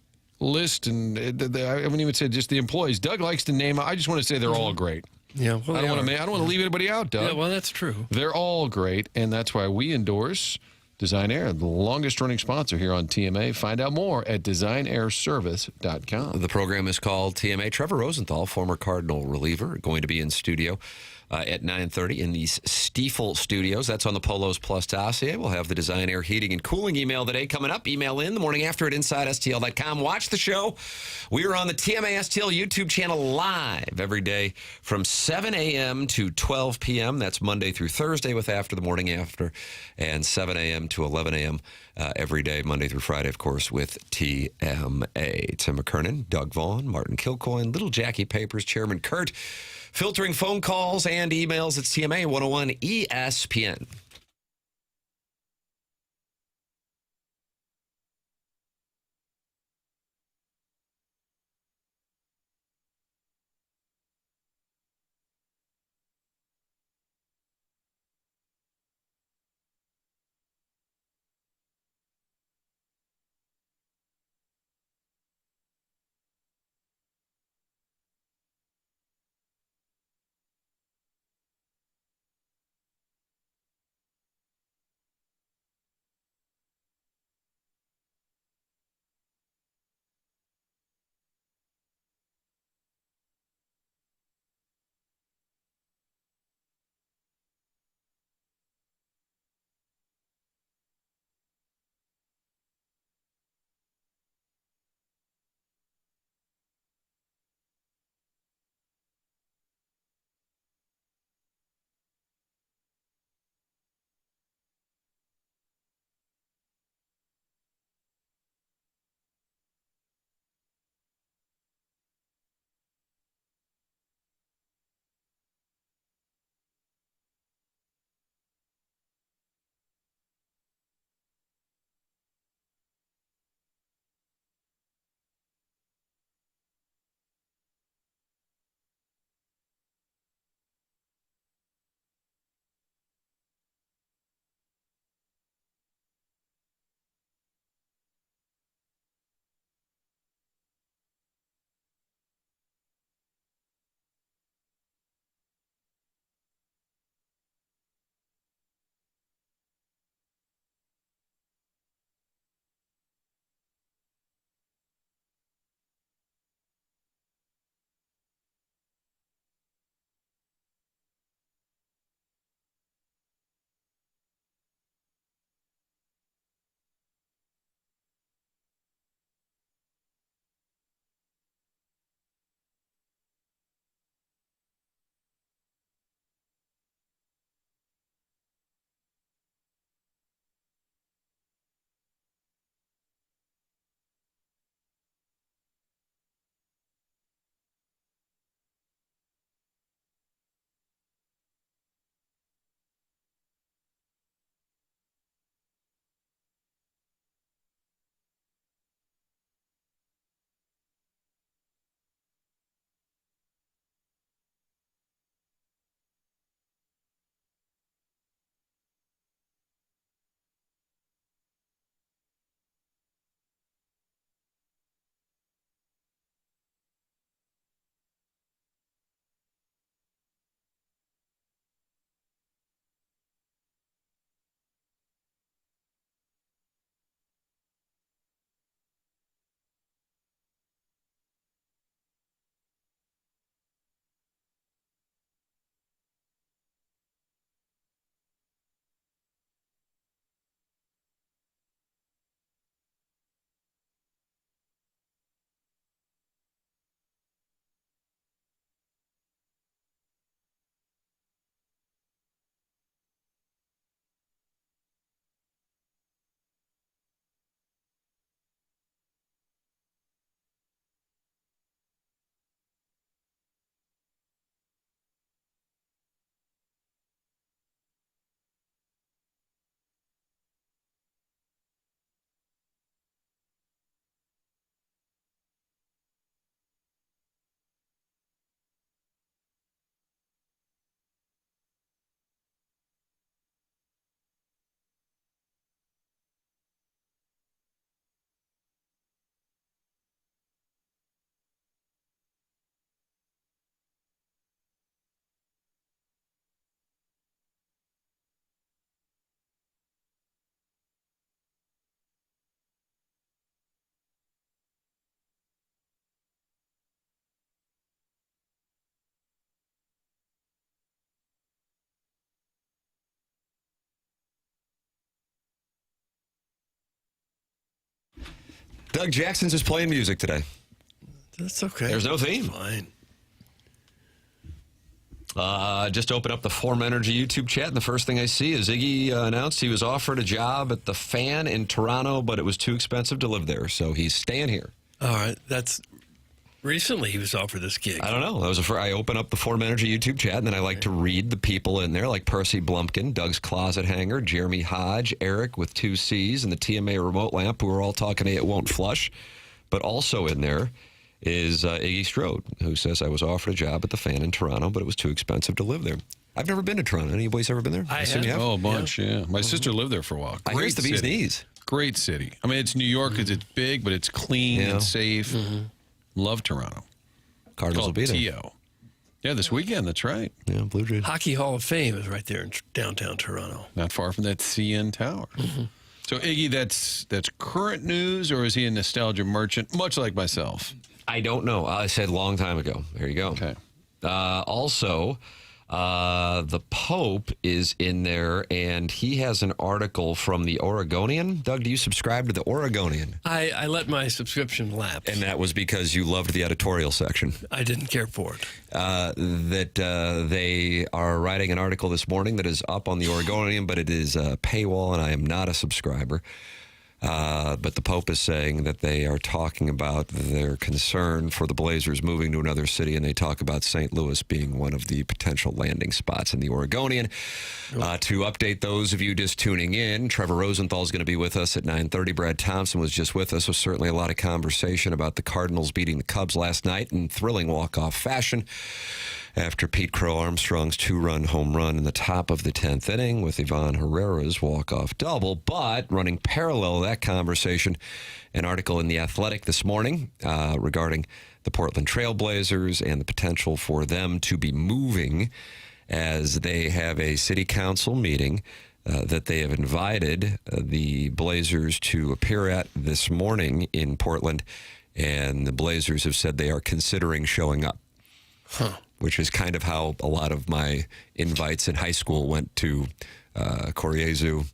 list. And I wouldn't even say just the employees. Doug likes to name. I just want to say they're all great. Yeah, well, I don't want to leave anybody out, Doug. Yeah, well, that's true. They're all great, and that's why we endorse Design Air, the longest-running sponsor here on TMA. Find out more at DesignAirService.com. The program is called TMA. Trevor Rosenthal, former Cardinal reliever, going to be in studio at 9:30 in these Stiefel studios. That's on the Polos Plus dossier. We'll have the Design, Air, Heating, and Cooling email today coming up. Email in the morning after at InsideSTL.com. Watch the show. We are on the TMA STL YouTube channel live every day from 7 a.m. to 12 p.m. That's Monday through Thursday with After the Morning After, and 7 a.m. to 11 a.m. Every day, Monday through Friday, of course, with TMA. Tim McKernan, Doug Vaughn, Martin Kilcoyne, Little Jackie Papers, Chairman Kurt, filtering phone calls and emails. It's TMA 101 ESPN. Doug Jackson's just playing music today. That's okay. There's no theme. Fine. Just open up the Form Energy YouTube chat, and the first thing I see is Iggy announced he was offered a job at the Fan in Toronto, but it was too expensive to live there, so he's staying here. All right. That's recently he was offered this gig. I don't know. I open up the Form Energy YouTube chat, and then I like to read the people in there, like Percy Blumpkin, Doug's Closet Hanger, Jeremy Hodge, Eric with 2 C's, and the TMA Remote Lamp, who are all talking It Won't Flush. But also in there is Iggy Strode, who says, I was offered a job at the Fan in Toronto, but it was too expensive to live there. I've never been to Toronto. Any boys ever been there? I assume you have. have. Oh, a bunch, yeah. My sister lived there for a while. I hear it's the bee's knees. Great city. I mean, it's New York because it's big, but it's clean and safe. Love Toronto. Cardinals will be there. T.O. Yeah, this weekend. That's right. Yeah, Blue Jays. Hockey Hall of Fame is right there in downtown Toronto. Not far from that CN Tower. So, Iggy, that's current news, or is he a nostalgia merchant, much like myself? I don't know. I said long time ago. There you go. Okay. Also, the Pope is in there, and he has an article from the Oregonian. Doug, do you subscribe to the Oregonian? I let my subscription lapse. And that was because you loved the editorial section. I didn't care for it. They are writing an article this morning that is up on the Oregonian, but it is a paywall, and I am not a subscriber. But the Pope is saying that they are talking about their concern for the Blazers moving to another city, and they talk about St. Louis being one of the potential landing spots in the Oregonian. To update those of you just tuning in, Trevor Rosenthal is going to be with us at 9:30. Brad Thompson was just with us, so certainly a lot of conversation about the Cardinals beating the Cubs last night in thrilling walk-off fashion after Pete Crow Armstrong's 2-run home run in the top of the 10th inning with Vaughn Herrera's walk-off double. But running parallel to that conversation, an article in The Athletic this morning regarding the Portland Trail Blazers and the potential for them to be moving as they have a city council meeting that they have invited the Blazers to appear at this morning in Portland. And the Blazers have said they are considering showing up. Which is kind of how a lot of my invites in high school went to Coriezu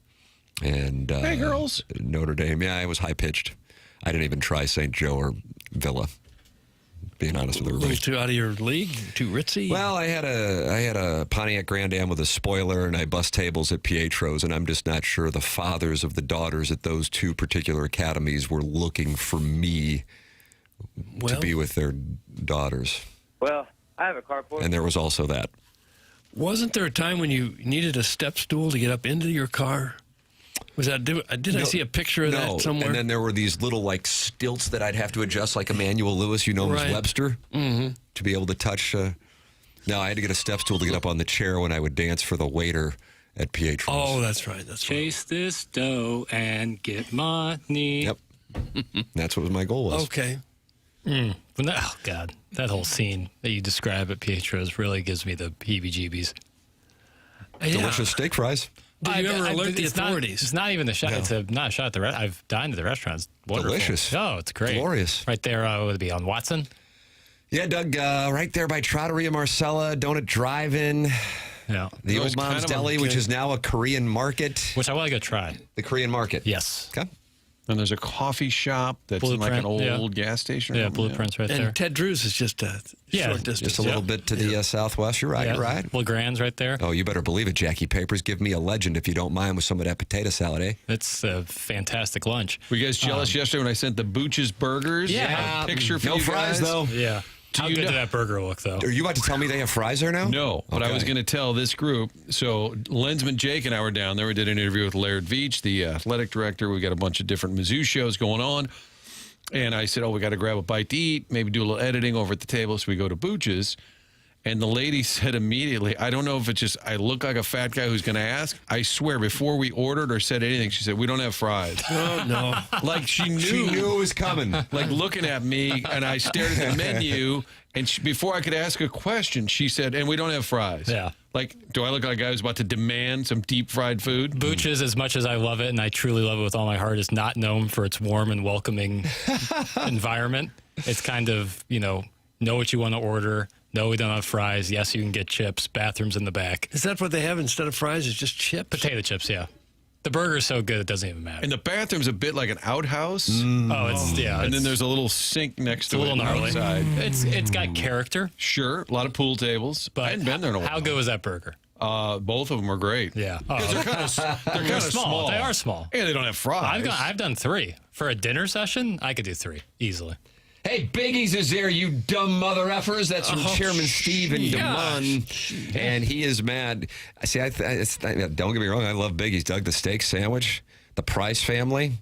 and Hey, girls. Notre Dame. Yeah, I was high-pitched. I didn't even try St. Joe or Villa, being honest with A everybody. little too out of your league? Too ritzy? Well, I had a Pontiac Grand Am with a spoiler, and I bus tables at Pietro's, and I'm just not sure the fathers of the daughters at those two particular academies were looking for me to be with their daughters. Well, I have a carport. And there was also that. Wasn't there a time when you needed a step stool to get up into your ar? Was that? Did I see a picture of that somewhere? And then there were these little like stilts that I'd have to adjust, like Emmanuel Lewis, you know, Right. Ms. Webster, to be able to touch. No, I had to get a step stool to get up on the chair when I would dance for the waiter at Pietro's. Oh, that's right. That's Chase this dough and get money. Yep. That's what my goal was. Okay. Oh, God. That whole scene that you describe at Pietro's really gives me the heebie-jeebies. Delicious steak fries. Did you ever alert the it's authorities? It's not even a shot. No. It's not a shot at the restaurant. I've dined at the restaurant. It's wonderful. Delicious. Oh, it's great. Glorious. Right there, would it be on Watson? Yeah, Doug, right there by Trattoria Marcella, Donut Drive-In. Yeah. The Old Mom's Deli, which is now a Korean market. Which I want to go try. The Korean market. Yes. Okay. And there's a coffee shop that's like an old gas station. Yeah, Blueprint's right there. And Ted Drew's is just a short distance. Just a little bit to the southwest. You're right. Yeah. You're right. LeGrand's right there. Oh, you better believe it, Jackie Papers. Give me a legend if you don't mind with some of that potato salad, eh? It's a fantastic lunch. Were you guys jealous yesterday when I sent the Booch's Burgers? Yeah. A picture for no you fries, guys? though. Yeah. How good did that burger look, though? Are you about to tell me they have fries there now? No, but I Okay. was going to tell this group. So Lensman Jake and I were down there. We did an interview with Laird Veach, the athletic director. We got a bunch of different Mizzou shows going on. And I said, we got to grab a bite to eat, maybe do a little editing over at the table. So we go to Booch's. And the lady said immediately, I don't know if it's just I look like a fat guy who's going to ask. I swear, before we ordered or said anything, she said, we don't have fries. Oh, no. Like she knew. She knew it was coming. Like looking at me, and I stared at the menu, and before I could ask a question, she said, and we don't have fries. Yeah. Like, do I look like a guy who's about to demand some deep fried food? Booch's, as much as I love it, and I truly love it with all my heart, is not known for its warm and welcoming environment. It's kind of, know what you want to order. No, we don't have fries. Yes, you can get chips. Bathrooms in the back. Is that what they have instead of fries? It's just chips? Potato chips, yeah. The burger's so good it doesn't even matter. And the bathroom's a bit like an outhouse. Oh, it's And then there's a little sink next to a it little gnarly. outside. It's got character. Sure, a lot of pool tables. But I hadn't been there in a while. How good was that burger? Both of them were great. Yeah. Because they're kind of small. They are small. And they don't have fries. I've done 3 for a dinner session. I could do 3 easily. Hey, Biggie's is there, you dumb mother effers. That's from Chairman Steve in Des Moines. And he is mad. See, don't get me wrong. I love Biggie's. Doug, the steak sandwich, the Price family.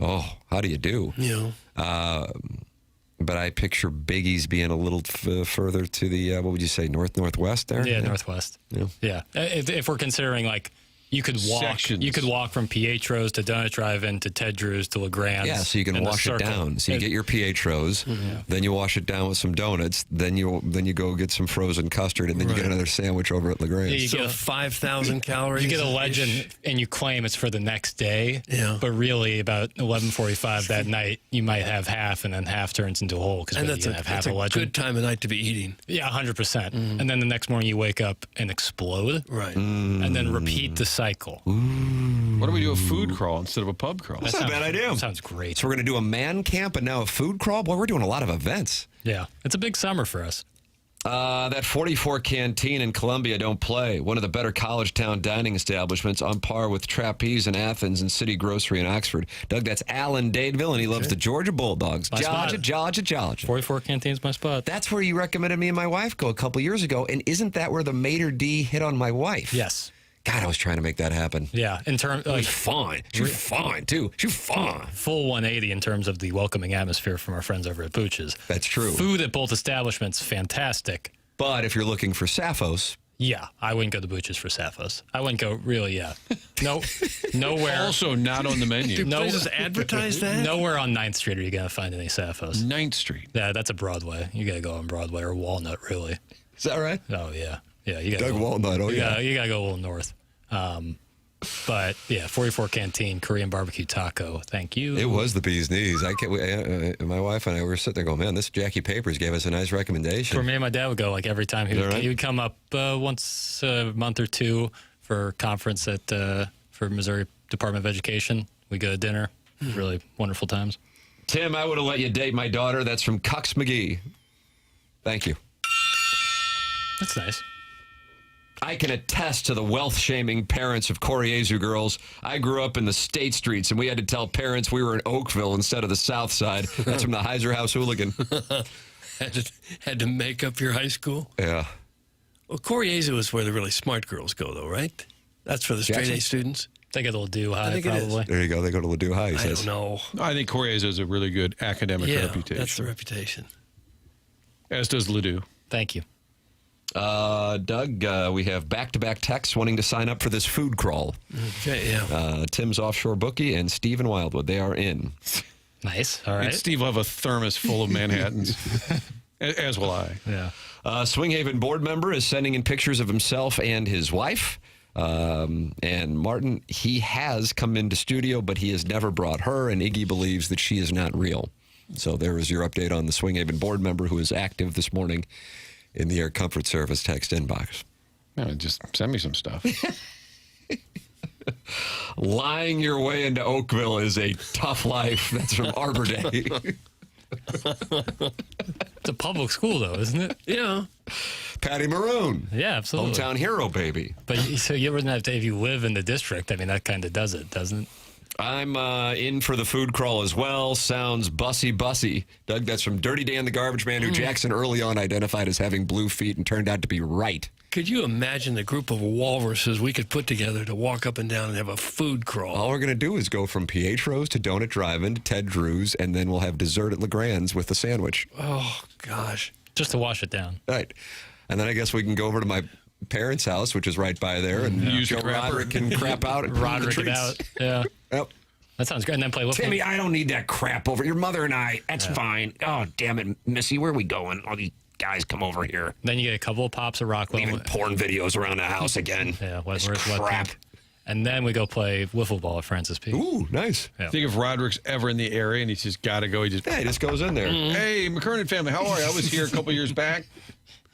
Oh, how do you do? Yeah. But I picture Biggie's being a little further to the, what would you say, northwest there? Yeah, northwest. Yeah. If we're considering like you could walk, Sections. you could walk from Pietro's to Donut Drive-In to Ted Drew's to LeGrand's. Yeah, so you can wash it down. So you get your Pietro's, then you wash it down with some donuts, then you go get some frozen custard, and then you get another sandwich over at LeGrand's. Yeah, you get 5,000 calories. You get a legend, and you claim it's for the next day. Yeah. But really, about 11:45 that night, you might have half, and then half turns into a whole because And you that's have half a a legend. good time of night to be eating. Yeah, 100%. And then the next morning, you wake up and explode. Right. And then repeat the cycle. What do we do, a food crawl instead of a pub crawl? That's not a bad idea. Sounds great. So we're going to do a man camp and now a food crawl? Boy, we're doing a lot of events. Yeah, it's a big summer for us. That 44 Canteen in Columbia don't play. One of the better college town dining establishments on par with Trapeze in Athens and City Grocery in Oxford. Doug, that's Alan Dadeville, and he loves the Georgia Bulldogs. My spot. Georgia. 44 Canteen's my spot. That's where you recommended me and my wife go a couple years ago, and isn't that where the Mater D hit on my wife? Yes. God, I was trying to make that happen. Yeah, in terms It was fine. She was fine, too. She was fine. Full 180 in terms of the welcoming atmosphere from our friends over at Pooch's. That's true. Food at both establishments, fantastic. But if you're looking for Sappho's, yeah, I wouldn't go to Booch's for Sappho's. I wouldn't go, really, yeah. No, nowhere. Also not on the menu. Do places advertise that? Nowhere on 9th Street are you going to find any Sappho's. 9th Street. Yeah, that's a Broadway. You got to go on Broadway or Walnut, really. Is that right? Oh, yeah. Yeah, you got Doug Walnut, you got to go a little north. But yeah, 44 Canteen, Korean barbecue taco. Thank you. It was the bee's knees. My wife and I were sitting there going, man, this Jackie Papers gave us a nice recommendation. For me and my dad would go like every time. He would come up once a month or two for a conference at for Missouri Department of Education. We go to dinner. Really wonderful times. Tim, I would have let you date my daughter. That's from Cucks McGee. Thank you. That's nice. I can attest to the wealth-shaming parents of Coriezu girls. I grew up in the State Streets, and we had to tell parents we were in Oakville instead of the South Side. That's from the Heiser House Hooligan. Had to make up your high school? Yeah. Well, Coriezu is where the really smart girls go, though, right? That's for the straight A students? They get a little Ladue High, I think it is. probably. There you go. They go to Ladue High, he I says. don't know. I think Coriezo has a really good academic reputation. That's the reputation. As does Ladue. Thank you. Doug, we have back-to-back texts wanting to sign up for this food crawl. Okay, yeah. Tim's Offshore Bookie and Stephen Wildwood. They are in. Nice. All And right. Steve will have a thermos full of Manhattans, as will I. Yeah. Swing Haven board member is sending in pictures of himself and his wife. And Martin, he has come into studio, but he has never brought her, and Iggy believes that she is not real. So there is your update on the Swing Haven board member who is active this morning in the Air Comfort Service text inbox. Yeah, just send me some stuff. Lying your way into Oakville is a tough life. That's from Arbor Day. It's a public school, though, isn't it? Yeah. Patty Maroon. Yeah, absolutely. Hometown hero, baby. But so you wouldn't have to, if you live in the district, I mean, that kind of does it, doesn't it? I'm in for the food crawl as well. Sounds bussy. Doug, that's from Dirty Dan the Garbage Man, who Jackson early on identified as having blue feet and turned out to be right. Could you imagine the group of walruses we could put together to walk up and down and have a food crawl? All we're going to do is go from Pietro's to Donut Drive-In to Ted Drew's, and then we'll have dessert at LeGrand's with the sandwich. Oh, gosh. Just to wash it down. Right. And then I guess we can go over to my parents' house, which is right by there, and Use Joe the crapper. Roderick can crap out and Roderick it out. Yeah. Yep. That sounds great. And then play with Timmy, I don't need that crap over. Your mother and I, that's fine. Oh, damn it, Missy, where are we going? All these guys come over here. Then you get a couple of pops of Rockwell. Leaving porn videos around the house again. Yeah, This where's crap. And then we go play wiffle ball at Francis Peak. Ooh, nice. Yeah. Think if Roderick's ever in the area and he's just got to go, he just goes in there. Hey, McKernan family, how are you? I was here a couple years back.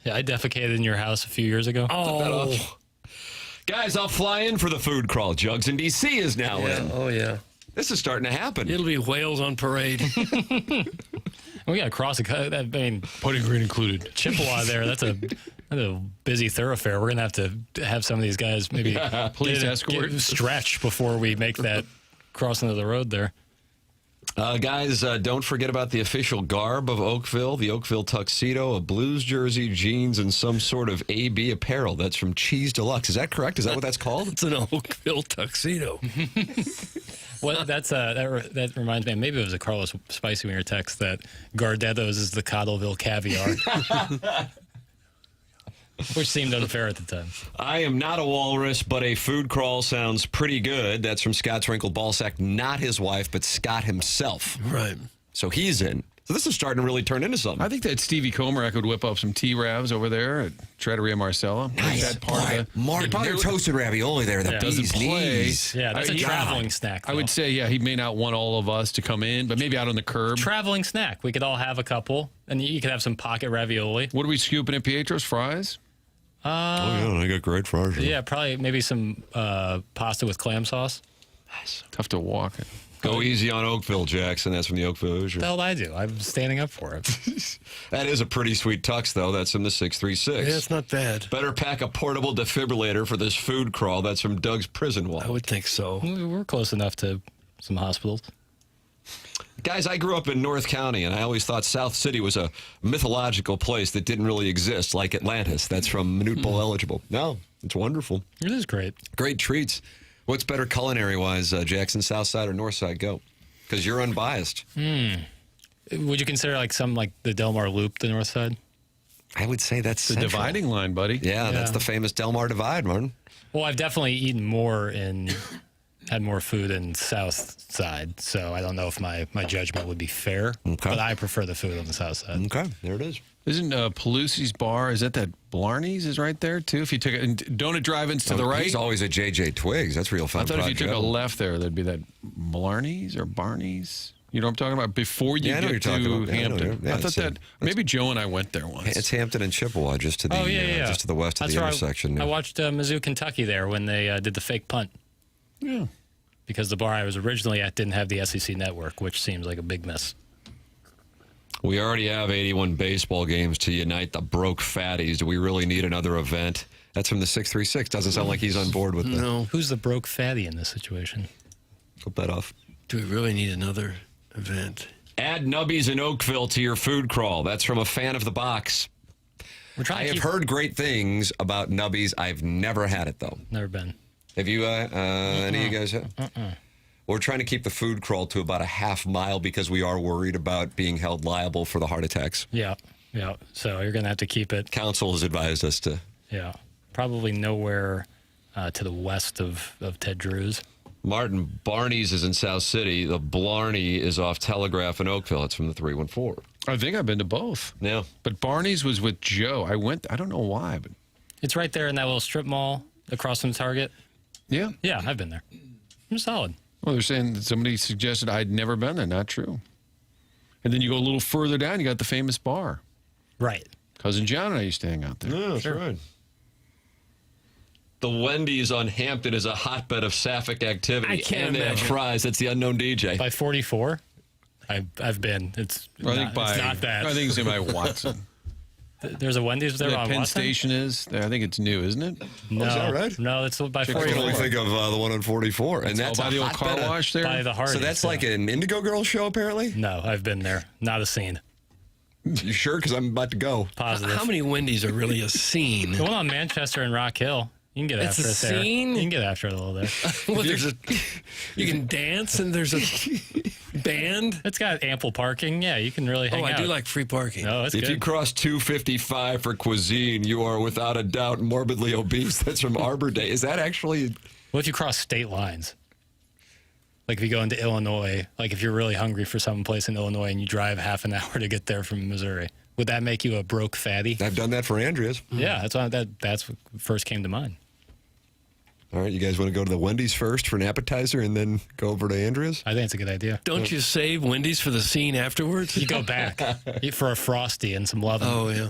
Yeah, I defecated in your house a few years ago. Oh. Guys, I'll fly in for the food crawl. Jugs in D.C. is now in. Oh, yeah. This is starting to happen. It'll be whales on parade. We got to cross the. I mean, Putting green included. Chippewa there. That's a busy thoroughfare. We're gonna have to have some of these guys maybe Police escort. stretch before we make that crossing of the road there. Guys, don't forget about the official garb of Oakville, the Oakville tuxedo, a Blues jersey, jeans, and some sort of AB apparel. That's from Cheese Deluxe. Is that correct? Is that what that's called? It's an Oakville tuxedo. Well, that reminds me. Maybe it was a Carlos Spicy Wiener text that Gardetto's is the Cottleville caviar, which seemed unfair at the time. I am not a walrus, but a food crawl sounds pretty good. That's from Scott's Wrinkled Ballsack. Not his wife, but Scott himself. Right. So he's in. So this is starting to really turn into something. I think that Stevie Comer could whip up some T-Ravs over there at Trattoria Marcella. Nice. That part of the, Martin, they're toasted ravioli there. The bee's doesn't play. knees. Yeah, that's a traveling snack. I would say, yeah, he may not want all of us to come in, but maybe out on the curb. Traveling snack. We could all have a couple, and you could have some pocket ravioli. What are we scooping at Pietro's? Fries? Oh, yeah, they got great fries. Yeah, probably maybe some pasta with clam sauce. Nice. Tough to walk. Go easy on Oakville, Jackson. That's from the Oakville Hoosier. What the hell did I do? I'm standing up for it. That is a pretty sweet tux, though. That's from the 636. Yeah, it's not bad. Better pack a portable defibrillator for this food crawl. That's from Doug's Prison Walk. I would think so. We're close enough to some hospitals. Guys, I grew up in North County, and I always thought South City was a mythological place that didn't really exist, like Atlantis. That's from Minute Bowl Eligible. No, it's wonderful. It is great. Great treats. What's better culinary-wise, Jackson, South Side or North Side? Go. Because you're unbiased. Would you consider like some like the Del Mar Loop, the North Side? I would say that's the central. dividing line, buddy. Yeah, that's the famous Del Mar Divide, Martin. Well, I've definitely eaten more and had more food in South Side, so I don't know if my judgment would be fair. Okay. But I prefer the food on the South Side. Okay, there it is. Isn't Pelusi's bar, is that Blarney's is right there, too? If you took it, and Donut Drive-Ins to the right. He's always at JJ Twiggs. That's real fun. I thought if you took a left there, there'd be that Blarney's or Barney's. You know what I'm talking about? Before you get to Hampton. Yeah, I thought that, maybe Joe and I went there once. It's Hampton and Chippewa, just to the just to the west of the intersection. I watched Mizzou, Kentucky there when they did the fake punt. Yeah. Because the bar I was originally at didn't have the SEC network, which seems like a big miss. We already have 81 baseball games to unite the broke fatties. Do we really need another event? That's from the 636. Doesn't sound like he's on board with that. No. Who's the broke fatty in this situation? Flip that off. Do we really need another event? Add Nubbies in Oakville to your food crawl. That's from a fan of the box. I have heard great things about Nubbies. I've never had it, though. Never been. Have you, any of you guys have? We're trying to keep the food crawl to about a half mile because we are worried about being held liable for the heart attacks. Yeah. So you're going to have to keep it. Council has advised us to. Yeah. Probably nowhere to the west of Ted Drew's. Martin, Barney's is in South City. The Blarney is off Telegraph in Oakville. It's from the 314. I think I've been to both. Yeah. But Barney's was with Joe. I don't know why, but. It's right there in that little strip mall across from Target. Yeah. Yeah, I've been there. I'm solid. Well, they're saying that somebody suggested I'd never been there. Not true. And then you go a little further down, you got the famous bar. Right. Cousin John and I used to hang out there. Yeah, that's right. The Wendy's on Hampton is a hotbed of sapphic activity. I can't and they have imagine. fries. That's the unknown DJ. By 44, I've been. It's not bad. I think it's by Watson. There's a Wendy's there That on Penn Watson? Station is. I think it's new, isn't it? No, is that right? No, it's by I 44. can only think of the one on 44. And that's by a the old hotbed car wash there? By the Hardee's. So that's like an Indigo Girls show, apparently? No, I've been there. Not a scene. You sure? Because I'm about to go. Positive. How many Wendy's are really a scene? The one on Manchester and Rock Hill. You can get It's after a it there. scene? You can get after it a little there. Well, you can dance and there's a band. It's got ample parking. Yeah, you can really hang out. I do like free parking. No, it's If good. you cross 255 for cuisine, you are without a doubt morbidly obese. That's from Arbor Day. Is that actually... What if you cross state lines? Like if you go into Illinois, like if you're really hungry for some place in Illinois and you drive half an hour to get there from Missouri, would that make you a broke fatty? I've done that for Andrea's. Yeah, that's what first came to mind. All right, you guys want to go to the Wendy's first for an appetizer and then go over to Andrea's? I think it's a good idea. Don't you save Wendy's for the scene afterwards? You go back for a Frosty and some love. Oh, yeah.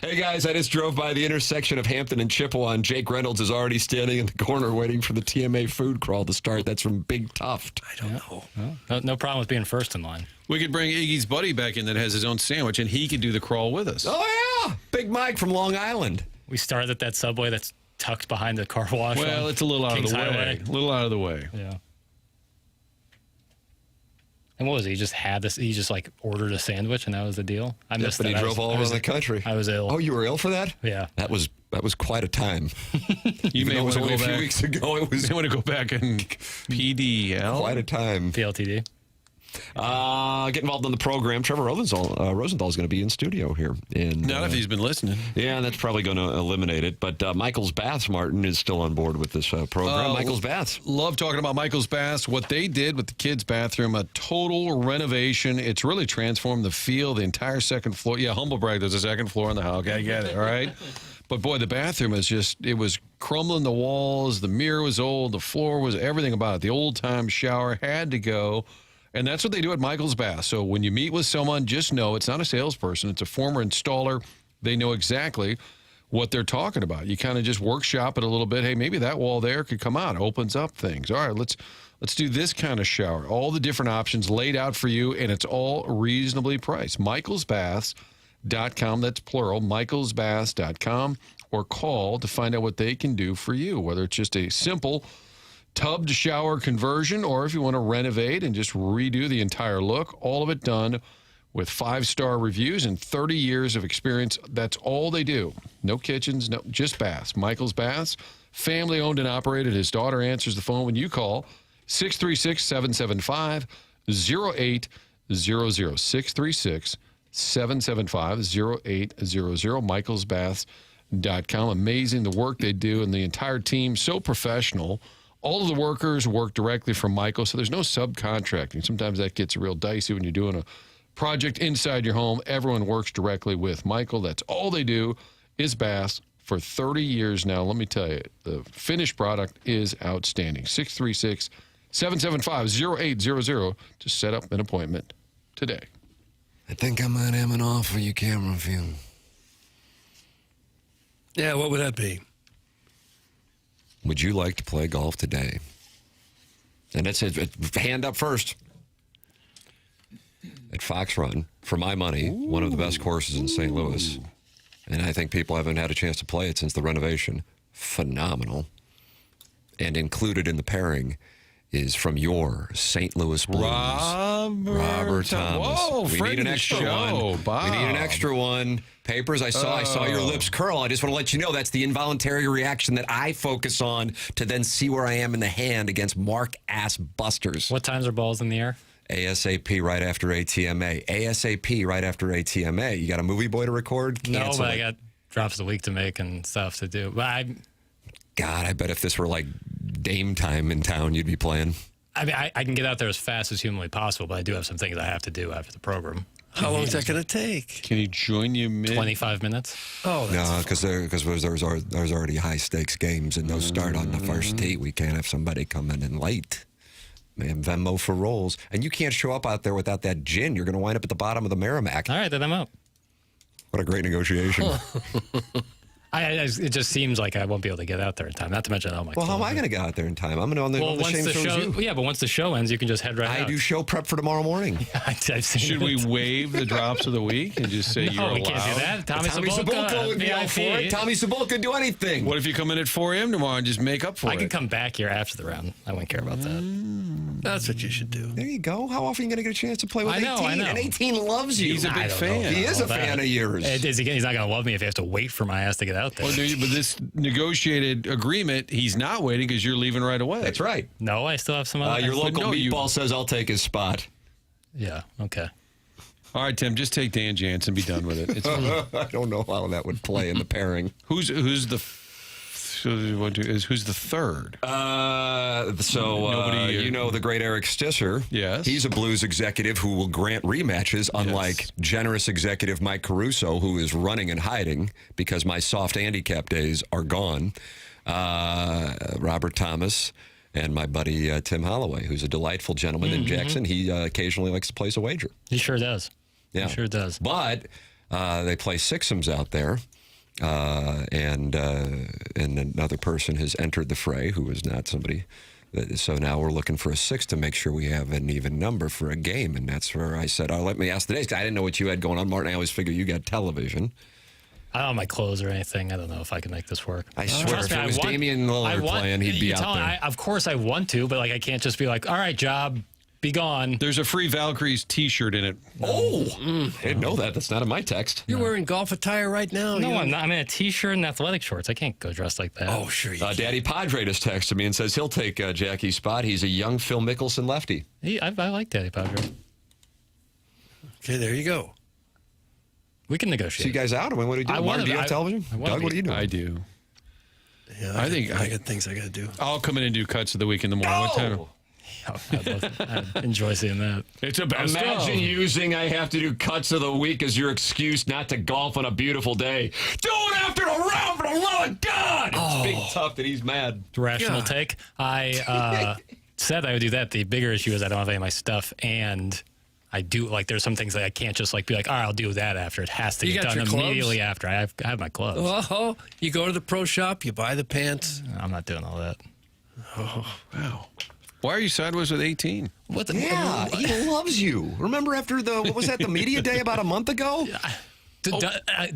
Hey, guys, I just drove by the intersection of Hampton and Chippewa, and Jake Reynolds is already standing in the corner waiting for the TMA Food Crawl to start. That's from Big Tuft. I don't know. No problem with being first in line. We could bring Iggy's buddy back in that has his own sandwich, and he could do the crawl with us. Oh, yeah. Big Mike from Long Island. We started at that Subway that's tucked behind the car wash. Well, it's a little out Kings of the Highway. way. A little out of the way. Yeah. And what was it? He just had this. He just like ordered a sandwich, and that was the deal. I missed But that. he drove all over the country. I was ill. Oh, you were ill for that? Yeah. That was quite a time. You may it was want to only go a few back. weeks ago. It was You want to go back and PDL? quite a time. PLTD. Get involved in the program. Trevor Rosenthal is going to be in studio here. Not if he's been listening. Yeah, that's probably going to eliminate it. But Michael's Baths, Martin, is still on board with this program. Michael's Baths. Love talking about Michael's Baths. What they did with the kids' bathroom, a total renovation. It's really transformed the feel, the entire second floor. Yeah, humble brag, there's a second floor in the house. I get it, all right? But, boy, the bathroom is it was crumbling the walls. The mirror was old. The floor was everything about it. The old-time shower had to go. And that's what they do at Michael's Bath. So when you meet with someone, just know it's not a salesperson. It's a former installer. They know exactly what they're talking about. You kind of just workshop it a little bit. Hey, maybe that wall there could come out. It opens up things. All right, let's do this kind of shower. All the different options laid out for you, and it's all reasonably priced. michaelsbaths.com, that's plural, michaelsbaths.com, or call to find out what they can do for you, whether it's just a simple tub to shower conversion, or if you want to renovate and just redo the entire look, all of it done with 5-star reviews and 30 years of experience. That's all they do. No kitchens, no, just baths. Michael's Baths, family owned and operated. His daughter answers the phone when you call 636-775-0800. 636-775-0800. michaelsbaths.com. Amazing the work they do, and the entire team, so professional. All of the workers work directly from Michael, so there's no subcontracting. Sometimes that gets real dicey when you're doing a project inside your home. Everyone works directly with Michael. That's all they do is baths for 30 years now. Let me tell you, the finished product is outstanding. 636-775-0800 to set up an appointment today. I think I might have an offer for you, camera view. Yeah, what would that be? Would you like to play golf today? And it's hand up first. At Fox Run, for my money, one of the best courses in St. Louis. And I think people haven't had a chance to play it since the renovation. Phenomenal. And included in the pairing is from your St. Louis Blues. Robert Thomas. Whoa, we need an extra one. Bob. We need an extra one. Papers, I saw your lips curl. I just want to let you know that's the involuntary reaction that I focus on to then see where I am in the hand against Mark Ass Busters. What times are balls in the air? ASAP right after ATMA. ASAP right after ATMA. You got a movie boy to record? Cancel No, but it. I got drops of the week to make and stuff to do. But God, I bet if this were like Dame time in town, you'd be playing. I mean, I can get out there as fast as humanly possible, but I do have some things I have to do after the program. How long is that going to take? Can he join you 25 minutes. Oh, no, because there's already high stakes games, and those start on the first tee. We can't have somebody coming in late. Man, Venmo for rolls. And you can't show up out there without that gin. You're going to wind up at the bottom of the Merrimack. All right, then I'm out. What a great negotiation. It just seems like I won't be able to get out there in time. Not to mention, well, how am I going to get out there in time? I'm going to on the same show as you. Yeah, but once the show ends, you can just head right out. I do show prep for tomorrow morning. Should we waive the drops of the week and just say you're allowed? No, we can't do that. Tommy Sabulka would be all for it. Tommy Sabulka could do anything. What if you come in at 4 a.m. tomorrow and just make up for it? I could come back here after the round. I wouldn't care about that. That's what you should do. There you go. How often are you going to get a chance to play with 18? I know. And 18 loves you. He's a big fan. He is a fan of yours. He's not going to love me if he has to wait for my ass to get out there. Well, but this negotiated agreement, he's not waiting because you're leaving right away. That's right. No, I still have some other. Your local meatball says I'll take his spot. Yeah, okay. All right, Tim, just take Dan Jansen and be done with it. I don't know how that would play in the pairing. Who's the third? Nobody, you know the great Eric Stisser. Yes. He's a Blues executive who will grant rematches, unlike generous executive Mike Caruso, who is running and hiding because my soft handicap days are gone. Robert Thomas, and my buddy Tim Holloway, who's a delightful gentleman in Jackson. He occasionally likes to place a wager. He sure does. Yeah. He sure does. But they play sixums out there, and another person has entered the fray who is not somebody. So now we're looking for a six to make sure we have an even number for a game, and that's where I said, let me ask the days. I didn't know what you had going on, Martin. I always figure you got television. I don't have my clothes or anything. I don't know if I can make this work. I swear, if it was Damian Lillard playing, he'd be out there. Of course I want to, but I can't just be like, all right, job, be gone. There's a free Valkyries T-shirt in it. Oh, I didn't know that. That's not in my text. You're wearing golf attire right now. No, I'm not. I'm in a T-shirt and athletic shorts. I can't go dressed like that. Oh, sure you can. Daddy Padre just texted me and says he'll take Jackie's spot. He's a young Phil Mickelson lefty. I like Daddy Padre. Okay, there you go. We can negotiate. See you guys out? I mean, what do you do? Martin, do you have television? Doug, what do you do? I do. Yeah, I think I got things I got to do. I'll come in and do cuts of the week in the morning. What time? I'd enjoy seeing that. It's a best Imagine of. using I have to do cuts of the week as your excuse not to golf on a beautiful day. Do it after the round for the love of God! It's big tough that he's mad. Rational take. I said I would do that. The bigger issue is I don't have any of my stuff, and I do, there's some things that I can't just, be like, all right, I'll do that after. It has to You get got done your immediately clubs? after. I have my clubs. Oh, you go to the pro shop, you buy the pants. I'm not doing all that. Oh, wow. Why are you sideways with 18? What the? Yeah, he loves you. Remember after the media day about a month ago?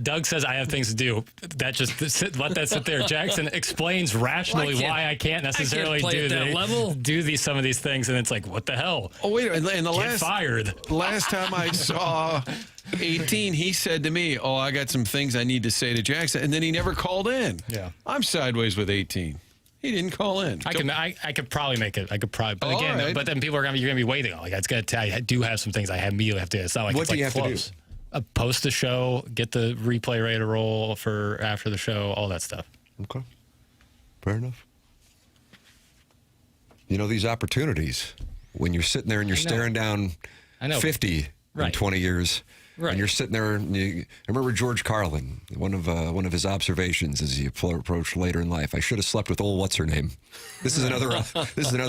Doug says I have things to do. Let that sit there. Jackson explains rationally why I can't necessarily do some of these things, and it's like, what the hell? Oh wait, and Get fired. Last time I saw 18, he said to me, "Oh, I got some things I need to say to Jackson," and then he never called in. Yeah, I'm sideways with 18. He didn't call in. I could probably make it. I could probably, but again, right. but then you're gonna be waiting. It's gonna tell you. I do have some things I immediately have to do. It's not like What it's do you have close. to do? Post the show, get the replay ready to roll for after the show, all that stuff. Okay. Fair enough. These opportunities, when you're sitting there and you're staring down 50 in 20 years, and you're sitting there, and I remember George Carlin, one of his observations as he approached later in life. I should have slept with old what's-her-name. This is another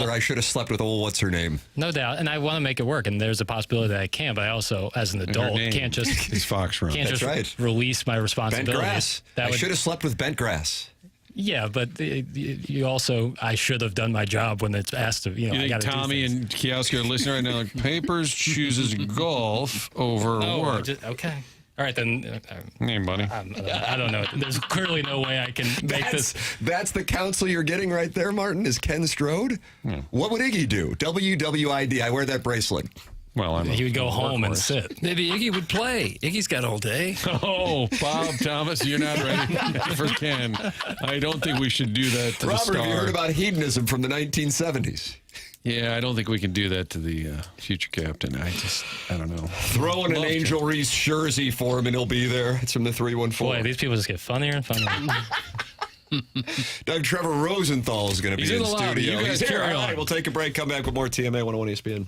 I should have slept with old what's-her-name. No doubt, and I want to make it work, and there's a possibility that I can, but I also, as an adult, can't just It's Fox Run. release my Bent responsibilities. grass. I should have slept with bent grass. Yeah, but you also, I should have done my job when it's asked to, You I think got to Tommy and Kioski are listening right now? Papers chooses golf over work. Okay. All right, then. Hey, buddy. I don't know. There's clearly no way I can make this. That's the counsel you're getting right there, Martin, is Ken Strode. What would Iggy do? WWID. I wear that bracelet. Well, he would go home and sit. Maybe Iggy would play. Iggy's got all day. Oh, Bob Thomas, you're not ready for Ken. I don't think we should do that to Robert, the star. have you heard about hedonism from the 1970s? Yeah, I don't think we can do that to the future captain. I don't know. Throw in an Angel Reese jersey for him and he'll be there. It's from the 314. Boy, these people just get funnier and funnier. Doug, Trevor Rosenthal is going to be in the studio. You guys He's here. carry All on. right, we'll take a break. Come back with more TMA 101 ESPN.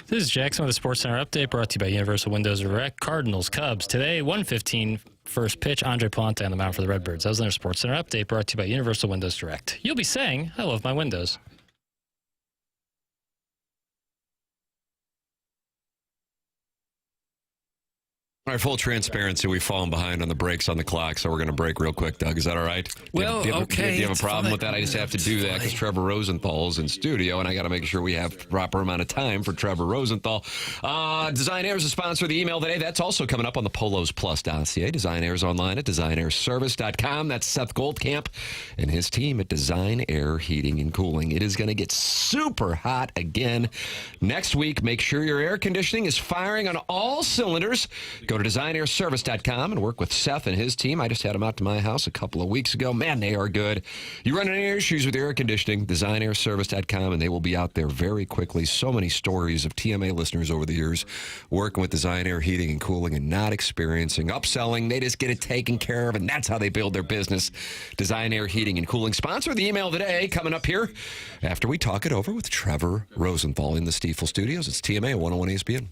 This is Jackson with the Sports Center update brought to you by Universal Windows Direct. Cardinals, Cubs. Today, 1:15 first pitch. Andre Plante on the mound for the Redbirds. That was another Sports Center update brought to you by Universal Windows Direct. You'll be saying, I love my windows. All right, full transparency. We've fallen behind on the breaks on the clock, so we're going to break real quick, Doug. Is that all right? Well, do you have okay. a problem with that? I just have to do that because Trevor Rosenthal's in studio, and I got to make sure we have the proper amount of time for Trevor Rosenthal. Design Air is a sponsor of the email today. That's also coming up on the Polos Plus dossier. Design Air is online at designairservice.com. That's Seth Goldcamp and his team at Design Air Heating and Cooling. It is going to get super hot again next week. Make sure your air conditioning is firing on all cylinders. Go to designairservice.com and work with Seth and his team. I just had them out to my house a couple of weeks ago. Man, they are good. You run any issues with your air conditioning, designairservice.com, and they will be out there very quickly. So many stories of TMA listeners over the years working with Design Air Heating and Cooling and not experiencing upselling. They just get it taken care of, and that's how they build their business. Design Air Heating and Cooling. Sponsor of the email today, coming up here after we talk it over with Trevor Rosenthal in the Stiefel Studios. It's TMA 101 ESPN.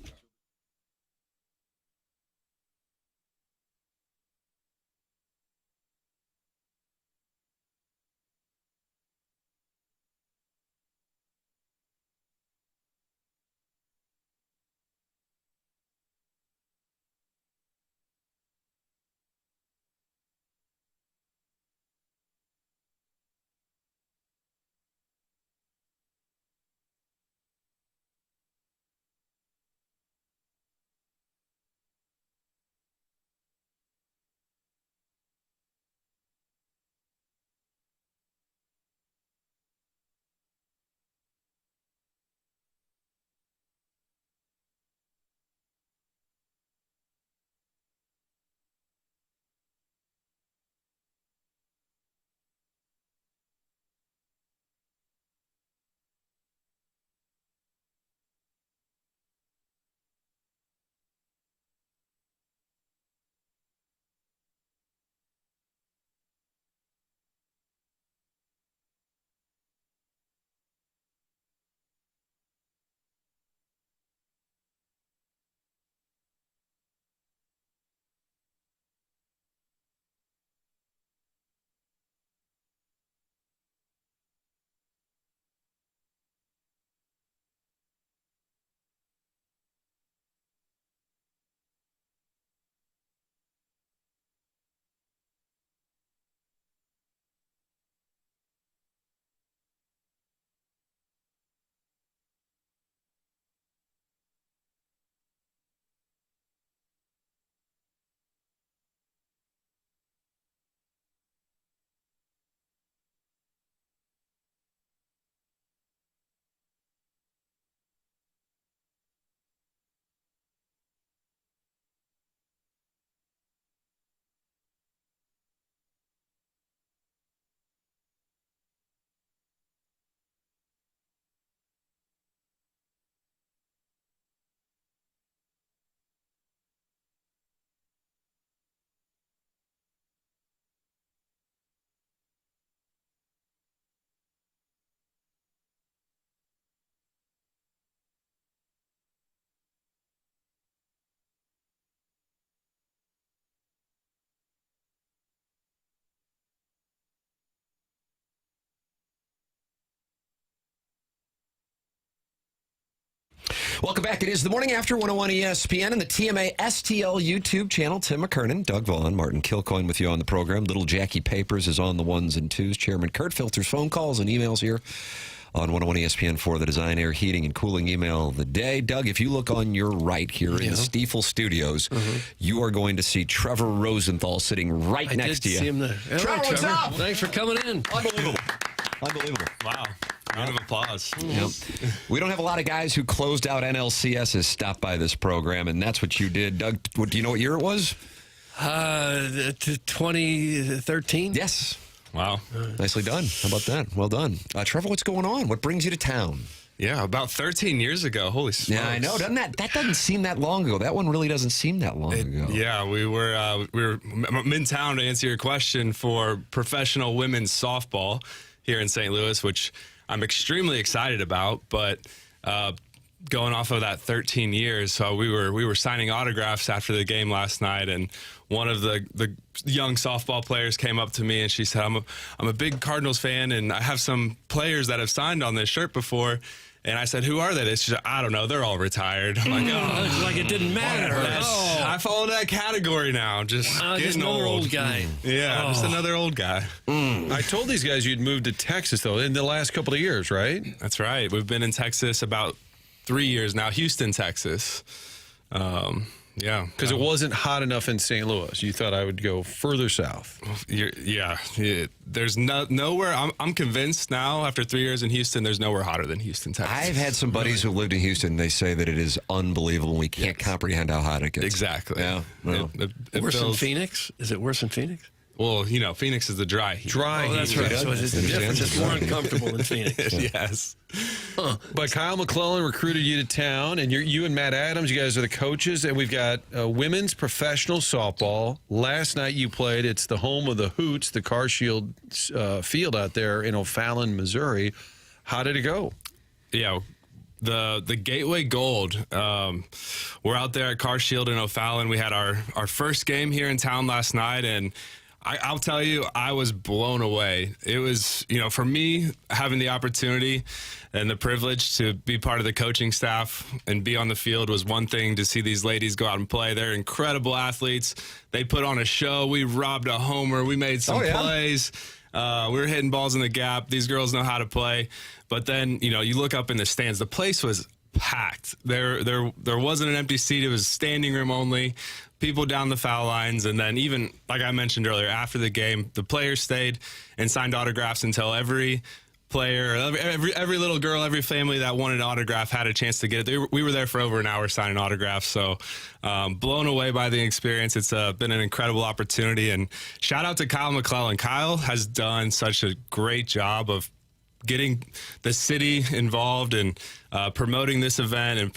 Welcome back. It is the Morning After 101 ESPN and the TMA STL YouTube channel. Tim McKernan, Doug Vaughn, Martin Kilcoyne with you on the program. Little Jackie Papers is on the ones and twos. Chairman Kurt filters phone calls and emails here on 101 ESPN for the Design Air Heating and Cooling email of the day. Doug, if you look on your right here in the Stiefel Studios, you are going to see Trevor Rosenthal sitting right next to you. I did see him there. Hello, Trevor, what's up? Thanks for coming in. Unbelievable. Unbelievable. Wow. Round of applause. Yep. We don't have a lot of guys who closed out NLCSs stop by this program, and that's what you did. Doug, do you know what year it was? 2013. Yes. Wow. Nicely done. How about that? Well done. Trevor, what's going on? What brings you to town? Yeah, about 13 years ago. Holy smokes. Yeah, I know. That doesn't seem that long ago. That one really doesn't seem that long ago. Yeah, we were in town to answer your question for professional women's softball here in St. Louis, which I'm extremely excited about, but going off of that 13 years. So we were signing autographs after the game last night, and one of the young softball players came up to me and she said, I'm a big Cardinals fan, and I have some players that have signed on this shirt before. And I said, who are they? She said, I don't know. They're all retired. I'm like, oh. It's like it didn't matter. Oh, I fall into that category now. Just getting another old guy. Yeah, just another old guy. I told these guys you'd moved to Texas, though, in the last couple of years, right? That's right. We've been in Texas about 3 years now. Houston, Texas. Yeah. Because it wasn't hot enough in St. Louis. You thought I would go further south. Yeah. There's nowhere. I'm convinced now, after 3 years in Houston, there's nowhere hotter than Houston, Texas. I've had some buddies who lived in Houston. They say that it is unbelievable. We can't comprehend how hot it gets. Exactly. Yeah. Well, it worse than feels- Phoenix? Is it worse than Phoenix? Well, Phoenix is the dry heat. That's right. So it's the difference. It's more uncomfortable than Phoenix. Yes. But Kyle McClellan recruited you to town, and you and Matt Adams, you guys are the coaches, and we've got women's professional softball. Last night you played. It's the home of the Hoots, the Car Shield field out there in O'Fallon, Missouri. How did it go? Yeah. The Gateway Gold. We're out there at Car Shield in O'Fallon. We had our first game here in town last night, and I'll tell you, I was blown away. It was, for me, having the opportunity and the privilege to be part of the coaching staff and be on the field was one thing. To see these ladies go out and play, they're incredible athletes. They put on a show. We robbed a homer. We made some plays. We were hitting balls in the gap. These girls know how to play. But then, you look up in the stands. The place was packed. There wasn't an empty seat. It was standing room only. People down the foul lines, and then even, like I mentioned earlier, after the game, the players stayed and signed autographs until every player, every little girl, every family that wanted an autograph had a chance to get it. We were there for over an hour signing autographs, so blown away by the experience. It's been an incredible opportunity, and shout out to Kyle McClellan. Kyle has done such a great job of getting the city involved and promoting this event and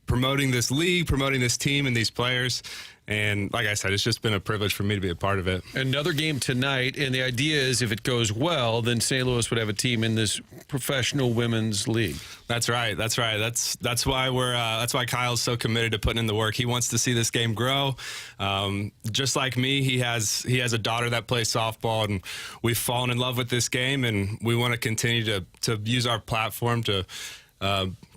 promoting this league, promoting this team and these players. And like I said, it's just been a privilege for me to be a part of it. Another game tonight, and the idea is if it goes well, then St. Louis would have a team in this professional women's league. That's right. That's why that's why Kyle's so committed to putting in the work. He wants to see this game grow. Just like me, he has a daughter that plays softball, and we've fallen in love with this game, and we want to continue to use our platform to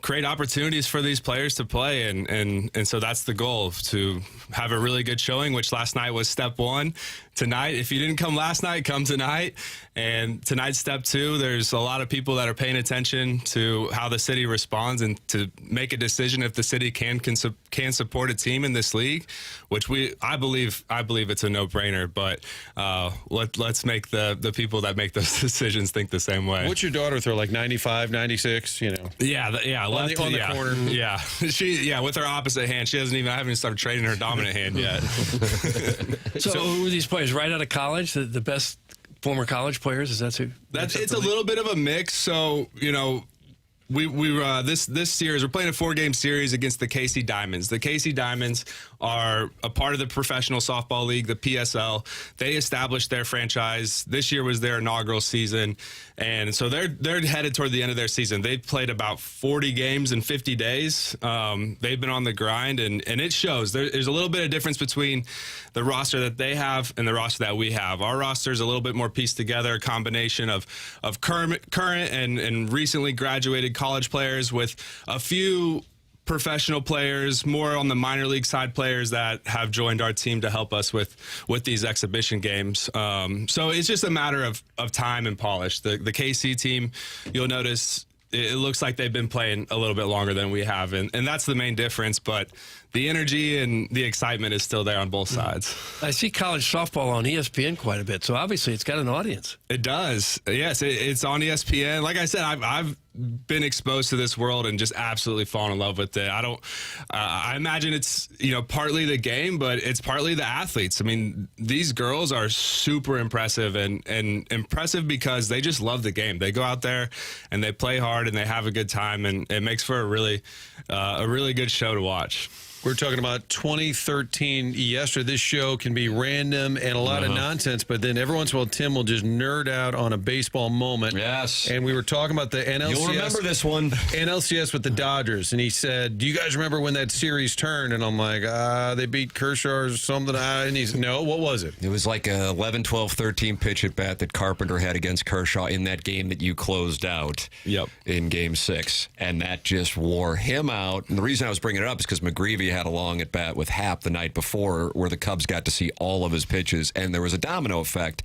create opportunities for these players to play, and so that's the goal, to have a really good showing, which last night was step one. Tonight, if you didn't come last night, come tonight. And tonight's step two. There's a lot of people that are paying attention to how the city responds and to make a decision if the city can support a team in this league, which I believe it's a no-brainer. But let's make the people that make those decisions think the same way. What's your daughter throw, like 95, 96, Yeah, on the corner. Yeah, with her opposite hand. I haven't even started trading her dominant hand yet. So who are these players right out of college? The best former college players? Is that who? It's a little bit of a mix. So, we this series, we're playing a 4-game series against the KC Diamonds. The KC Diamonds are a part of the Professional Softball League, the PSL. They established their franchise. This year was their inaugural season, and so they're headed toward the end of their season. They played about 40 games in 50 days. They've been on the grind, and it shows. There's a little bit of difference between the roster that they have and the roster that we have. Our roster is a little bit more pieced together, a combination of current and recently graduated college players with a few professional players, more on the minor league side players that have joined our team to help us with these exhibition games. So it's just a matter of time and polish. The KC team, you'll notice, it looks like they've been playing a little bit longer than we have, and that's the main difference. But the energy and the excitement is still there on both sides. I see college softball on ESPN quite a bit, so obviously it's got an audience. It does. Yes, it's on ESPN. Like I said, I've been exposed to this world and just absolutely fallen in love with it. I imagine it's, partly the game, but it's partly the athletes. I mean, these girls are super impressive and impressive because they just love the game. They go out there and they play hard and they have a good time, and it makes for a really good show to watch. We're talking about 2013 yesterday. This show can be random and a lot of nonsense, but then every once in a while, Tim will just nerd out on a baseball moment. Yes. And we were talking about the NLCS. You'll remember this one. NLCS with the Dodgers. And he said, do you guys remember when that series turned? And I'm like, they beat Kershaw or something. And he's, no, what was it? It was like a 11, 12, 13 pitch at bat that Carpenter had against Kershaw in that game that you closed out in Game 6. And that just wore him out. And the reason I was bringing it up is because McGreevy had a long at bat with Happ the night before where the Cubs got to see all of his pitches, and there was a domino effect,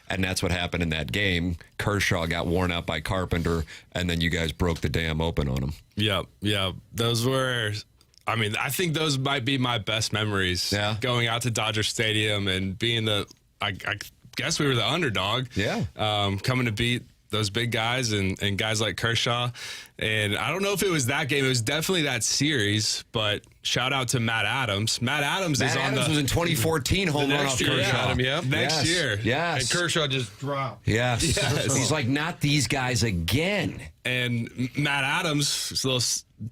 and that's what happened in that game. Kershaw got worn out by Carpenter, and then you guys broke the dam open on him. Yep. Those were, I mean, I think those might be my best memories. Yeah. Going out to Dodger Stadium and being I guess we were the underdog. Yeah. Coming to beat those big guys and guys like Kershaw. And I don't know if it was that game. It was definitely that series, but shout out to Matt Adams. Matt Adams was in 2014 home run off Kershaw. Next year. Yes. And Kershaw just dropped. Yes. He's like, not these guys again. And Matt Adams, little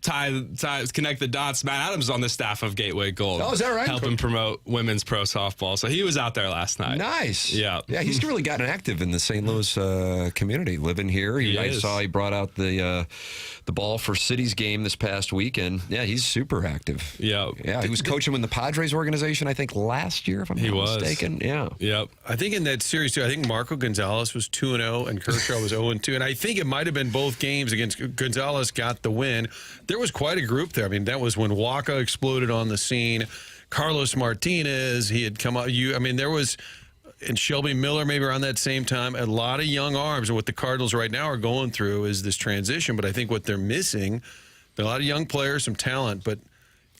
connect the dots. Matt Adams is on the staff of Gateway Gold. Oh, is that right? Helping promote women's pro softball. So he was out there last night. Nice. Yeah. Yeah, he's really gotten active in the St. Louis community, living here. I saw he brought out the ball for City's game this past weekend. Yeah, he's super active. Yeah. Yeah, he was coaching in the Padres organization, I think, last year, if I'm not mistaken. Yeah. Yep. I think in that series, too, I think Marco Gonzalez was 2-0 and Kershaw was 0-2. And I think it might have been both games against Gonzalez got the win. There was quite a group there. I mean, that was when Waka exploded on the scene. Carlos Martinez, he had come out. There was, and Shelby Miller maybe around that same time, a lot of young arms. And what the Cardinals right now are going through is this transition. But I think what they're missing, a lot of young players, some talent, but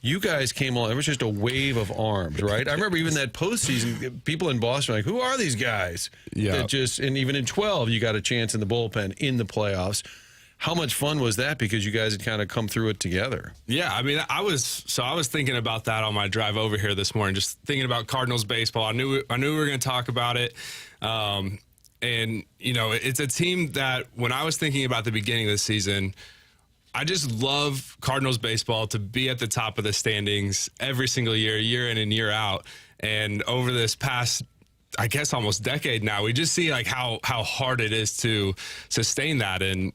you guys came along. It was just a wave of arms, right? I remember even that postseason, people in Boston were like, who are these guys? Yeah. And even in 12, you got a chance in the bullpen in the playoffs. How much fun was that because you guys had kind of come through it together? Yeah, I mean, I was thinking about that on my drive over here this morning, just thinking about Cardinals baseball. I knew we were going to talk about it. And, it's a team that when I was thinking about the beginning of the season, I just love Cardinals baseball to be at the top of the standings every single year in and year out. And over this past, I guess, almost decade now, we just see like how hard it is to sustain that. And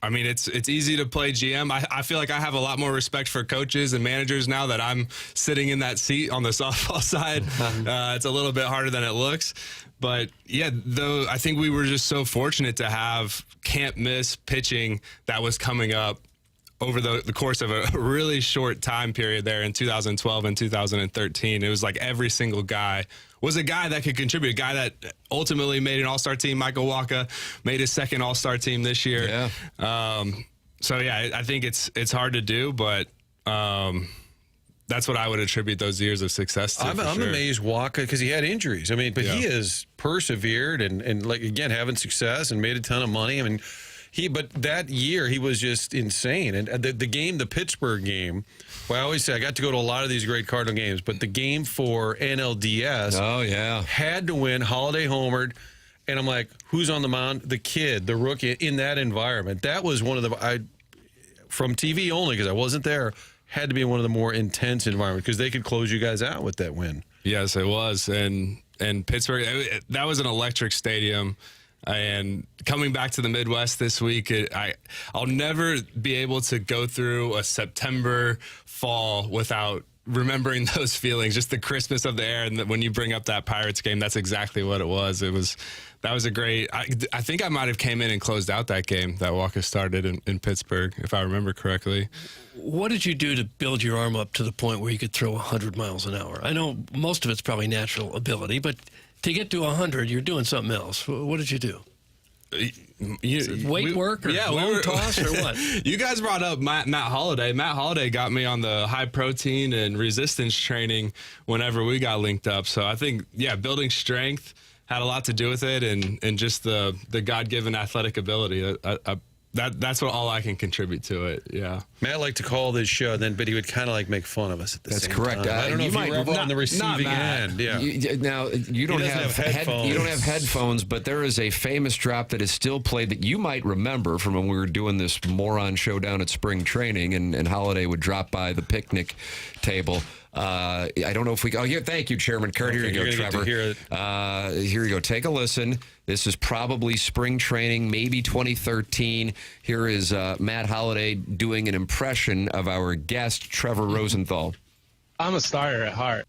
I mean, it's easy to play GM. I feel like I have a lot more respect for coaches and managers now that I'm sitting in that seat on the softball side. It's a little bit harder than it looks. But, yeah, though I think we were just so fortunate to have can't-miss pitching that was coming up over the course of a really short time period there in 2012 and 2013. It was like every single guy was a guy that could contribute, a guy that ultimately made an all-star team. Michael Waka made his second all-star team this year. Yeah. I think it's hard to do, but that's what I would attribute those years of success to. I'm amazed Waka, because he had injuries. I mean, but he has persevered and like, again, having success and made a ton of money. I mean, but that year he was just insane. And the Pittsburgh game, well, I always say I got to go to a lot of these great Cardinal games, but the game for NLDS, had to win. Holiday homered, and I'm like, who's on the mound? The kid, the rookie, in that environment. That was one of from TV only because I wasn't there. Had to be one of the more intense environments because they could close you guys out with that win. Yes, it was, and Pittsburgh, that was an electric stadium. And coming back to the Midwest this week, I'll never be able to go through a September fall without remembering those feelings, just the crispness of the air. And when you bring up that Pirates game, that's exactly what it was. That was a great, I think I might have came in and closed out that game that Waka started in Pittsburgh, if I remember correctly. What did you do to build your arm up to the point where you could throw 100 miles an hour? I know most of it's probably natural ability, but to get to 100, you're doing something else. What did you do? Weight work or long toss or what? You guys brought up Matt Holliday. Matt Holliday got me on the high protein and resistance training whenever we got linked up. So I think, building strength had a lot to do with it, and just the God-given athletic ability. That's what all I can contribute to it. Yeah. Matt liked to call this show, but he would kind of like make fun of us at the That's same correct. time. I don't know if you were ever on the receiving end. Yeah. Now you don't have headphones. You don't have headphones, but there is a famous drop that is still played that you might remember from when we were doing this moron show down at spring training, and Holiday would drop by the picnic table. I don't know if we. Oh, yeah. Thank you, Chairman Kurt. Here you go, Trevor. Here you go. Take a listen. This is probably spring training, maybe 2013. Here is Matt Holiday doing an impression of our guest, Trevor Rosenthal. I'm a starter at heart.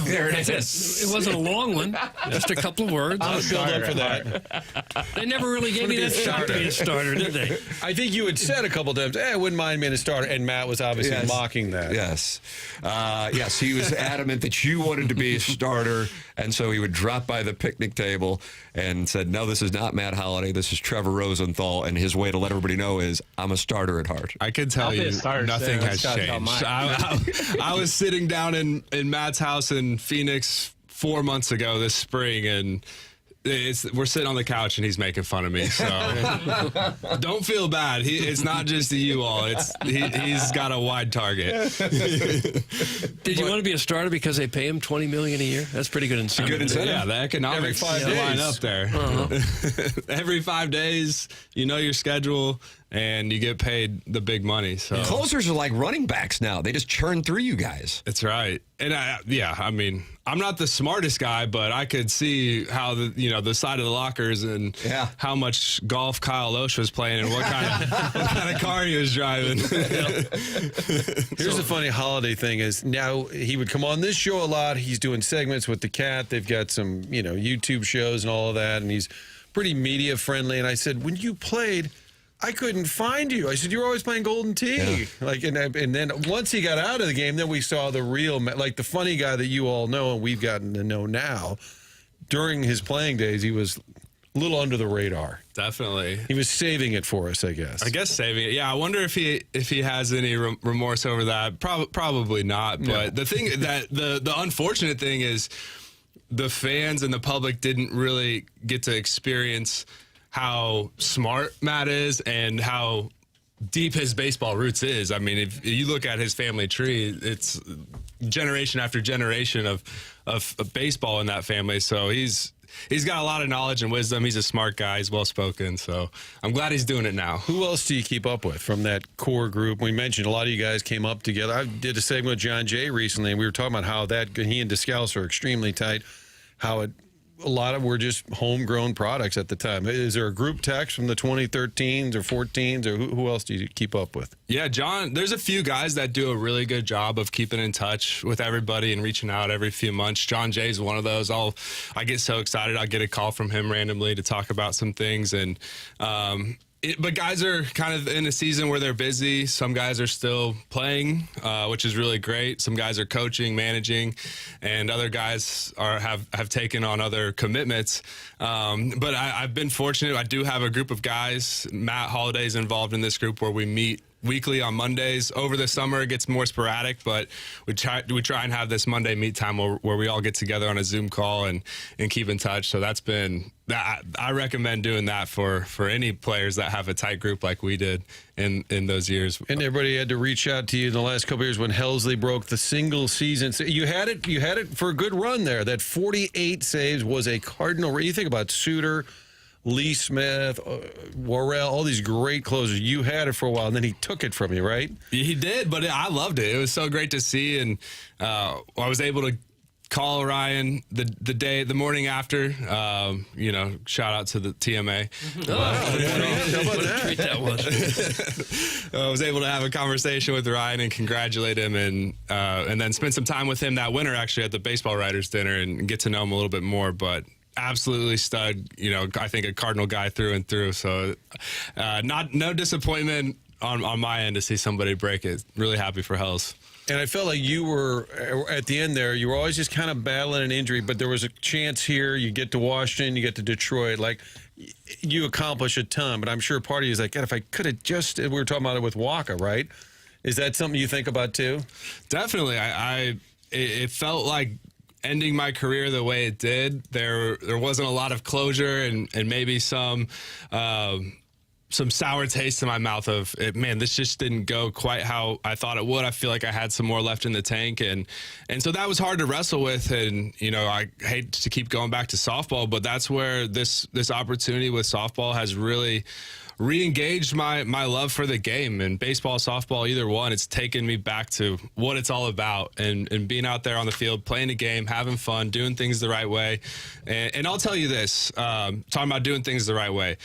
There it is. It wasn't a long one, just a couple of words. I'll build up for that. They never really gave me that shot to be a starter, did they? I think you had said a couple times, I wouldn't mind being a starter, and Matt was obviously mocking that. Yes. Yes, he was adamant that you wanted to be a starter, and so he would drop by the picnic table and said, no, this is not Matt Holiday, this is Trevor Rosenthal, and his way to let everybody know is, I'm a starter at heart. I can tell you nothing has changed. I was sitting down in Matt's house in Phoenix 4 months ago this spring, and we're sitting on the couch and he's making fun of me. So don't feel bad. It's not just you all. He's got a wide target. Did you want to be a starter because they pay him $20 million a year? That's pretty good incentive. Good incentive. Yeah, the economics line up there. Every 5 days, you know your schedule, and you get paid the big money. So closers are like running backs now. They just churn through you guys. That's right. And I mean, I'm not the smartest guy, but I could see how the side of the lockers and how much golf Kyle Loesch was playing and what kind of car he was driving. Here's the funny Holiday thing is now he would come on this show a lot. He's doing segments with the cat. They've got some, YouTube shows and all of that, and he's pretty media friendly. And I said, when you played, I couldn't find you. I said, you were always playing Golden Tee. Yeah. And then once he got out of the game, then we saw the real, like the funny guy that you all know and we've gotten to know now. During his playing days, he was a little under the radar. Definitely. He was saving it for us, I guess. Saving it. Yeah, I wonder if he has any remorse over that. Probably not. But the thing that the unfortunate thing is the fans and the public didn't really get to experience how smart Matt is and how deep his baseball roots is. I mean, if you look at his family tree, it's generation after generation of baseball in that family. So he's got a lot of knowledge and wisdom. He's a smart guy. He's well-spoken. So I'm glad he's doing it now. Who else do you keep up with from that core group? We mentioned a lot of you guys came up together. I did a segment with John Jay recently, and we were talking about how he and Descalce are extremely tight, a lot of were just homegrown products at the time. Is there a group text from the 2013s or 14s, or who else do you keep up with? Yeah, John, there's a few guys that do a really good job of keeping in touch with everybody and reaching out every few months. John Jay's one of those. I get so excited. I'll get a call from him randomly to talk about some things. And but guys are kind of in a season where they're busy. Some guys are still playing, which is really great. Some guys are coaching, managing, and other guys have taken on other commitments. But I've been fortunate. I do have a group of guys. Matt Holiday's involved in this group where we meet weekly on Mondays. Over the summer, it gets more sporadic, but we try and have this Monday meet time where we all get together on a Zoom call and keep in touch. So that's been I recommend doing that for any players that have a tight group like we did in those years. And everybody had to reach out to you in the last couple of years when Helsley broke the single season. So you had it for a good run there. That 48 saves was a Cardinal. You think about Suter, Lee Smith, Worrell, all these great closers. You had it for a while, and then he took it from you, right? He did, but I loved it. It was so great to see, and I was able to call Ryan the morning after. Shout out to the TMA. What a treat that was. I was able to have a conversation with Ryan and congratulate him, and then spend some time with him that winter actually at the baseball writers dinner and get to know him a little bit more. But absolutely stud. I think a Cardinal guy through and through. So no disappointment on my end to see somebody break it. Really happy for Hells. And I felt like you were, at the end there, you were always just kind of battling an injury, but there was a chance here. You get to Washington, you get to Detroit. Like, you accomplish a ton, but I'm sure part of you is like, God, if I could have just, we were talking about it with Waka, right? Is that something you think about too? Definitely. It felt like ending my career the way it did. There wasn't a lot of closure and maybe some some sour taste in my mouth of it. Man, this just didn't go quite how I thought it would. I feel like I had some more left in the tank, and so that was hard to wrestle with. And I hate to keep going back to softball, but that's where this opportunity with softball has really re-engaged my love for the game. And baseball, softball, either one, it's taken me back to what it's all about, and being out there on the field, playing the game, having fun, doing things the right way. And I'll tell you this, talking about doing things the right way,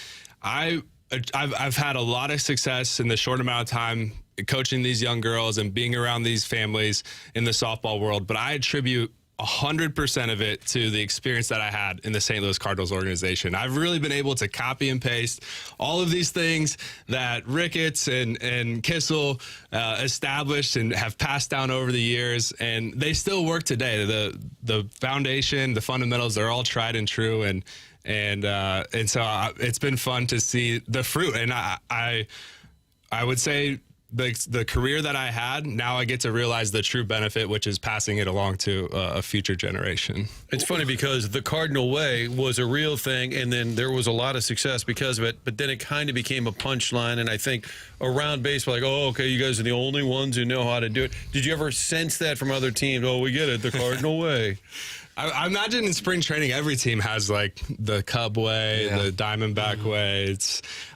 I've had a lot of success in the short amount of time coaching these young girls and being around these families in the softball world, but I attribute 100% of it to the experience that I had in the St. Louis Cardinals organization. I've really been able to copy and paste all of these things that Ricketts and Kissel established and have passed down over the years, and they still work today. The foundation, the fundamentals, they're all tried and true, and so it's been fun to see the fruit. And I would say the career that I had, now I get to realize the true benefit, which is passing it along to a future generation. It's funny because the Cardinal way was a real thing, and then there was a lot of success because of it, but then it kind of became a punchline, and I think around baseball, like, oh, okay, you guys are the only ones who know how to do it. Did you ever sense that from other teams? Oh, we get it, the Cardinal way. I imagine in spring training, every team has like the Cub way, the Diamondback way.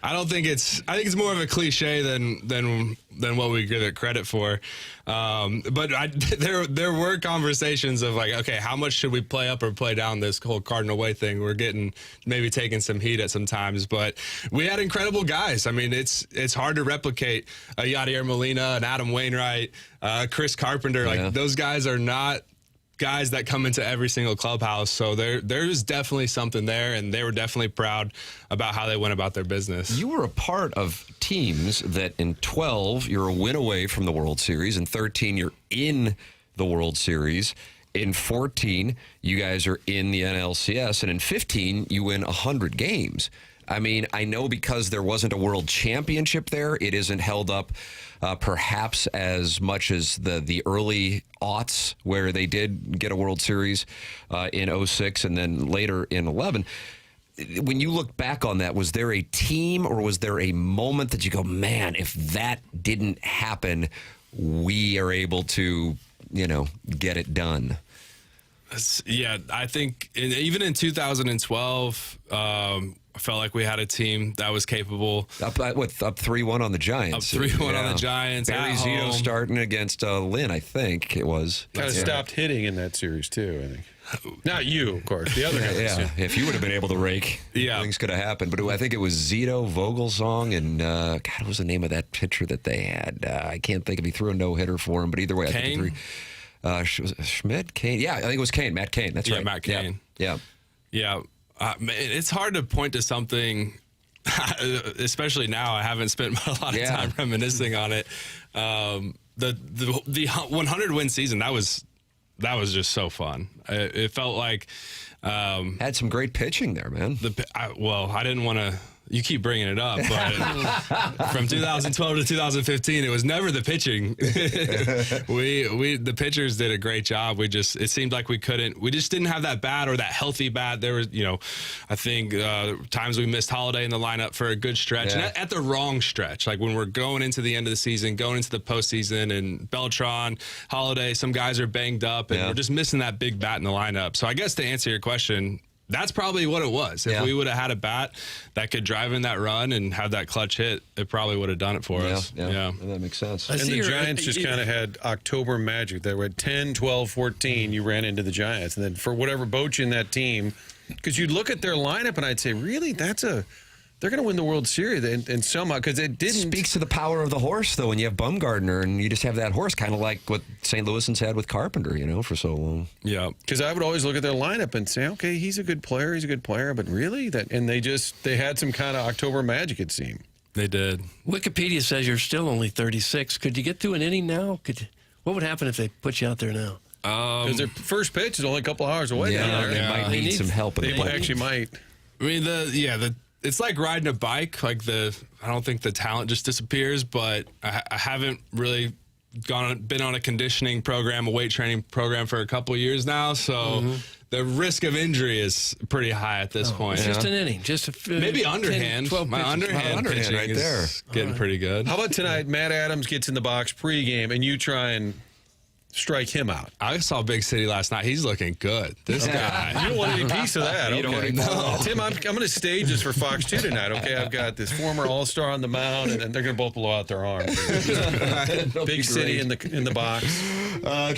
I think it's more of a cliche than what we give it credit for. But there were conversations of like, okay, how much should we play up or play down this whole Cardinal way thing? We're maybe taking some heat at some times, but we had incredible guys. I mean, it's hard to replicate a Yadier Molina, an Adam Wainwright, Chris Carpenter. Like those guys are not guys that come into every single clubhouse. So there's definitely something there, and they were definitely proud about how they went about their business. You were a part of teams that in 12, you're a win away from the World Series. In 13, you're in the World Series. In 14, you guys are in the NLCS. And in 15, you win 100 games. I mean, I know because there wasn't a world championship there, it isn't held up perhaps as much as the early aughts where they did get a World Series in 06 and then later in 11. When you look back on that, was there a team or was there a moment that you go, man, if that didn't happen, we are able to, get it done? Yeah, I think even in 2012, I felt like we had a team that was capable. Up 3-1 on the Giants. Up 3-1 on the Giants. Barry Zito starting against Lynn, I think it was. Kind of stopped hitting in that series, too, I think. Not you, of course. The other guys. Yeah, if you would have been able to rake, things could have happened. But I think it was Zito, Vogelsong, and God, what was the name of that pitcher that they had? I can't think if he threw a no-hitter for him, but either way, I think he threw. Schmidt, Kane. Yeah, I think it was Kane, Matt Kane. That's right. Yeah, Matt Kane. Yeah. It's hard to point to something, especially now. I haven't spent a lot of time reminiscing on it. The 100 win season, that was just so fun. It felt like had some great pitching there, man. I didn't want to. You keep bringing it up, but from 2012 to 2015, it was never the pitching. The pitchers did a great job. It seemed like we just didn't have that bat or that healthy bat. There was, I think times we missed Holiday in the lineup for a good stretch, and at the wrong stretch. Like when we're going into the end of the season, going into the postseason, and Beltran, Holiday, some guys are banged up, and we're just missing that big bat in the lineup. So I guess to answer your question, that's probably what it was. If we would have had a bat that could drive in that run and have that clutch hit, it probably would have done it for us. Yeah, that makes sense. And the Giants just kind of had October magic. They were at 10, 12, 14. You ran into the Giants. And then for whatever boat you in that team, because you'd look at their lineup and I'd say, really, they're going to win the World Series, and somehow, because it didn't. Speaks to the power of the horse, though, when you have Bumgardner and you just have that horse, kind of like what St. Louisans had with Carpenter, for so long. Yeah, because I would always look at their lineup and say, okay, he's a good player, but really? They had some kind of October magic, it seemed. They did. Wikipedia says you're still only 36. Could you get through an inning now? What would happen if they put you out there now? Because their first pitch is only a couple hours away. They might need some help. They actually might. I mean, it's like riding a bike. I don't think the talent just disappears, but I haven't really been on a conditioning program, a weight training program for a couple of years now. So the risk of injury is pretty high at this point. It's just an inning. Just maybe underhand. 12 My pitches. underhand pitching right there. is getting pretty good. How about tonight? Matt Adams gets in the box pregame, and you try and strike him out. I saw Big City last night. He's looking good. This guy. You don't want any piece of that. You don't Okay. want any- Tim, I'm going to stage this for Fox 2 tonight, okay? I've got this former All-Star on the mound, and they're going to both blow out their arms. Big City in the box.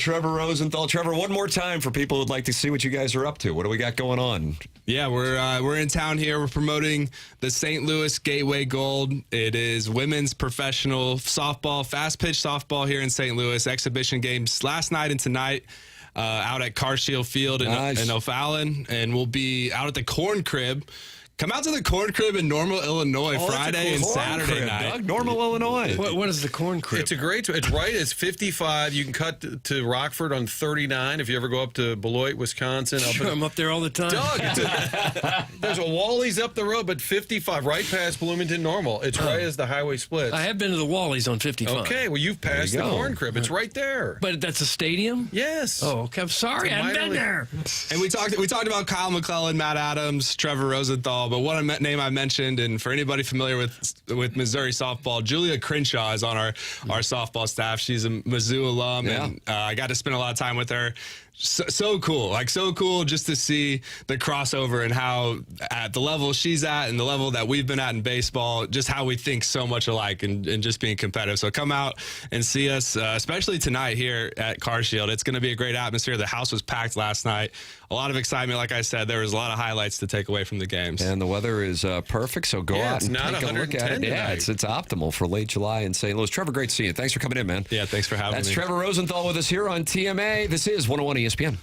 Trevor Rosenthal. Trevor, one more time for people who'd like to see what you guys are up to. What do we got going on? Yeah, we're in town here. We're promoting the St. Louis Gateway Gold. It is women's professional softball, fast pitch softball here in St. Louis. Exhibition games last night and tonight out at Carshield Field in O'Fallon, and we'll be out at the Corn Crib. Come out to the Corn Crib in Normal, Illinois, Friday and Saturday night. Doug, Normal, Illinois. What is the Corn Crib? It's a great. It's right. It's 55. You can cut to Rockford on 39 if you ever go up to Beloit, Wisconsin. Sure, I'm up there all the time. Doug, there's a Wally's up the road, but 55 right past Bloomington Normal. It's right as the highway splits. I have been to the Wally's on 55. Okay, well you've passed the Corn Crib. It's right there. But that's a stadium? Yes. Oh, okay. I'm sorry. I haven't been there. And we talked about Kyle McClellan, Matt Adams, Trevor Rosenthal, but one name I mentioned, and for anybody familiar with Missouri softball, Julia Crenshaw is on our softball staff. She's a Mizzou alum, and I got to spend a lot of time with her. So cool, so cool just to see the crossover and how at the level she's at and the level that we've been at in baseball, just how we think so much alike and just being competitive. So come out and see us, especially tonight here at Carshield. It's going to be a great atmosphere. The house was packed last night. A lot of excitement. Like I said, there was a lot of highlights to take away from the games. And the weather is perfect, so go out and take a look at it. Yeah, it's optimal for late July in St. Louis. Trevor, great seeing you. Thanks for coming in, man. Yeah, thanks for having me. That's Trevor Rosenthal with us here on TMA. This is 101 ESPN.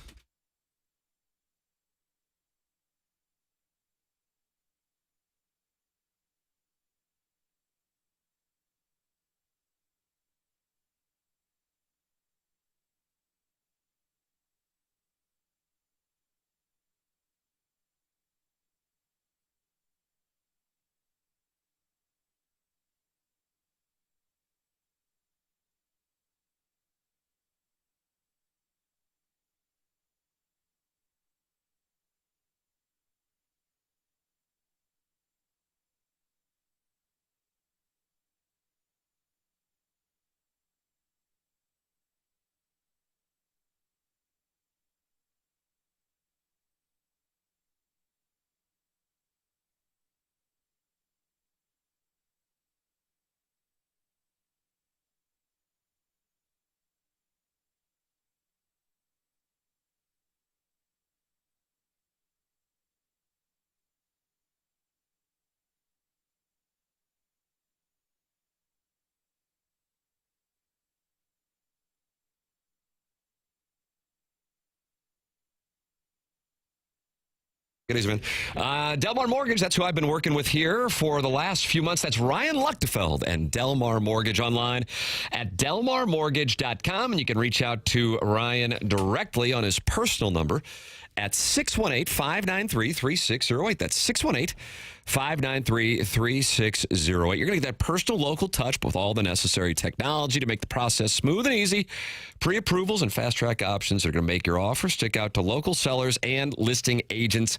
Good evening, man. Delmar Mortgage, that's who I've been working with here for the last few months. That's Ryan Luchtefeld and Delmar Mortgage online at delmarmortgage.com. And you can reach out to Ryan directly on his personal number at 618-593-3608. That's 618-593-3608. You're going to get that personal local touch with all the necessary technology to make the process smooth and easy. Pre-approvals and fast-track options are going to make your offer stick out to local sellers and listing agents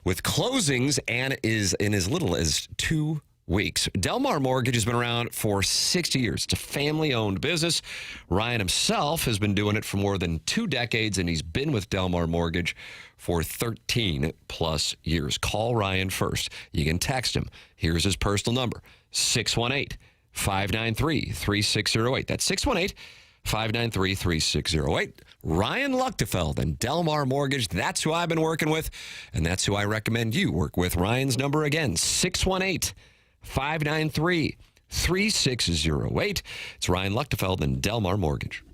with closings and is in as little as 2 weeks. Delmar Mortgage has been around for 60 years. It's a family-owned business. Ryan himself has been doing it for more than 2 decades, and he's been with Delmar Mortgage for 13 plus years. Call Ryan first. You can text him. Here's his personal number, 618-593-3608. That's 618-593-3608. Ryan Luchtefeld and Delmar Mortgage. That's who I've been working with, and that's who I recommend you work with. Ryan's number again, 618-593-3608. It's Ryan Luchtefeld and Delmar Mortgage.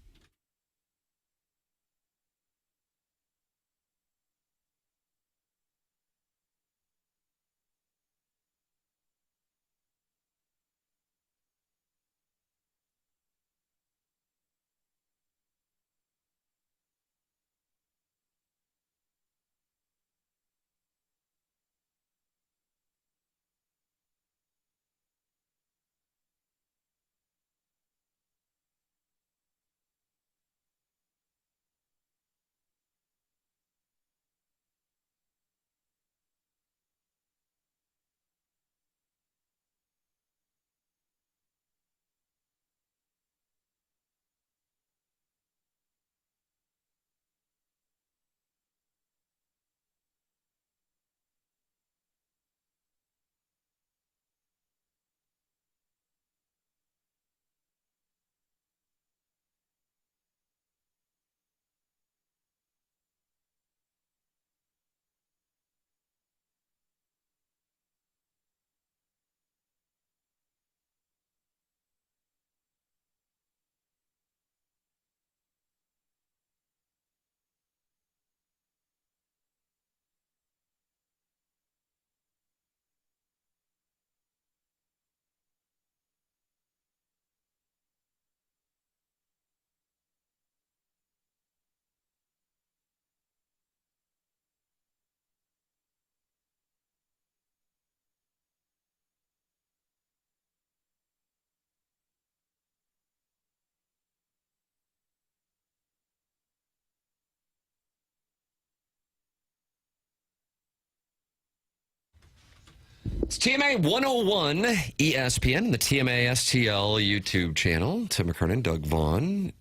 It's TMA 101 ESPN and the TMA STL YouTube channel. Tim McKernan, Doug Vaughn.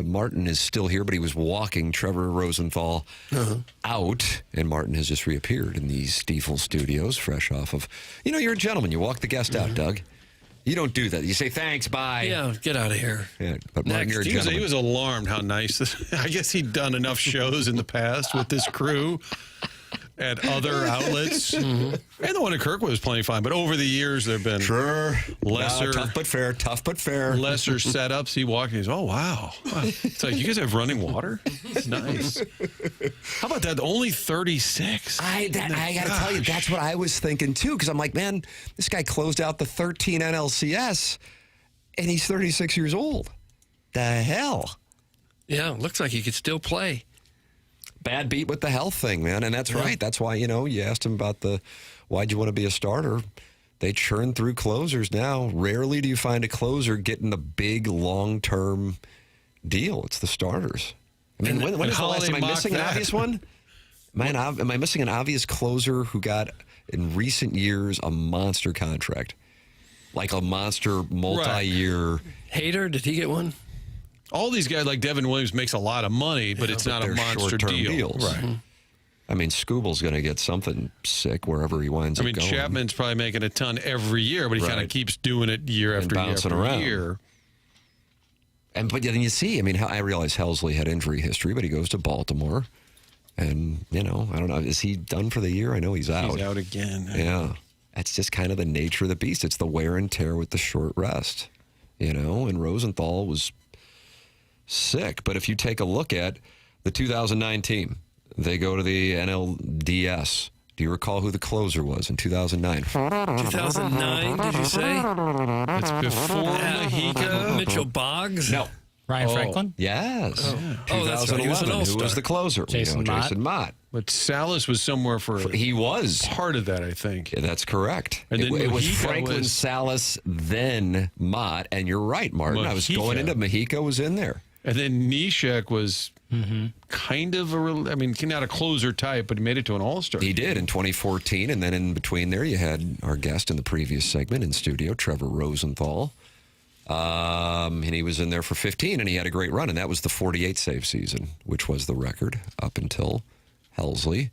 Martin is still here, but he was walking Trevor Rosenthal out, and Martin has just reappeared in the Stiefel studios, fresh off of... You know, you're a gentleman. You walk the guest out, Doug. You don't do that. You say, thanks, bye. Yeah, get out of here. Yeah, but Martin, you're a gentleman. He was alarmed how nice this... I guess he'd done enough shows in the past with this crew at other outlets. And the one at Kirkwood was plenty fine, but over the years there have been lesser... No, tough but fair. Lesser setups. He walked and he's, oh, wow. It's like, you guys have running water? It's nice. How about that? Only 36. I got to tell you, that's what I was thinking, too, because I'm like, man, this guy closed out the 13 NLCS, and he's 36 years old. The hell? Yeah, looks like he could still play. Bad beat with the health thing, man. And that's right. That's why, you asked him about why'd you want to be a starter? They churn through closers now. Rarely do you find a closer getting the big, long-term deal. It's the starters. I mean, when is the last time? Am I missing an obvious one? Man, am I missing an obvious closer who got, in recent years, a monster contract? Like a monster multi-year... Hader, did he get one? All these guys, like Devin Williams, makes a lot of money, but it's not a monster deal. Deals. Right. I mean, Scooble's going to get something sick wherever he winds up going. Chapman's probably making a ton every year, but he kind of keeps doing it year after year after year. But then you see, I realize Helsley had injury history, but he goes to Baltimore. And, I don't know, is he done for the year? I know he's out. He's out again. Yeah. That's just kind of the nature of the beast. It's the wear and tear with the short rest, and Rosenthal was sick. But if you take a look at the 2009 team, they go to the NLDS. Do you recall who the closer was in 2009? 2009, did you say? It's before Mahika. Mitchell Boggs? No. Ryan Franklin? Yes. Oh, that's right. He was an 2011. all-star. Who was the closer? Jason Mott. But Salas was somewhere for he was part of that, I think. Yeah, that's correct. And then it was Franklin, Salas, then Mott. And you're right, Martin. I was going into Mahika was in there. And then Nishek was kind of not a closer type, but he made it to an all-star. He did in 2014. And then in between there, you had our guest in the previous segment in studio, Trevor Rosenthal. And he was in there for 15, and he had a great run. And that was the 48 save season, which was the record up until Helsley.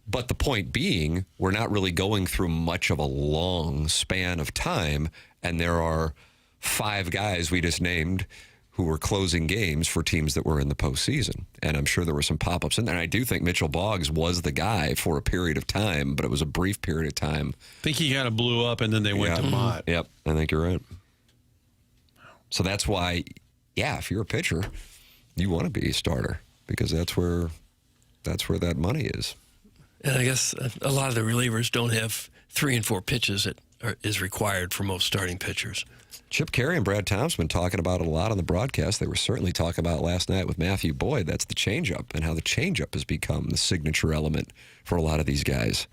But the point being, we're not really going through much of a long span of time. And there are 5 guys we just named who were closing games for teams that were in the postseason. And I'm sure there were some pop-ups in there. And I do think Mitchell Boggs was the guy for a period of time, but it was a brief period of time. I think he kind of blew up, and then they went to Mott. Yep, I think you're right. So that's why, if you're a pitcher, you want to be a starter because that's where that money is. And I guess a lot of the relievers don't have 3 and 4 pitches that is required for most starting pitchers. Chip Carey and Brad Thompson been talking about it a lot on the broadcast. They were certainly talking about it last night with Matthew Boyd. That's the changeup and how the changeup has become the signature element for a lot of these guys.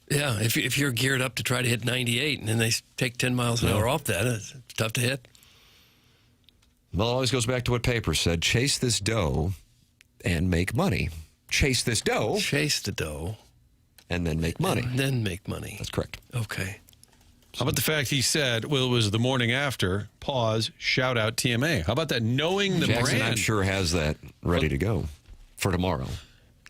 Yeah, if you're geared up to try to hit 98 and then they take 10 miles an hour off that, it's tough to hit. Well, it always goes back to what Paper said. Chase this dough and make money. Chase this dough. Chase the dough. And then make money. And then make money. That's correct. Okay. How about the fact he said, well, it was the morning after, pause, shout out TMA. How about that? Knowing the Jackson, brand. I'm sure, has that ready to go for tomorrow.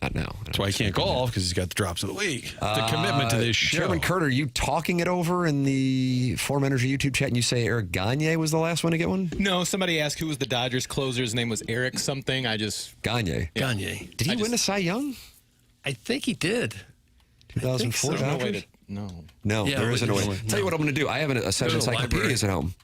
Not now. That's why he can't golf, because he's got the drops of the week. The commitment to this show. Chairman Kurt, are you talking it over in the Form Energy YouTube chat, and you say Eric Gagne was the last one to get one? No, somebody asked who was the Dodgers closer. His name was Eric something. Gagne. Yeah. Gagne. Did he win a Cy Young? I think he did. 2004 Dodgers? No, there isn't a way. Tell you what I'm going to do. I have a set of encyclopedias at home.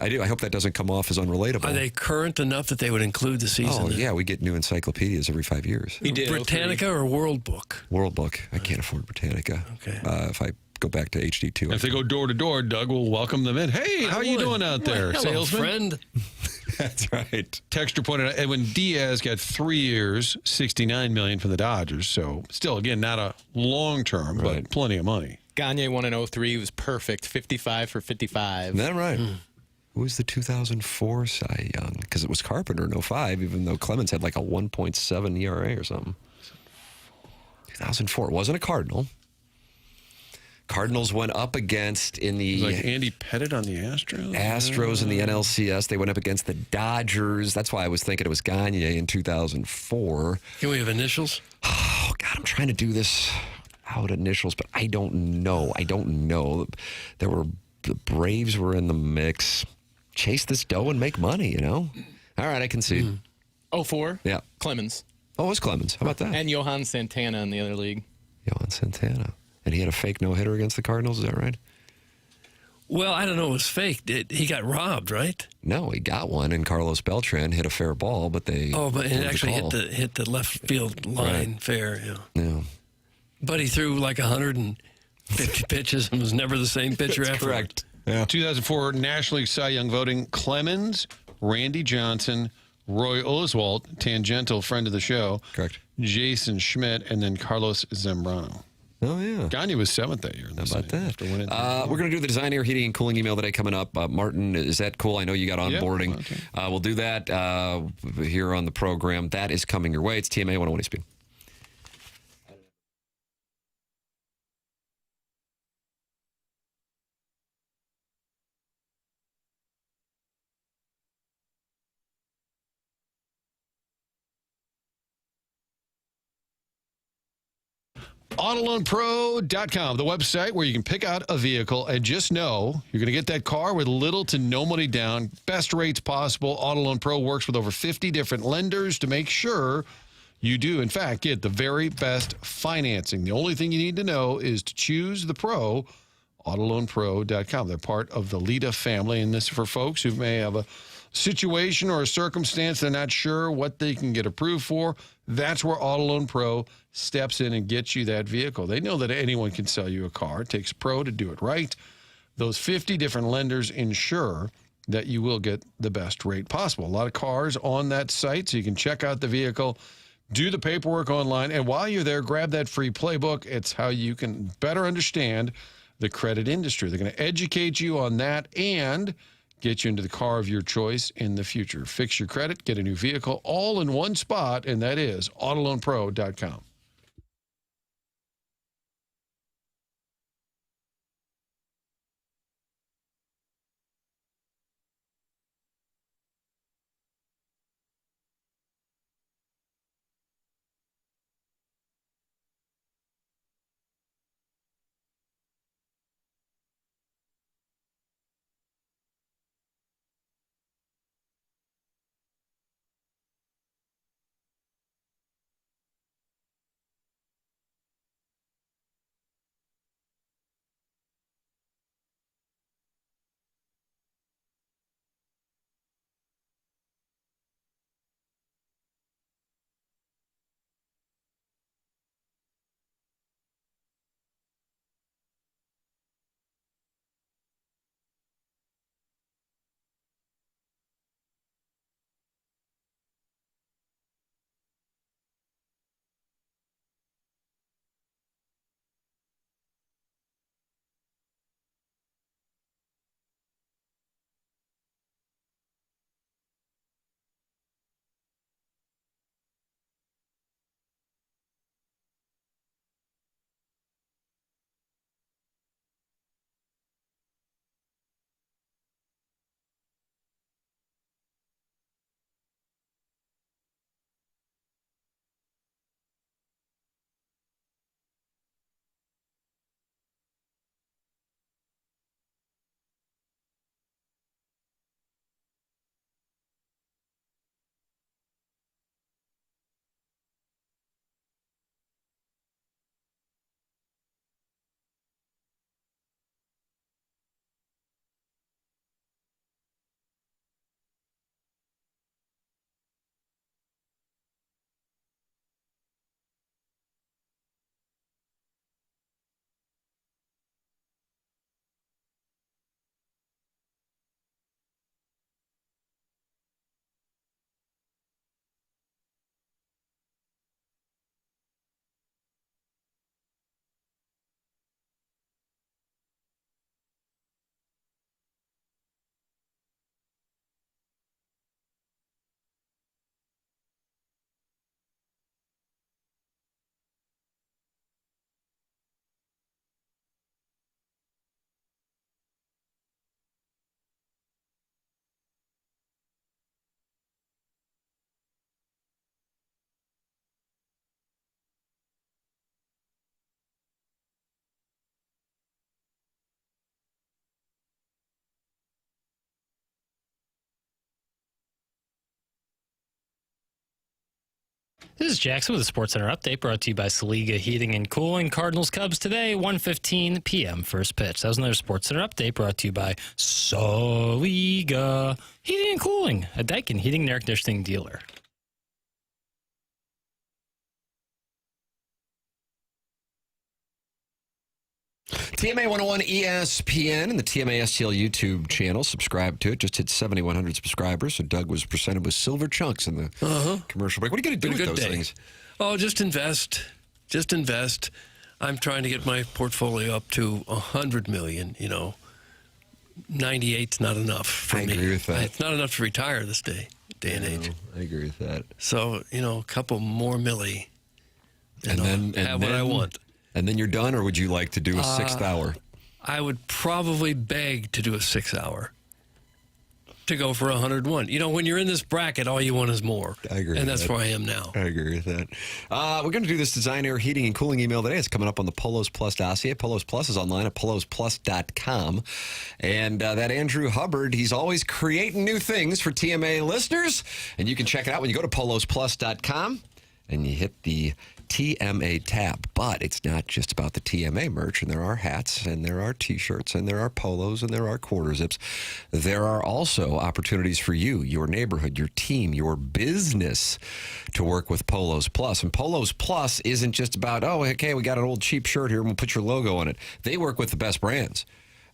I do. I hope that doesn't come off as unrelatable. Are they current enough that they would include the season? Oh, yeah. We get new encyclopedias every 5 years. He did. Britannica or World Book? World Book. I can't afford Britannica. Okay. If I go back to HD2. If they go door to door, Doug will welcome them in. Hey, how you doing out there, hello, salesman? Friend. That's right. Texter pointed out Edwin Diaz got 3 years, $69 million from the Dodgers. So still, again, not a long term, but plenty of money. Gagne won in 03. He was perfect. 55 for 55. Is that right? Who was the 2004 Cy Young? Because it was Carpenter in 05, even though Clemens had like a 1.7 ERA or something. 2004. It wasn't a Cardinal. Cardinals went up against in the Like Andy Pettit on the Astros. Astros in the NLCS. They went up against the Dodgers. That's why I was thinking it was Gagne in 2004. Can we have initials? Oh, God, I'm trying to do this out initials, but I don't know. The Braves were in the mix. Chase this dough and make money, All right, I can see. 04? Yeah. Clemens. Oh, it was Clemens. How about that? And Johan Santana in the other league. Johan Santana. And he had a fake no-hitter against the Cardinals, is that right? Well, I don't know. It was fake. He got robbed, right? No, he got one, and Carlos Beltran hit a fair ball, but they... Oh, but it pulled the actually call. hit the left field line fair, Yeah. But he threw like 150 pitches and was never the same pitcher That's after. correct. Yeah. 2004 National League Cy Young voting, Clemens, Randy Johnson, Roy Oswalt, tangential friend of the show. Correct. Jason Schmidt, and then Carlos Zambrano. Oh, yeah. Gagne was 7th that year. How about that? We're going to do the Design, Air, Heating, and Cooling email today coming up. Martin, is that cool? I know you got onboarding. Okay. We'll do that here on the program. That is coming your way. It's TMA 101 Speed. AutoLoanPro.com, the website where you can pick out a vehicle and just know you're going to get that car with little to no money down, best rates possible. Auto Loan Pro works with over 50 different lenders to make sure you do, in fact, get the very best financing. The only thing you need to know is to choose the pro, AutoLoanPro.com. They're part of the Lita family, and this is for folks who may have a situation or a circumstance they're not sure what they can get approved for. That's where Auto Loan Pro steps in and gets you that vehicle. They know that anyone can sell you a car. It takes a pro to do it right. Those 50 different lenders ensure that you will get the best rate possible. A lot of cars on that site, so you can check out the vehicle, do the paperwork online, and while you're there, grab that free playbook. It's how you can better understand the credit industry. They're going to educate you on that and get you into the car of your choice in the future. Fix your credit, get a new vehicle, all in one spot, and that is AutoLoanPro.com. This is Jackson with a Sports Center update brought to you by Saliga Heating and Cooling. Cardinals Cubs today, 1:15 p.m. first pitch. That was another Sports Center update brought to you by Saliga Heating and Cooling, a Daikin heating and air conditioning dealer. TMA 101 ESPN and the TMA STL YouTube channel. Subscribe to it. Just hit 7,100 subscribers. So Doug was presented with silver chunks in the commercial break. What are you going to do with those things? Oh, just invest. Just invest. I'm trying to get my portfolio up to $100 million. 98's not enough for me. I agree with that. It's not enough to retire this day and age. I agree with that. So, a couple more milli. And then have what I want. And then you're done, or would you like to do a sixth hour? I would probably beg to do a 6 hour to go for 101. When you're in this bracket, all you want is more. I agree. And that's with that. where I am now. I agree with that. We're going to do this Design Air Heating and Cooling email today. It's coming up on the Polos Plus dossier. Polos Plus is online at polosplus.com. And that Andrew Hubbard, he's always creating new things for TMA listeners. And you can check it out when you go to polosplus.com and you hit the TMA tab. But it's not just about the TMA merch, and there are hats, and there are T-shirts, and there are polos, and there are quarter zips. There are also opportunities for you, your neighborhood, your team, your business to work with Polos Plus. And Polos Plus isn't just about, okay, we got an old cheap shirt here, and we'll put your logo on it. They work with the best brands.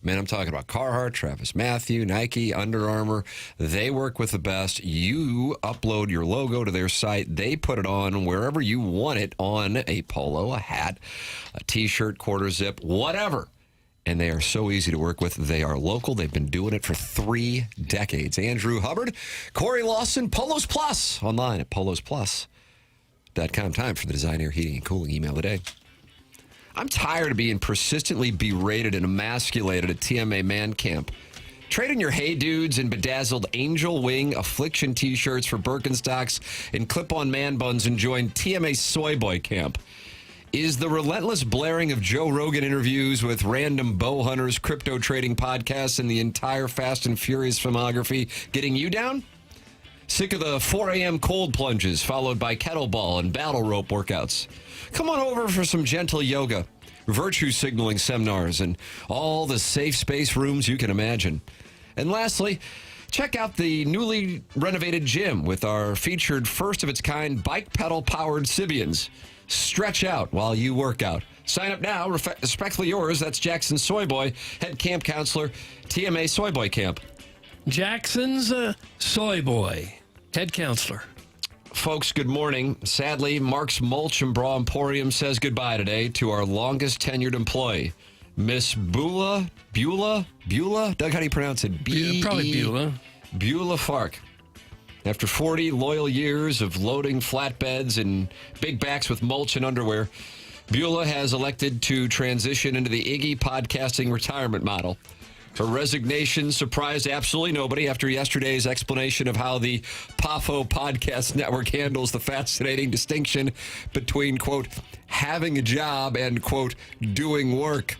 Man, I'm talking about Carhartt, Travis Matthew, Nike, Under Armour. They work with the best. You upload your logo to their site. They put it on wherever you want it, on a polo, a hat, a T-shirt, quarter zip, whatever. And they are so easy to work with. They are local. They've been doing it for 3 decades. Andrew Hubbard, Corey Lawson, Polos Plus, online at polosplus.com. Time for the Design Air Heating and Cooling email today. I'm tired of being persistently berated and emasculated at TMA Man Camp. Trade in your Hey Dudes and bedazzled Angel Wing Affliction T-shirts for Birkenstocks and clip-on man buns and join TMA Soy Boy Camp. Is the relentless blaring of Joe Rogan interviews with random bow hunters, crypto trading podcasts, and the entire Fast and Furious filmography getting you down? Sick of the 4 a.m. cold plunges followed by kettlebell and battle rope workouts? Come on over for some gentle yoga, virtue signaling seminars, and all the safe space rooms you can imagine. And lastly, check out the newly renovated gym with our featured first-of-its-kind bike pedal-powered Sibians. Stretch out while you work out. Sign up now. Respectfully yours, that's Jackson Soyboy, head camp counselor, TMA Soyboy Camp. Jackson's Soy Boy, head counselor. Folks, good morning. Sadly, Mark's Mulch and Bra Emporium says goodbye today to our longest tenured employee, Miss Beulah. Doug, how do you pronounce it? Probably Beulah. Beulah Fark. After 40 loyal years of loading flatbeds and big backs with mulch and underwear, Beulah has elected to transition into the Iggy podcasting retirement model. Her resignation surprised absolutely nobody after yesterday's explanation of how the PAFO Podcast Network handles the fascinating distinction between, quote, having a job and, quote, doing work.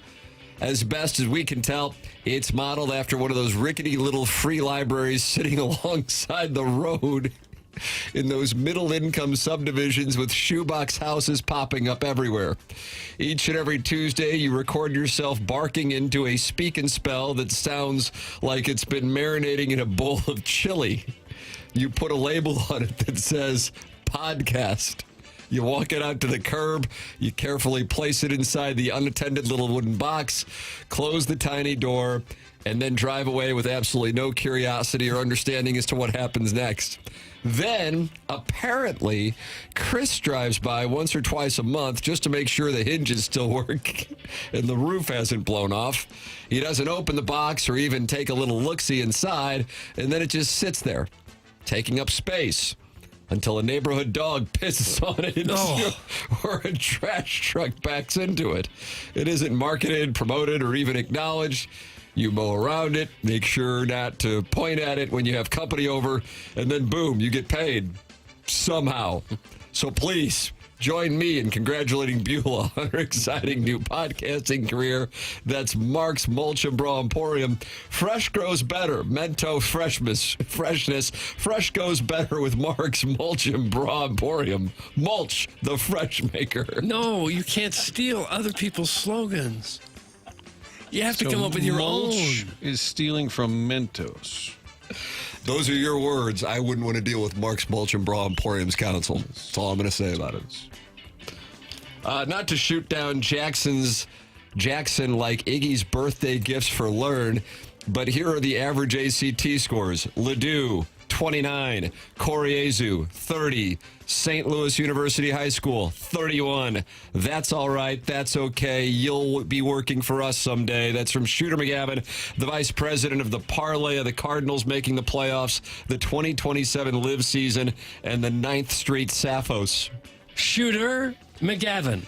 As best as we can tell, it's modeled after one of those rickety little free libraries sitting alongside the road in those middle-income subdivisions with shoebox houses popping up everywhere. Each and every Tuesday, you record yourself barking into a speak and spell that sounds like it's been marinating in a bowl of chili. You put a label on it that says podcast. You walk it out to the curb, you carefully place it inside the unattended little wooden box, close the tiny door, and then drive away with absolutely no curiosity or understanding as to what happens next. Then, apparently, Chris drives by once or twice a month just to make sure the hinges still work and the roof hasn't blown off. He doesn't open the box or even take a little look-see inside, and then it just sits there, taking up space until a neighborhood dog pisses on it or a trash truck backs into it. It isn't marketed, promoted, or even acknowledged. You mow around it, make sure not to point at it when you have company over, and then boom, you get paid somehow. So please join me in congratulating Beulah on her exciting new podcasting career. That's Mark's Mulch and Bra Emporium. Fresh grows better. Mento freshness. Fresh goes better with Mark's Mulch and Bra Emporium. Mulch, the fresh maker. No, you can't steal other people's slogans. You have to come up with your mulch own. Is stealing from Mentos. Those are your words. I wouldn't want to deal with Mark's Mulch and Bra Emporium's counsel. That's all I'm going to say about it. Not to shoot down Jackson like Iggy's birthday gifts for Learn, but here are the average ACT scores. Ledoux, 29. Coriezu, 30. St. Louis University High School, 31. That's all right. That's okay. You'll be working for us someday. That's from Shooter McGavin, the vice president of the parlay of the Cardinals making the playoffs, the 2027 live season, and the 9th Street Sappos. Shooter McGavin.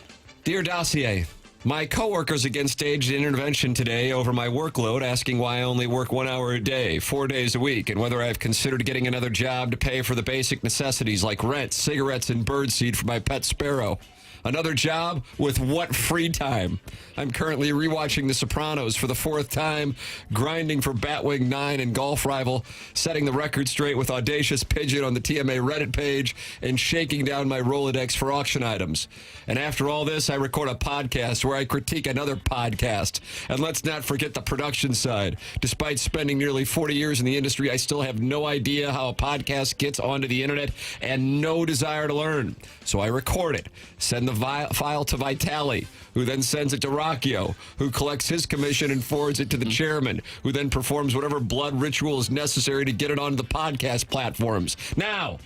Dear Dossier, my coworkers again staged an intervention today over my workload, asking why I only work 1 hour a day, 4 days a week, and whether I've considered getting another job to pay for the basic necessities like rent, cigarettes, and birdseed for my pet sparrow. Another job with what free time? I'm currently rewatching The Sopranos for the 4th time, grinding for Batwing 9 and Golf Rival, setting the record straight with Audacious Pigeon on the TMA Reddit page, and shaking down my Rolodex for auction items. And after all this, I record a podcast where I critique another podcast. And let's not forget the production side. Despite spending nearly 40 years in the industry, I still have no idea how a podcast gets onto the internet and no desire to learn. So I record it, send the file to Vitali, who then sends it to Rocchio, who collects his commission and forwards it to the chairman, who then performs whatever blood ritual is necessary to get it onto the podcast platforms. Now,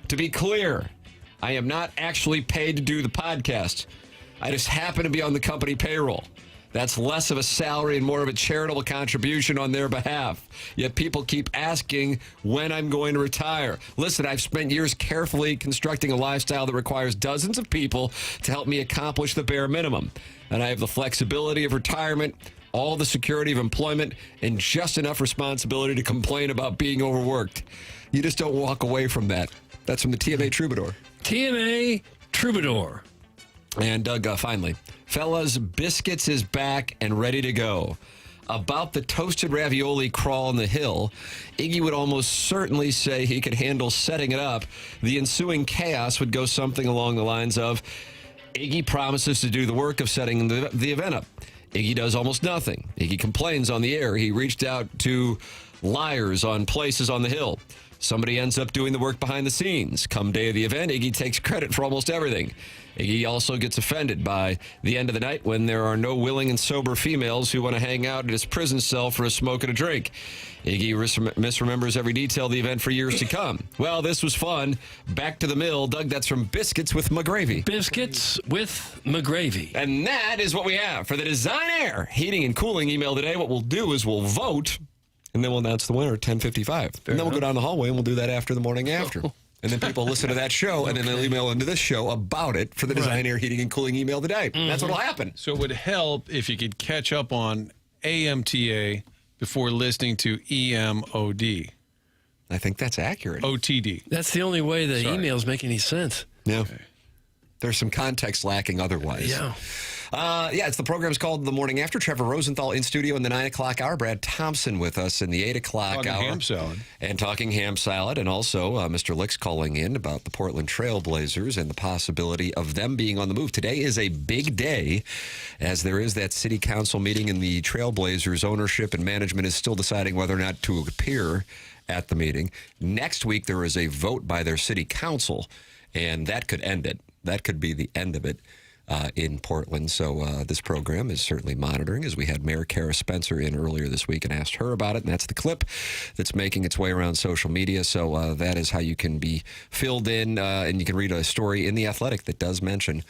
to be clear, I am not actually paid to do the podcast. I just happen to be on the company payroll. That's less of a salary and more of a charitable contribution on their behalf. Yet people keep asking when I'm going to retire. Listen, I've spent years carefully constructing a lifestyle that requires dozens of people to help me accomplish the bare minimum. And I have the flexibility of retirement, all the security of employment, and just enough responsibility to complain about being overworked. You just don't walk away from that. That's from the TMA Troubadour. TMA Troubadour. And Doug, finally, fellas, Biscuits is back and ready to go. About the toasted ravioli crawl on the hill, Iggy would almost certainly say he could handle setting it up. The ensuing chaos would go something along the lines of, Iggy promises to do the work of setting the event up. Iggy does almost nothing. Iggy complains on the air. He reached out to liars on places on the hill. Somebody ends up doing the work behind the scenes. Come day of the event, Iggy takes credit for almost everything. Iggy also gets offended by the end of the night when there are no willing and sober females who want to hang out in his prison cell for a smoke and a drink. Iggy misremembers every detail of the event for years to come. Well, this was fun. Back to the mill. Doug, that's from Biscuits with McGravy. Biscuits with McGravy. And that is what we have for the Design Air Heating and Cooling email today. What we'll do is we'll vote, and then we'll announce the winner at 10:55. And then we'll go down the hallway, and we'll do that after the morning after. And then people listen to that show, and then they'll email into this show about it for the Design Air Heating and Cooling email today. Mm-hmm. That's what'll happen. So it would help if you could catch up on AMTA before listening to EMOD. I think that's accurate. OTD. That's the only way the emails make any sense. Yeah. Okay. There's some context lacking otherwise. Yeah. It's the program's called The Morning After. Trevor Rosenthal in studio in the 9 o'clock hour. Brad Thompson with us in the 8 o'clock hour. Ham salad. And talking ham salad. And also Mr. Lick's calling in about the Portland Trailblazers and the possibility of them being on the move. Today is a big day as there is that city council meeting and the Trailblazers ownership and management is still deciding whether or not to appear at the meeting. Next week there is a vote by their city council and that could end it. That could be the end of it in Portland. So this program is certainly monitoring as we had Mayor Kara Spencer in earlier this week and asked her about it. And that's the clip that's making its way around social media. So that is how you can be filled in. And you can read a story in The Athletic that does mention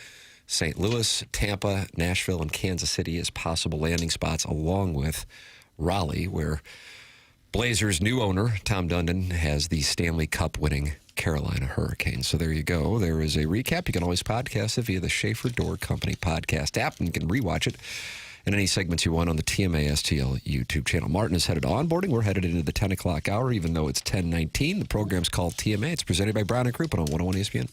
St. Louis, Tampa, Nashville, and Kansas City as possible landing spots, along with Raleigh, where Blazers' new owner, Tom Dundon, has the Stanley Cup winning Carolina Hurricanes. So there you go. There is a recap. You can always podcast it via the Schaefer Door Company podcast app, and you can rewatch it in any segments you want on the TMA STL YouTube channel. Martin is headed to onboarding. We're headed into the 10 o'clock hour, even though it's 10:19. The program's called TMA. It's presented by Brown & Crouppen on 101 ESPN.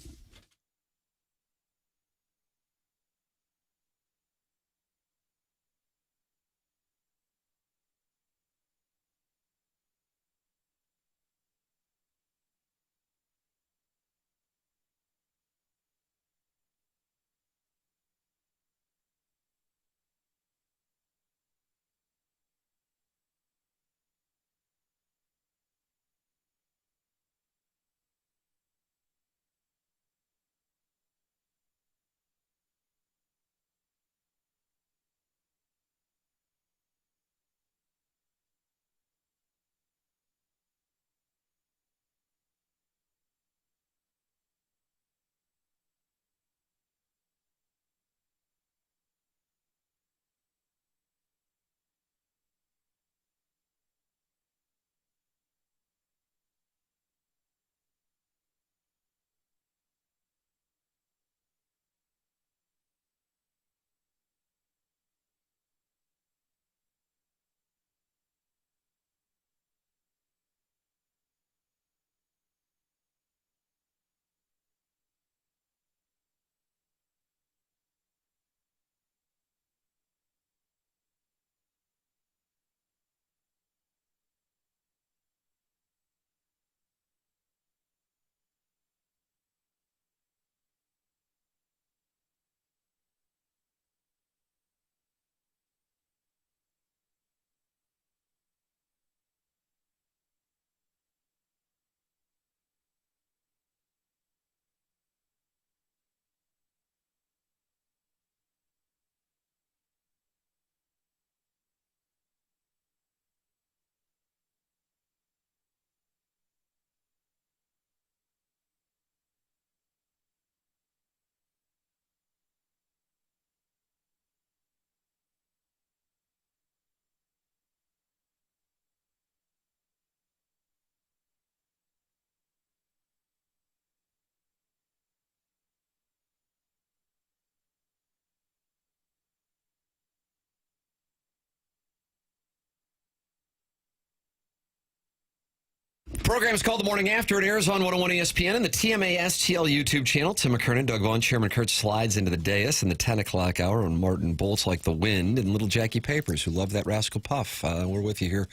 program is called The Morning After. It airs on 101 ESPN and the TMA STL YouTube channel. Tim McKernan, Doug Vaughn, Chairman Kurt slides into the dais in the 10 o'clock hour, and Martin bolts like the wind, and little Jackie Papers, who love that Rascal Puff. We're with you here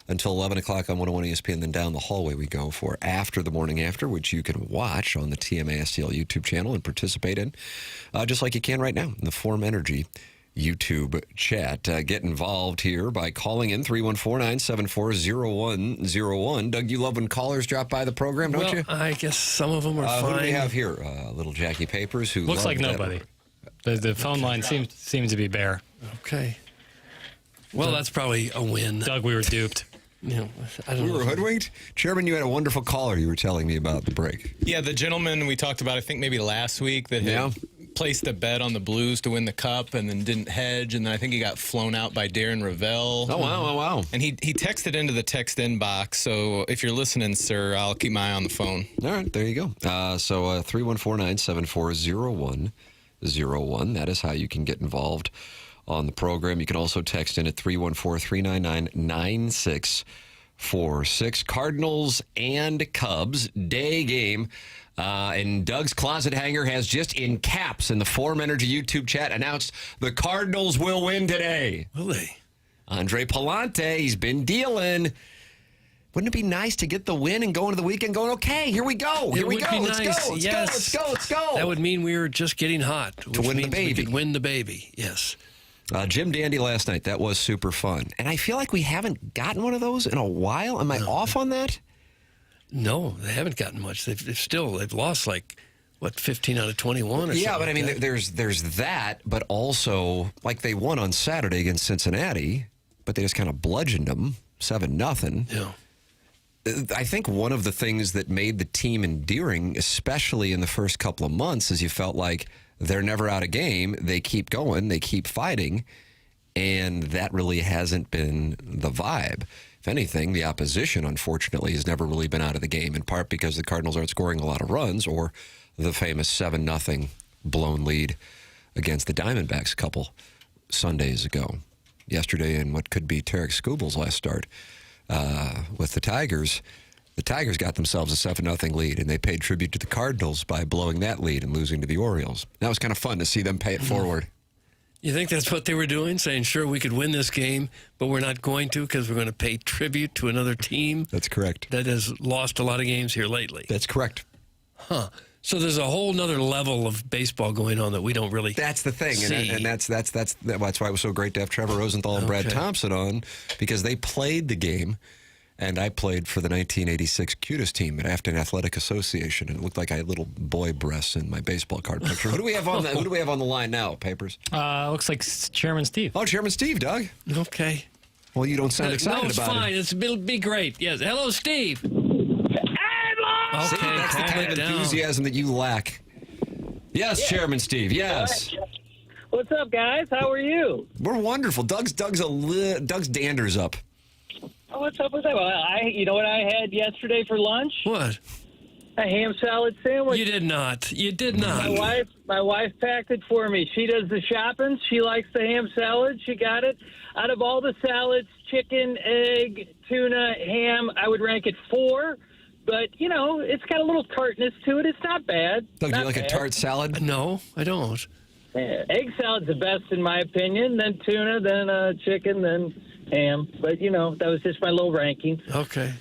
until 11 o'clock on 101 ESPN. Then down the hallway we go for After the Morning After, which you can watch on the TMA STL YouTube channel and participate in, just like you can right now in the Form Energy YouTube chat. Get involved here by calling in 314-974-0101. Doug, you love when callers drop by the program, don't you? I guess some of them are fine. Who do we have here? Little Jackie Papers, who looks like nobody. The phone line seems to be bare. Okay. Well, that's probably a win. Doug, we were duped. I don't know. We were hoodwinked? Chairman, you had a wonderful caller you were telling me about the break. Yeah, the gentleman we talked about, I think maybe last week, that had placed a bet on the Blues to win the Cup and then didn't hedge, and then I think he got flown out by Darren Ravel. Oh, wow. And he texted into the text inbox, so if you're listening, sir, I'll keep my eye on the phone. All right, there you go. So 314-974-0101. That is how you can get involved on the program. You can also text in at 314-399-9646. Cardinals and Cubs, day game. And Doug's closet hanger has just in caps in the Form Energy YouTube chat announced the Cardinals will win today. Will they? Andre Palante, he's been dealing. Wouldn't it be nice to get the win and go into the weekend going, okay, here we go. Here we go. Let's go. That would mean we were just getting hot. To win the baby. We could win the baby, yes. Jim Dandy last night. That was super fun. And I feel like we haven't gotten one of those in a while. Am I off on that? No, they haven't gotten much. They've lost 15 out of 21 or something. Yeah, but I mean, there's that, but also, they won on Saturday against Cincinnati, but they just kind of bludgeoned them, 7-0. Yeah. I think one of the things that made the team endearing, especially in the first couple of months, is you felt like they're never out of game. They keep going. They keep fighting. And that really hasn't been the vibe. If anything, the opposition, unfortunately, has never really been out of the game, in part because the Cardinals aren't scoring a lot of runs, or the famous 7-0 blown lead against the Diamondbacks a couple Sundays ago. Yesterday, in what could be Tarek Skubal's last start with the Tigers got themselves a 7-0 lead, and they paid tribute to the Cardinals by blowing that lead and losing to the Orioles. That was kind of fun to see them pay it forward. You think that's what they were doing? Saying, sure, we could win this game, but we're not going to because we're going to pay tribute to another team? That's correct. That has lost a lot of games here lately. That's correct. Huh. So there's a whole nother level of baseball going on that we don't really That's the thing. see. And that's why it was so great to have Trevor Rosenthal and Brad Thompson on, because they played the game. And I played for the 1986 Cutest team at Afton Athletic Association, and it looked like I had little boy breasts in my baseball card picture. Who do we have on the line now, Papers? Looks like Chairman Steve. Oh, Chairman Steve, Doug. Okay. Well, you don't sound excited about it. No, it's fine. It'll be great. Yes. Hello, Steve. See, that's the kind of enthusiasm that you lack. Yes, Chairman Steve. Yes. What's up, guys? How are you? We're wonderful. Doug's dander's up. Oh, what's up with that? Well, you know what I had yesterday for lunch? What? A ham salad sandwich. You did not. My wife packed it for me. She does the shopping. She likes the ham salad. She got it. Out of all the salads, chicken, egg, tuna, ham, I would rank it 4. But, it's got a little tartness to it. It's not bad. Doug, do you like a tart salad? No, I don't. Egg salad's the best in my opinion. Then tuna, then chicken, then ham. But, that was just my little ranking. Okay.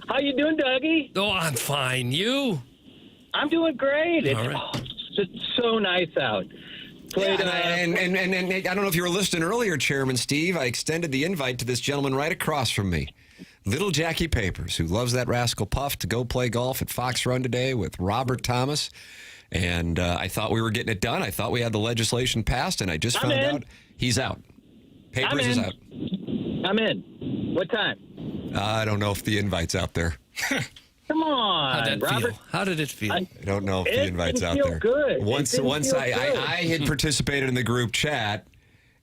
How you doing, Dougie? Oh, I'm fine. You? I'm doing great. All right. It's just so nice out. And I don't know if you were listening earlier, Chairman Steve. I extended the invite to this gentleman right across from me, little Jackie Papers, who loves that Rascal Puff, to go play golf at Fox Run today with Robert Thomas. And I thought we were getting it done. I thought we had the legislation passed, and I just found out he's out. Papers is out. I'm in. What time? I don't know if the invite's out there. Come on, How'd that Robert. feel? How did it feel? I don't know if the invite's out there. Good. Once I had participated in the group chat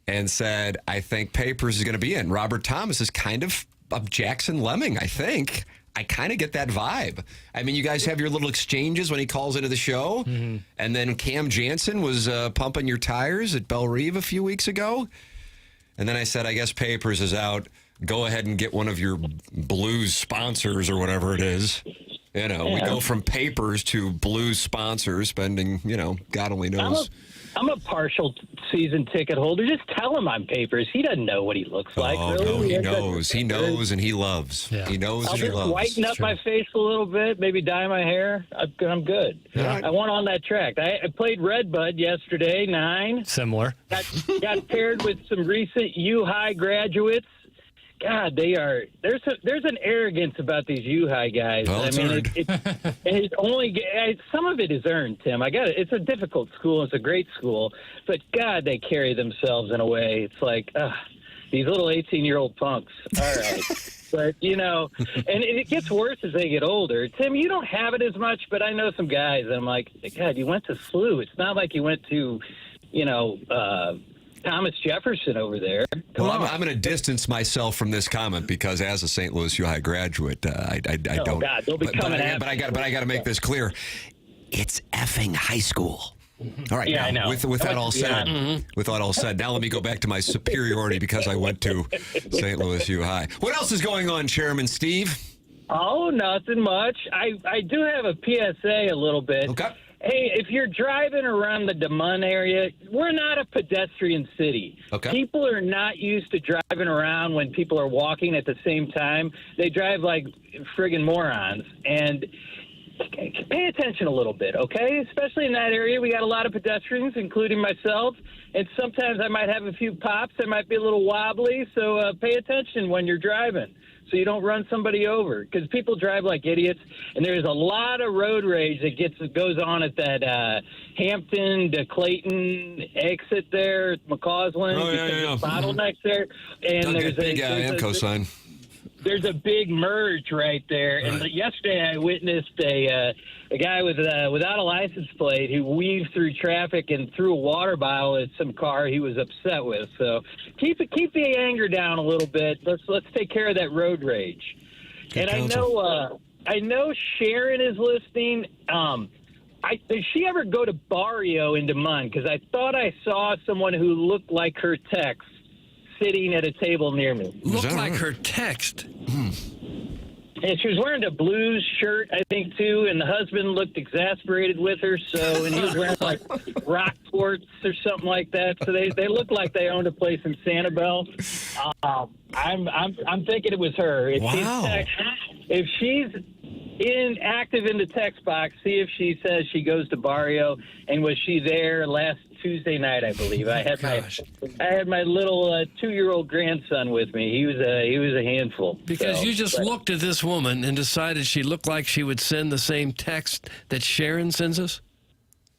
and said, I think Papers is going to be in. Robert Thomas is kind of a Jackson Lemming, I think. I kind of get that vibe. I mean, you guys have your little exchanges when he calls into the show. Mm-hmm. And then Cam Jansen was pumping your tires at Belle Reve a few weeks ago. And then I said, I guess Papers is out. go ahead and get one of your Blues sponsors or whatever it is. You know, we go from papers to Blues sponsors, spending, you know, God only knows. I'm a partial season ticket holder. Just tell him I'm papers. He doesn't know what he looks like. Oh, really. no, he knows. He knows and he loves. Yeah. He knows I'll and he just loves. whiten up my face a little bit, maybe dye my hair. I'm good. Right. I went on that track. I played Redbud yesterday, 9. Similar. Got paired with some recent U-High graduates. God, they are. There's an arrogance about these U-High guys. Well, it's earned. It's only some of it is earned, Tim. I got it. It's a difficult school. It's a great school, but God, they carry themselves in a way. It's like these little 18-year-old punks. All right. But, you know, and it gets worse as they get older. Tim, you don't have it as much, but I know some guys, and I'm like, God, you went to SLU. It's not like you went to, you know, Thomas Jefferson over there. Well, I'm going to distance myself from this comment because as a St. Louis U-High graduate, I don't. Oh, God, they'll be coming but I got to make this clear. It's effing high school. All right, yeah, now, I know. with that all said, with that all said, now let me go back to my superiority because I went to St. Louis U-High. What else is going on, Chairman Steve? Oh, nothing much. I do have a PSA a little bit. Okay. Hey, if you're driving around the Des Moines area, we're not a pedestrian city. Okay. People are not used to driving around when people are walking at the same time. They drive like friggin' morons. And pay attention a little bit, okay? Especially in that area, we got a lot of pedestrians, including myself. And sometimes I might have a few pops. I might be a little wobbly. So pay attention when you're driving, so you don't run somebody over, because people drive like idiots, and there's a lot of road rage that goes on at that Hampton to Clayton exit there, McCausland, because there's bottlenecks there, and there's a big AMCO sign. There's a big merge right there, and yesterday I witnessed a guy without a license plate who weaved through traffic and threw a water bottle at some car he was upset with. So keep the anger down a little bit. Let's take care of that road rage. Good counsel. I know Sharon is listening. Did she ever go to Barrio in Des Moines? Because I thought I saw someone who looked like her text sitting at a table near me. Looked like her text. And she was wearing a Blues shirt, I think, too, and the husband looked exasperated with her, and he was wearing, like, Rockports or something like that. So they looked like they owned a place in Sanibel. I'm thinking it was her. If she's active in the text box, see if she says she goes to Barrio, and was she there last Tuesday night, I believe. I had my little 2-year-old grandson with me. He was a handful. Because you just looked at this woman and decided she looked like she would send the same text that Sharon sends us?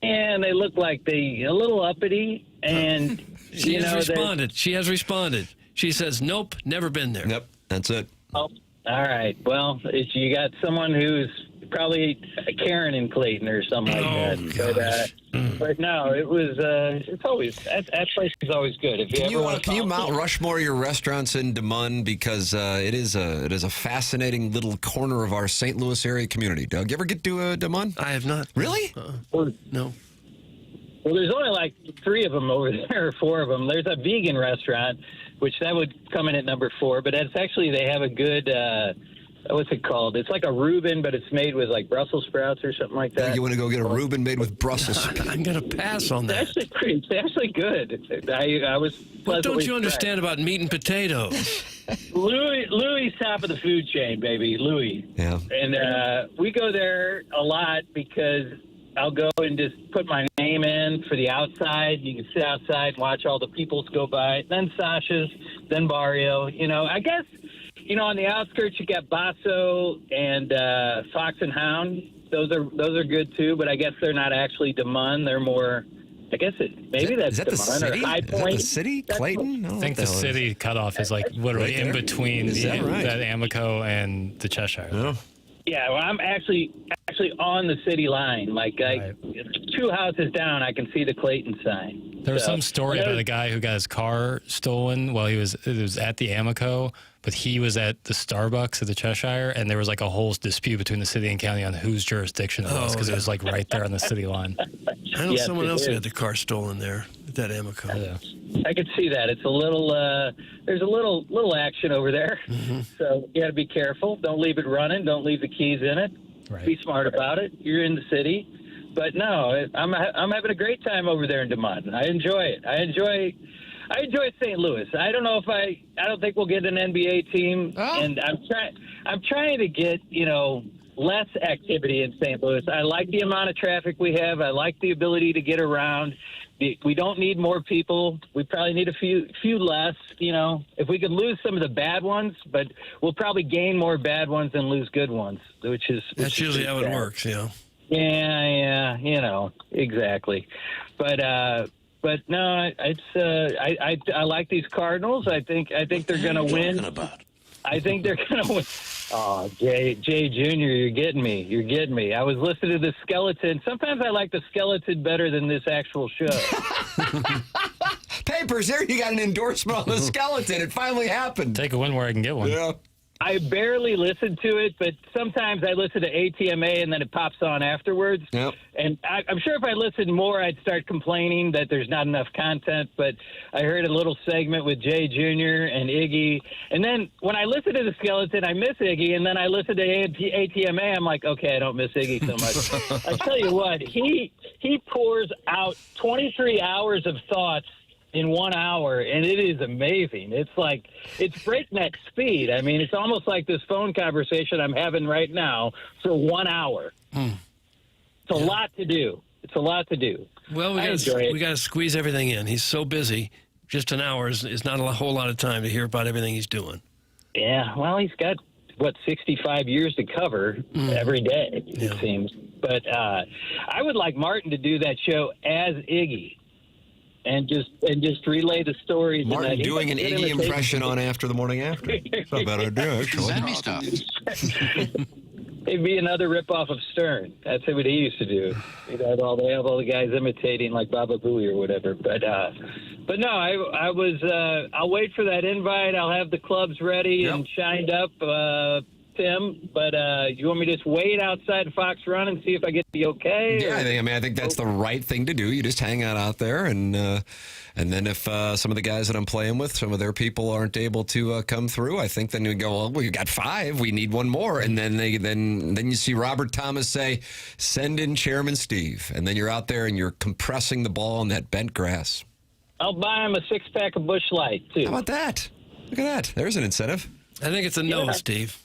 And they look like a little uppity, and she has responded. She has responded. She says, "Nope, never been there." Yep, that's it. Oh, all right. Well, you got someone who's probably a Karen in Clayton or something like that. But no, it was. It's always that place is always good. If Can you Mount Rushmore your restaurants in Des Moines, because it is a fascinating little corner of our St. Louis area community. Doug, you ever get to Des Moines? I have not. Really? No. Well, there's only like 3 of them over there, or 4 of them. There's a vegan restaurant, which that would come in at number 4. But it's actually, they have a good. What's it called? It's like a Reuben, but it's made with like Brussels sprouts or something like that. You want to go get a Reuben made with Brussels sprouts? I'm going to pass on that. It's actually good. I was. What don't you understand about meat and potatoes? Louis top of the food chain, baby. Louis. Yeah. And we go there a lot because I'll go and just put my name in for the outside. You can sit outside and watch all the peoples go by. Then Sasha's, then Barrio. I guess. On the outskirts, you got Basso and Fox and Hound. Those are good too, but I guess they're not actually Des Moines. They're more. I guess that's Des Moines or High Point. Is that the city, Clayton? I think the city cutoff is like literally right in between that right? Amico and the Cheshire. Yeah. Yeah, well, I'm actually on the city line. Like 2 houses down, I can see the Clayton sign. There was some story about a guy who got his car stolen while it was at the Amico, but he was at the Starbucks at the Cheshire, and there was like a whole dispute between the city and county on whose jurisdiction it was, because it was like right there on the city line. I know someone else had their car stolen there at that Amico. I could see that. It's a little, there's a little action over there. So you got to be careful. Don't leave it running. Don't leave the keys in it. Right. Be smart about it. You're in the city. But no, I'm having a great time over there in DeMont. I enjoy it. I enjoy St. Louis. I don't know if I don't think we'll get an NBA team, and I'm trying to get, less activity in St. Louis. I like the amount of traffic we have. I like the ability to get around. We don't need more people. We probably need a few less, if we could lose some of the bad ones, but we'll probably gain more bad ones than lose good ones, That's usually how it works, Yeah, exactly. But no, I like these Cardinals. I think they're going to win. I think they're going to win. Oh, Jay Jr., you're getting me. I was listening to the skeleton. Sometimes I like the skeleton better than this actual show. Papers, there you got an endorsement on the skeleton. It finally happened. Take a win where I can get one. Yeah. I barely listen to it, but sometimes I listen to ATMA and then it pops on afterwards. Yep. And I'm sure if I listened more, I'd start complaining that there's not enough content. But I heard a little segment with Jay Jr. and Iggy. And then when I listen to the skeleton, I miss Iggy. And then I listen to ATMA. I'm like, okay, I don't miss Iggy so much. I tell you what, he pours out 23 hours of thoughts in 1 hour, and it is amazing. It's breakneck speed. I mean, it's almost like this phone conversation I'm having right now for 1 hour. It's a lot to do. Well, we got to squeeze everything in. He's so busy. Just an hour is not a whole lot of time to hear about everything he's doing. Yeah, well, he's got 65 years to cover every day, it seems. But I would like Martin to do that show as Iggy. And just relay the stories. Martin doing an Iggy impression on After the Morning After. That's not a bad idea, actually. Send me stuff. It'd be another ripoff of Stern. That's what he used to do. They have all the guys imitating like Baba Booey or whatever. But no, I was. I'll wait for that invite. I'll have the clubs ready and shined up, Tim. But you want me to just wait outside Fox Run and see if I get the okay? Yeah, I think that's the right thing to do. You just hang out there, and then if some of the guys that I'm playing with, some of their people aren't able to come through, I think then we go, well, we got 5, we need one more, and then you see Robert Thomas say, send in Chairman Steve, and then you're out there and you're compressing the ball on that bent grass. I'll buy him a 6-pack of Busch Light too. How about that? Look at that. There's an incentive. I think it's a no, Steve.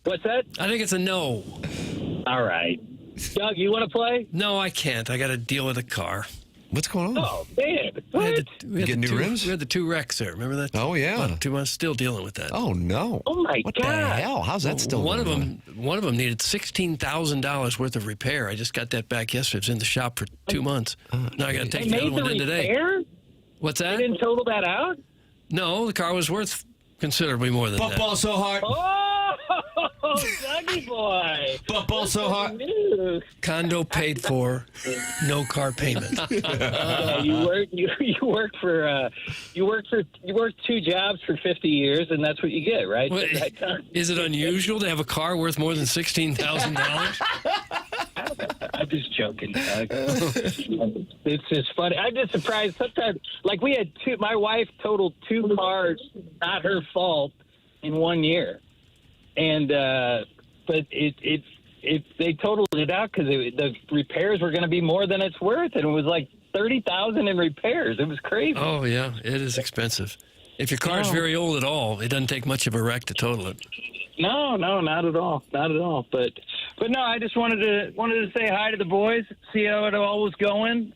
What's that? I think it's a no. All right. Doug, you want to play? No, I can't. I got to deal with a car. What's going on? Oh, man. We had new rims? We had the 2 wrecks there. Remember that? Oh, yeah. About 2 months. Still dealing with that. Oh, no. Oh, my what God. What the hell? How's that still One going of them needed $16,000 worth of repair. I just got that back yesterday. It was in the shop for 2 months. Now I got to take the other one in today. Repair? What's that? You didn't total that out? No, the car was worth considerably more than that. Football so hard. Oh, Dougie boy. Football so hard. Condo paid for, no car payment. You worked 2 jobs for 50 years, and that's what you get, right? Is it unusual to have a car worth more than $16,000? I'm just joking, Doug. It's just funny. I'm just surprised. Sometimes, like we had my wife totaled 2 cars, not her fault, in 1 year, and but they totaled it out because the repairs were going to be more than it's worth, and it was like $30,000 in repairs. It was crazy. Oh yeah, it is expensive. If your car's very old at all, it doesn't take much of a wreck to total it. No, not at all. But no, I just wanted to say hi to the boys, see how it all was going.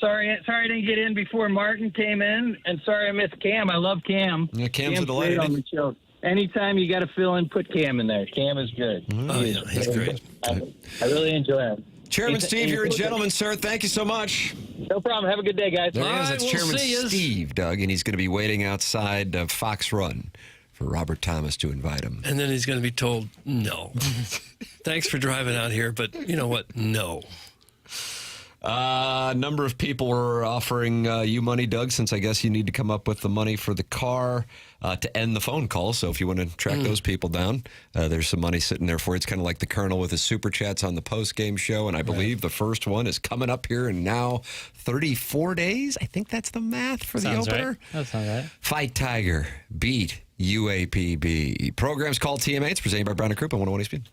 Sorry I didn't get in before Martin came in, and sorry I missed Cam. I love Cam. Yeah, Cam's a delight. Great on the show. Anytime you got to fill in, put Cam in there. Cam is good. Oh yeah, he's great. I really enjoy him. Chairman Steve, you're a gentleman, sir. Thank you so much. No problem. Have a good day, guys. There he is. That's Chairman Steve, Doug, and he's going to be waiting outside Fox Run for Robert Thomas to invite him. And then he's going to be told, no. Thanks for driving out here, but you know what? No. A number of people were offering you money, Doug, since I guess you need to come up with the money for the car to end the phone call. So if you want to track those people down, there's some money sitting there for you. It's kind of like the Colonel with his super chats on the post-game show, and I believe the first one is coming up here in now 34 days. I think that's the math for the opener. Right. That sounds right. Fight Tiger, beat UAPB. Program's called TMA. It's presented by Brown & Croup on 101 ESPN.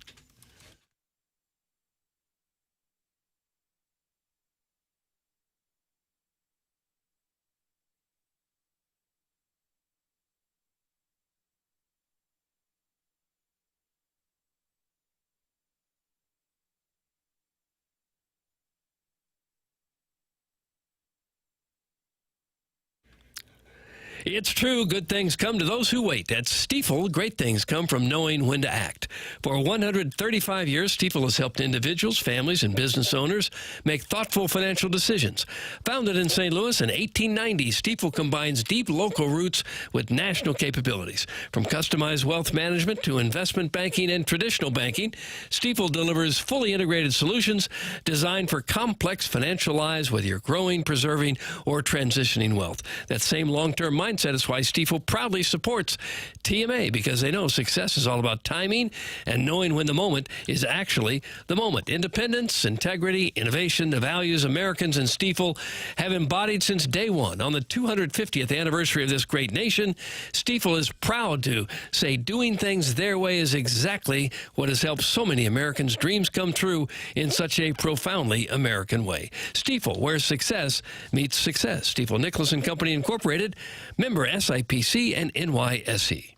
It's true, good things come to those who wait. At Stifel, great things come from knowing when to act. For 135 years, Stifel has helped individuals, families, and business owners make thoughtful financial decisions. Founded in St. Louis in 1890, Stifel combines deep local roots with national capabilities. From customized wealth management to investment banking and traditional banking, Stifel delivers fully integrated solutions designed for complex financial lives, whether you're growing, preserving, or transitioning wealth. That same long-term mindset is why Stifel proudly supports TMA, because they know success is all about timing and knowing when the moment is actually the moment. Independence, integrity, innovation, the values Americans and Stifel have embodied since day one. On the 250th anniversary of this great nation, Stifel is proud to say doing things their way is exactly what has helped so many Americans' dreams come true in such a profoundly American way. Stifel, where success meets success. Stifel Nicholas and Company Incorporated, member SIPC and NYSE.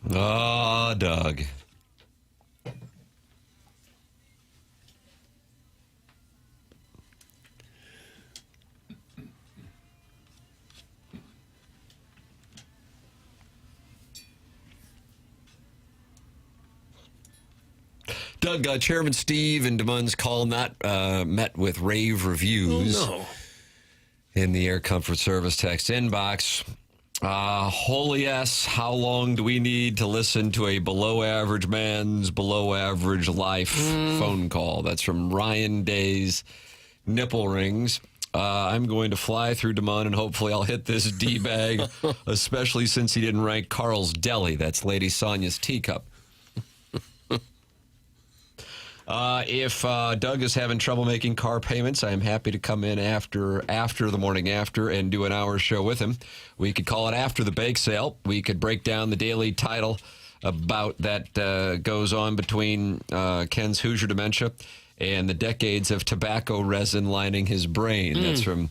Oh, Doug. Doug, Chairman Steve and DeMunn's call not met with rave reviews in the Air Comfort Service text inbox. Holy yes, how long do we need to listen to a below-average man's below-average life phone call? That's from Ryan Day's Nipple Rings. I'm going to fly through Des Moines, and hopefully I'll hit this D-bag, especially since he didn't rank Carl's Deli. That's Lady Sonia's teacup. If Doug is having trouble making car payments, I am happy to come in after the morning after and do an hour show with him. We could call it After the Bake Sale. We could break down the daily title about that goes on between Ken's Hoosier dementia and the decades of tobacco resin lining his brain. That's from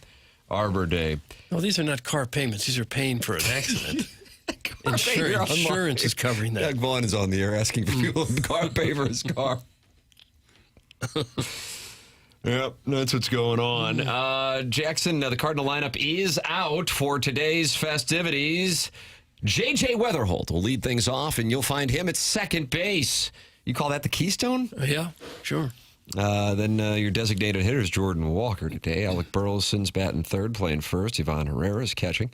Arbor Day. No, these are not car payments. These are paying for an accident. Insurance is covering that. Doug Vaughn is on the air asking for people to car pay for his car. Yep, that's what's going on. Jackson, the Cardinal lineup is out for today's festivities. J.J. Weatherholt will lead things off, and you'll find him at second base. You call that the Keystone? Yeah, sure. Then your designated hitter is Jordan Walker today. Alec Burleson's batting third, playing first. Yvonne Herrera is catching.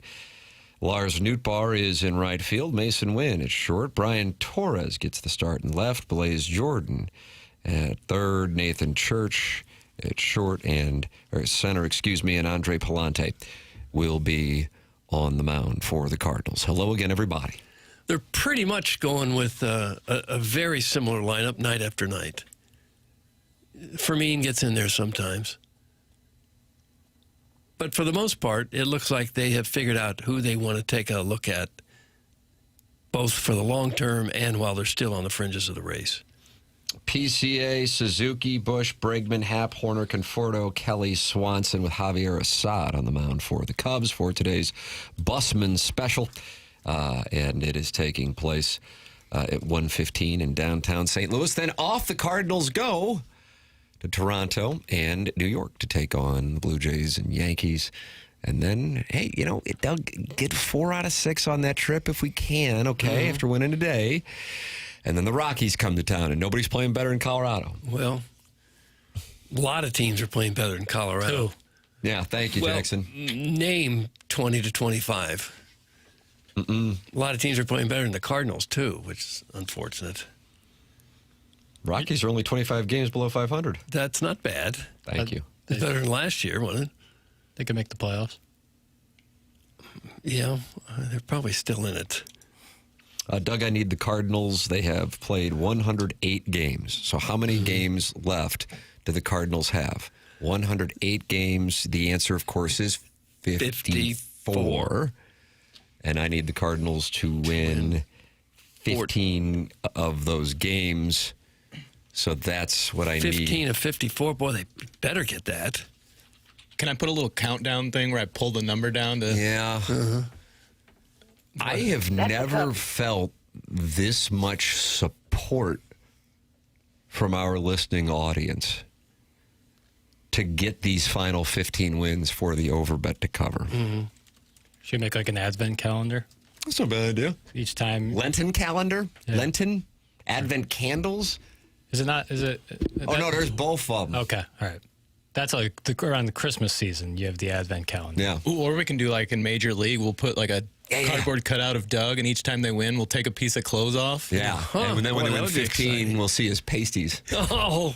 Lars Nootbaar is in right field. Mason Wynn is short. Brian Torres gets the start in left. Blaze Jordan at third. Nathan Church at short and center, and Andre Palante will be on the mound for the Cardinals. Hello again, everybody. They're pretty much going with a very similar lineup night after night. Fermin gets in there sometimes. But for the most part, it looks like they have figured out who they want to take a look at, both for the long term and while they're still on the fringes of the race. PCA, Suzuki, Bush, Bregman, Happ, Horner, Conforto, Kelly, Swanson with Javier Assad on the mound for the Cubs for today's Busman Special. And it is taking place at 1:15 in downtown St. Louis. Then off the Cardinals go to Toronto and New York to take on the Blue Jays and Yankees. And then, hey, they'll get 4 out of 6 on that trip if we can, okay, after winning today. And then the Rockies come to town, and nobody's playing better in Colorado. Well, a lot of teams are playing better in Colorado. Yeah, thank you, Jackson. Name 20 to 25. A lot of teams are playing better than the Cardinals, too, which is unfortunate. Rockies are only 25 games below 500. That's not bad. Thank you. It's better than last year, wasn't it? They could make the playoffs. Yeah, they're probably still in it. Doug, I need the Cardinals. They have played 108 games. So how many games left do the Cardinals have? 108 games. The answer, of course, is 54. And I need the Cardinals to win 15 of those games. So that's what I need. 15 of 54. Boy, they better get that. Can I put a little countdown thing where I pull the number down to... Yeah. I have never felt this much support from our listening audience to get these final 15 wins for the overbet to cover. Should we make like an Advent calendar? That's not a bad idea. Each time. Lenten calendar? Yeah. Lenten? Advent candles? Is it not? Is it? Oh, no, there's both of them. Okay, all right. That's like around the Christmas season, you have the Advent calendar. Yeah. Ooh, or we can do like in Major League, we'll put like a cardboard cutout of Doug, and each time they win, we'll take a piece of clothes off. Yeah. And then when they win 15, we'll see his pasties. Oh.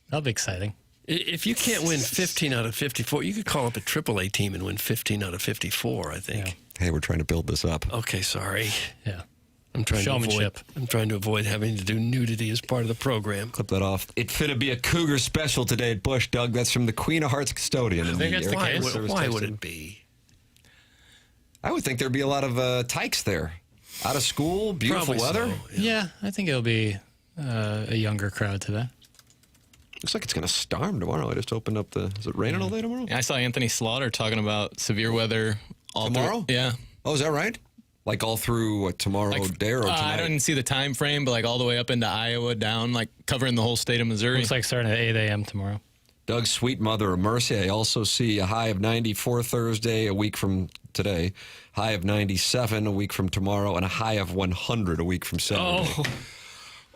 That'll be exciting. If you can't win 15 out of 54, you could call up a AAA team and win 15 out of 54, I think. Yeah. Hey, we're trying to build this up. Okay, sorry. Yeah. I'm trying to avoid having to do nudity as part of the program. Clip that off. It finna be a Cougar special today at Busch, Doug. That's from the Queen of Hearts custodian. I think that's the case. Why would it be? I would think there'd be a lot of tykes there. Out of school, beautiful weather. So, yeah, I think it'll be a younger crowd today. Looks like it's going to storm tomorrow. I just opened up the... Is it raining all day tomorrow? Yeah, I saw Anthony Slaughter talking about severe weather all tomorrow. Yeah. Oh, is that right? Like all through tomorrow day or tonight? I didn't see the time frame, but like all the way up into Iowa, down, like covering the whole state of Missouri. Looks like starting at 8 a.m. tomorrow. Doug's sweet mother of mercy. I also see a high of 94 Thursday, a week from today. High of 97 a week from tomorrow, and a high of 100 a week from Saturday.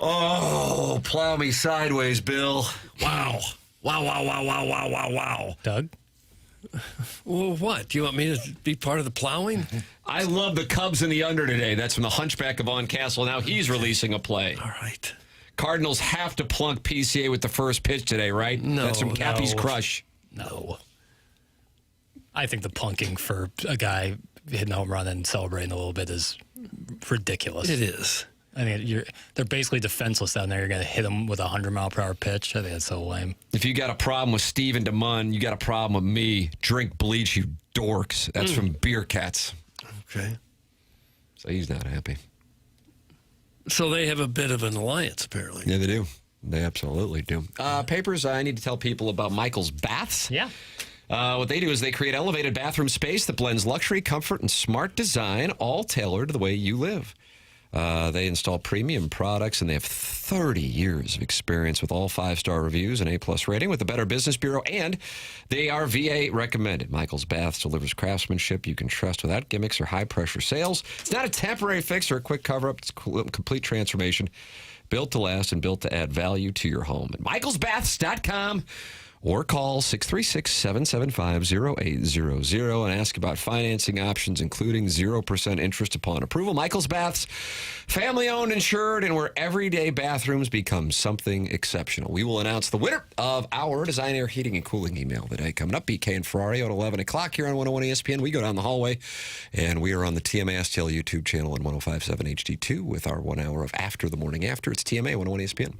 Oh, plow me sideways, Bill. Wow. Wow. Doug? Well, what? Do you want me to be part of the plowing? I love the Cubs in the under today. That's from the Hunchback of Vaughn Castle. Now he's releasing a play. All right. Cardinals have to plunk PCA with the first pitch today, right? No. That's from Cappy's Crush. No. I think the punking for a guy hitting a home run and celebrating a little bit is ridiculous. It is. I mean, they're basically defenseless down there. You're going to hit them with a 100-mile-per-hour pitch. I think that's so lame. If you got a problem with Steven DeMunn, you got a problem with me. Drink bleach, you dorks. That's from Beer Cats. Okay. So he's not happy. So they have a bit of an alliance, apparently. Yeah, they do. They absolutely do. Papers, I need to tell people about Michael's Baths. Yeah. What they do is they create elevated bathroom space that blends luxury, comfort, and smart design, all tailored to the way you live. They install premium products, and they have 30 years of experience with all 5-star reviews and A+ rating with the Better Business Bureau, and they are VA recommended. Michael's Baths delivers craftsmanship you can trust without gimmicks or high-pressure sales. It's not a temporary fix or a quick cover-up. It's a complete transformation, built to last and built to add value to your home. At michaelsbaths.com. Or call 636-775-0800 and ask about financing options, including 0% interest upon approval. Michael's Baths, family-owned, insured, and where everyday bathrooms become something exceptional. We will announce the winner of our Design Air Heating and Cooling email today. Coming up, BK and Ferrari at 11 o'clock here on 101 ESPN. We go down the hallway, and we are on the TMA STL YouTube channel on 105.7 HD2 with our 1 hour of After the Morning After. It's TMA 101 ESPN.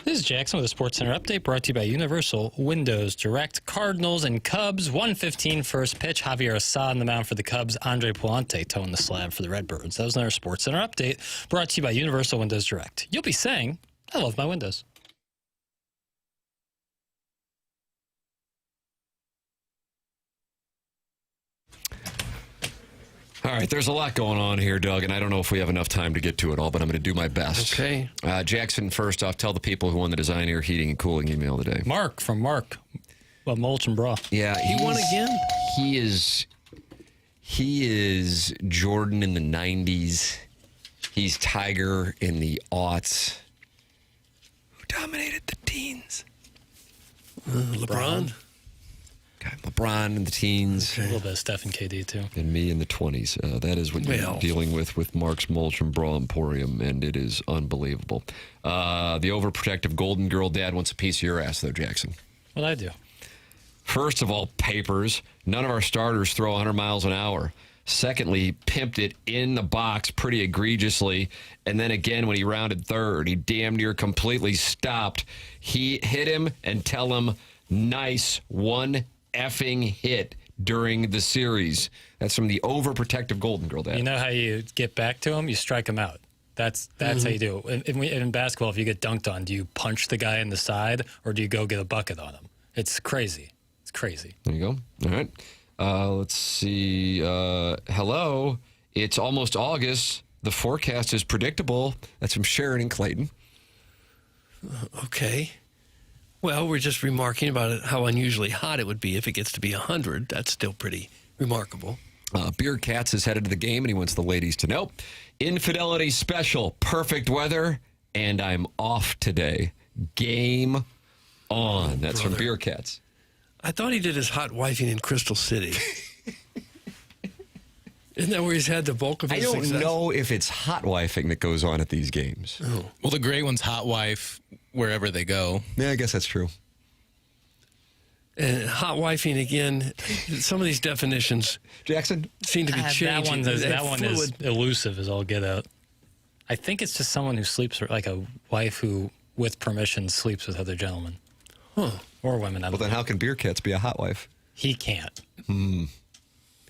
This is Jackson with a Sports Center update brought to you by Universal Windows Direct. Cardinals and Cubs, 1:15 first pitch. Javier Assad on the mound for the Cubs. Andre Palante towing the slab for the Redbirds. That was another Sports Center update brought to you by Universal Windows Direct. You'll be saying, I love my windows. All right, there's a lot going on here, Doug, and I don't know if we have enough time to get to it all, but I'm going to do my best. Okay. Jackson, first off, tell the people who won the Design Air Heating and Cooling email today. Mark from Mark. Well, Mulch and Bra. Yeah, He won again? He is Jordan in the 90s. He's Tiger in the aughts. Who dominated the teens? LeBron? Okay, LeBron in the teens. A little bit of Steph and KD, too. And me in the 20s. That is what you're dealing with Mark's Mulch and Bra Emporium, and it is unbelievable. The overprotective golden girl dad wants a piece of your ass, though, Jackson. What'd I do? First of all, papers. None of our starters throw 100 miles an hour. Secondly, pimped it in the box pretty egregiously. And then again, when he rounded third, he damn near completely stopped. He hit him and tell him, nice one effing hit during the series. That's from the overprotective golden girl dad. You know how you get back to him? You strike him out. That's how you do it. In basketball, if you get dunked on, do you punch the guy in the side or do you go get a bucket on him? It's crazy. It's crazy. There you go. All right. Let's see. Hello. It's almost August. The forecast is predictable. That's from Sharon and Clayton. Okay. Well, we're just remarking about it, how unusually hot it would be if it gets to be 100. That's still pretty remarkable. Beer Cats is headed to the game, and he wants the ladies to know. Infidelity special, perfect weather, and I'm off today. Game on. That's from Beer Cats. I thought he did his hot wifing in Crystal City. Isn't that where he's had the bulk of his success? I don't success? know if it's hot wifing that goes on at these games. Oh. Well, the great one's hot wife wherever they go. Yeah, I guess that's true. And hot wifing again. Some of these definitions, Jackson, seem to be changing. That one is elusive as all get out. I think it's just someone who sleeps, like a wife who, with permission, sleeps with other gentlemen. Huh. Or women. Well, then how can Beer Cats be a hot wife? He can't.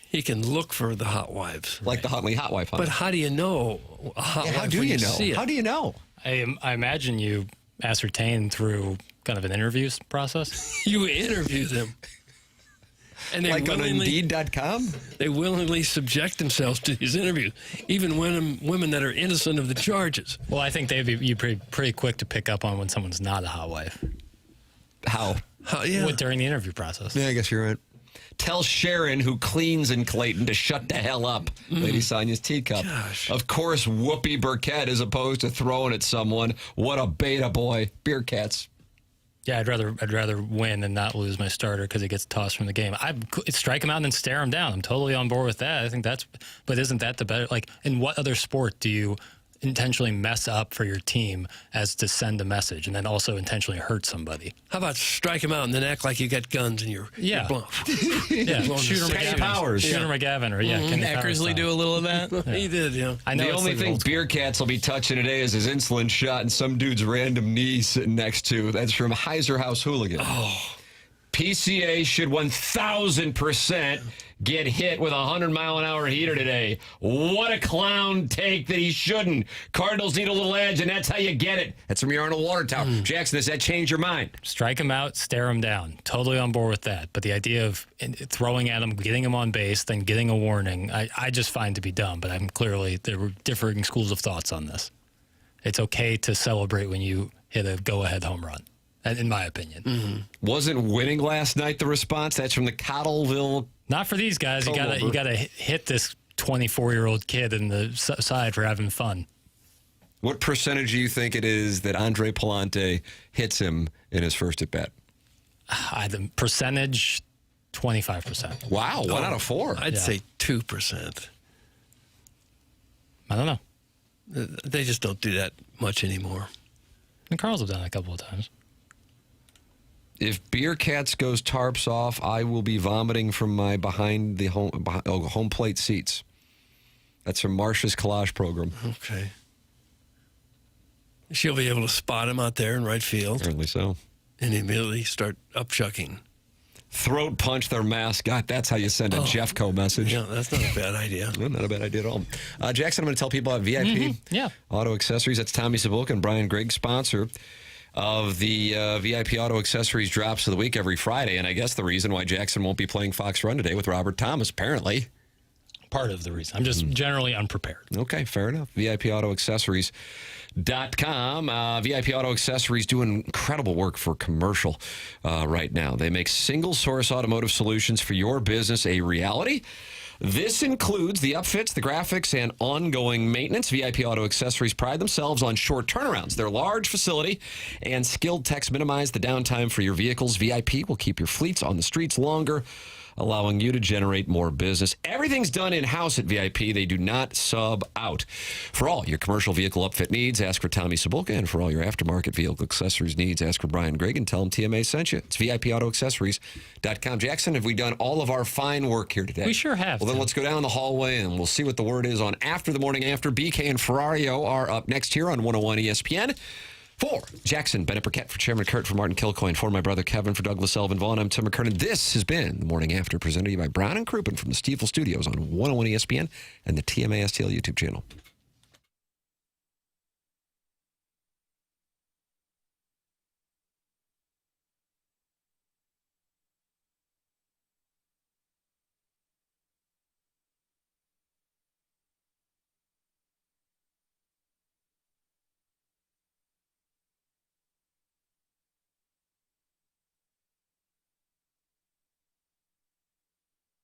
He can look for the hot wives. Like the hot wife, huh? But how do you know a hot wife? How do you know? See it? How do you know? I imagine you ascertain through kind of an interview process. You interview them. And they like on Indeed.com? They willingly subject themselves to these interviews, even women that are innocent of the charges. Well, I think they'd be pretty quick to pick up on when someone's not a hot wife. How? Yeah. During the interview process. Yeah, I guess you're right. Tell Sharon, who cleans in Clayton, to shut the hell up. Lady Sonia's teacup. Gosh. Of course, Whoopi Burkett, as opposed to throwing at someone. What a beta boy. Beer Cats. Yeah, I'd rather win and not lose my starter because he gets tossed from the game. I'd strike him out and then stare him down. I'm totally on board with that. I think but isn't that the better? Like, in what other sport do you intentionally mess up for your team as to send a message and then also intentionally hurt somebody? How about strike him out and then act like you got guns and you're blown? Yeah, Shooter McGavin. Or Can Eckersley do a little of that? Yeah. He did, yeah. I know the only thing Beer Cats will be touching today is his insulin shot and some dude's random knee sitting next to. That's from Heiser House Hooligan. Oh. PCA should 1,000% get hit with a 100-mile-an-hour heater today. What a clown take that he shouldn't. Cardinals need a little edge, and that's how you get it. That's from your Arnold Water Tower. Jackson, does that change your mind? Strike him out, stare him down. Totally on board with that. But the idea of throwing at him, getting him on base, then getting a warning, I just find to be dumb. But there were differing schools of thoughts on this. It's okay to celebrate when you hit a go-ahead home run, in my opinion. Wasn't winning last night the response? That's from the Cottleville. Not for these guys. You gotta hit this 24-year-old kid in the side for having fun. What percentage do you think it is that Andre Palante hits him in his first at bat? The percentage, 25%. Wow, 1 out of 4. I'd say 2%. I don't know. They just don't do that much anymore. The Cardinals have done it a couple of times. If Beer Cats goes tarps off, I will be vomiting from my behind the home plate seats. That's from Marcia's collage program. Okay. She'll be able to spot him out there in right field. Apparently so. And immediately start upchucking. Throat punch their mascot. That's how you send a Jeffco message. Yeah, that's not a bad idea. No, not a bad idea at all. Jackson, I'm going to tell people about VIP Auto Accessories. That's Tommy Cibulka and Brian Grigg, sponsor of the VIP Auto Accessories drops of the week every Friday. And I guess the reason why Jackson won't be playing Fox Run today with Robert Thomas, apparently. Part of the reason. I'm just generally unprepared. Okay, fair enough. VIP Auto Accessories. .com. VIP Auto Accessories doing incredible work for commercial right now. They make single source automotive solutions for your business a reality. This includes the upfits, the graphics, and ongoing maintenance. VIP Auto Accessories pride themselves on short turnarounds. Their large facility and skilled techs minimize the downtime for your vehicles. VIP will keep your fleets on the streets longer, allowing you to generate more business. Everything's done in-house at VIP. They do not sub out. For all your commercial vehicle upfit needs, ask for Tommy Cibulka. And for all your aftermarket vehicle accessories needs, ask for Brian Grigg and tell him TMA sent you. It's VIPAutoaccessories.com. Jackson, have we done all of our fine work here today? We sure have. Well, then let's go down the hallway and we'll see what the word is on After the Morning After. BK and Ferrario are up next here on 101 ESPN. For Jackson, Bennett Burkett, for Chairman Kurt, for Martin Kilcoyne, for my brother Kevin, for Douglas Elvin Vaughn, I'm Tim McKernan. This has been The Morning After, presented to you by Brown and Crouppen from the Stiefel Studios on 101 ESPN and the TMA STL YouTube channel.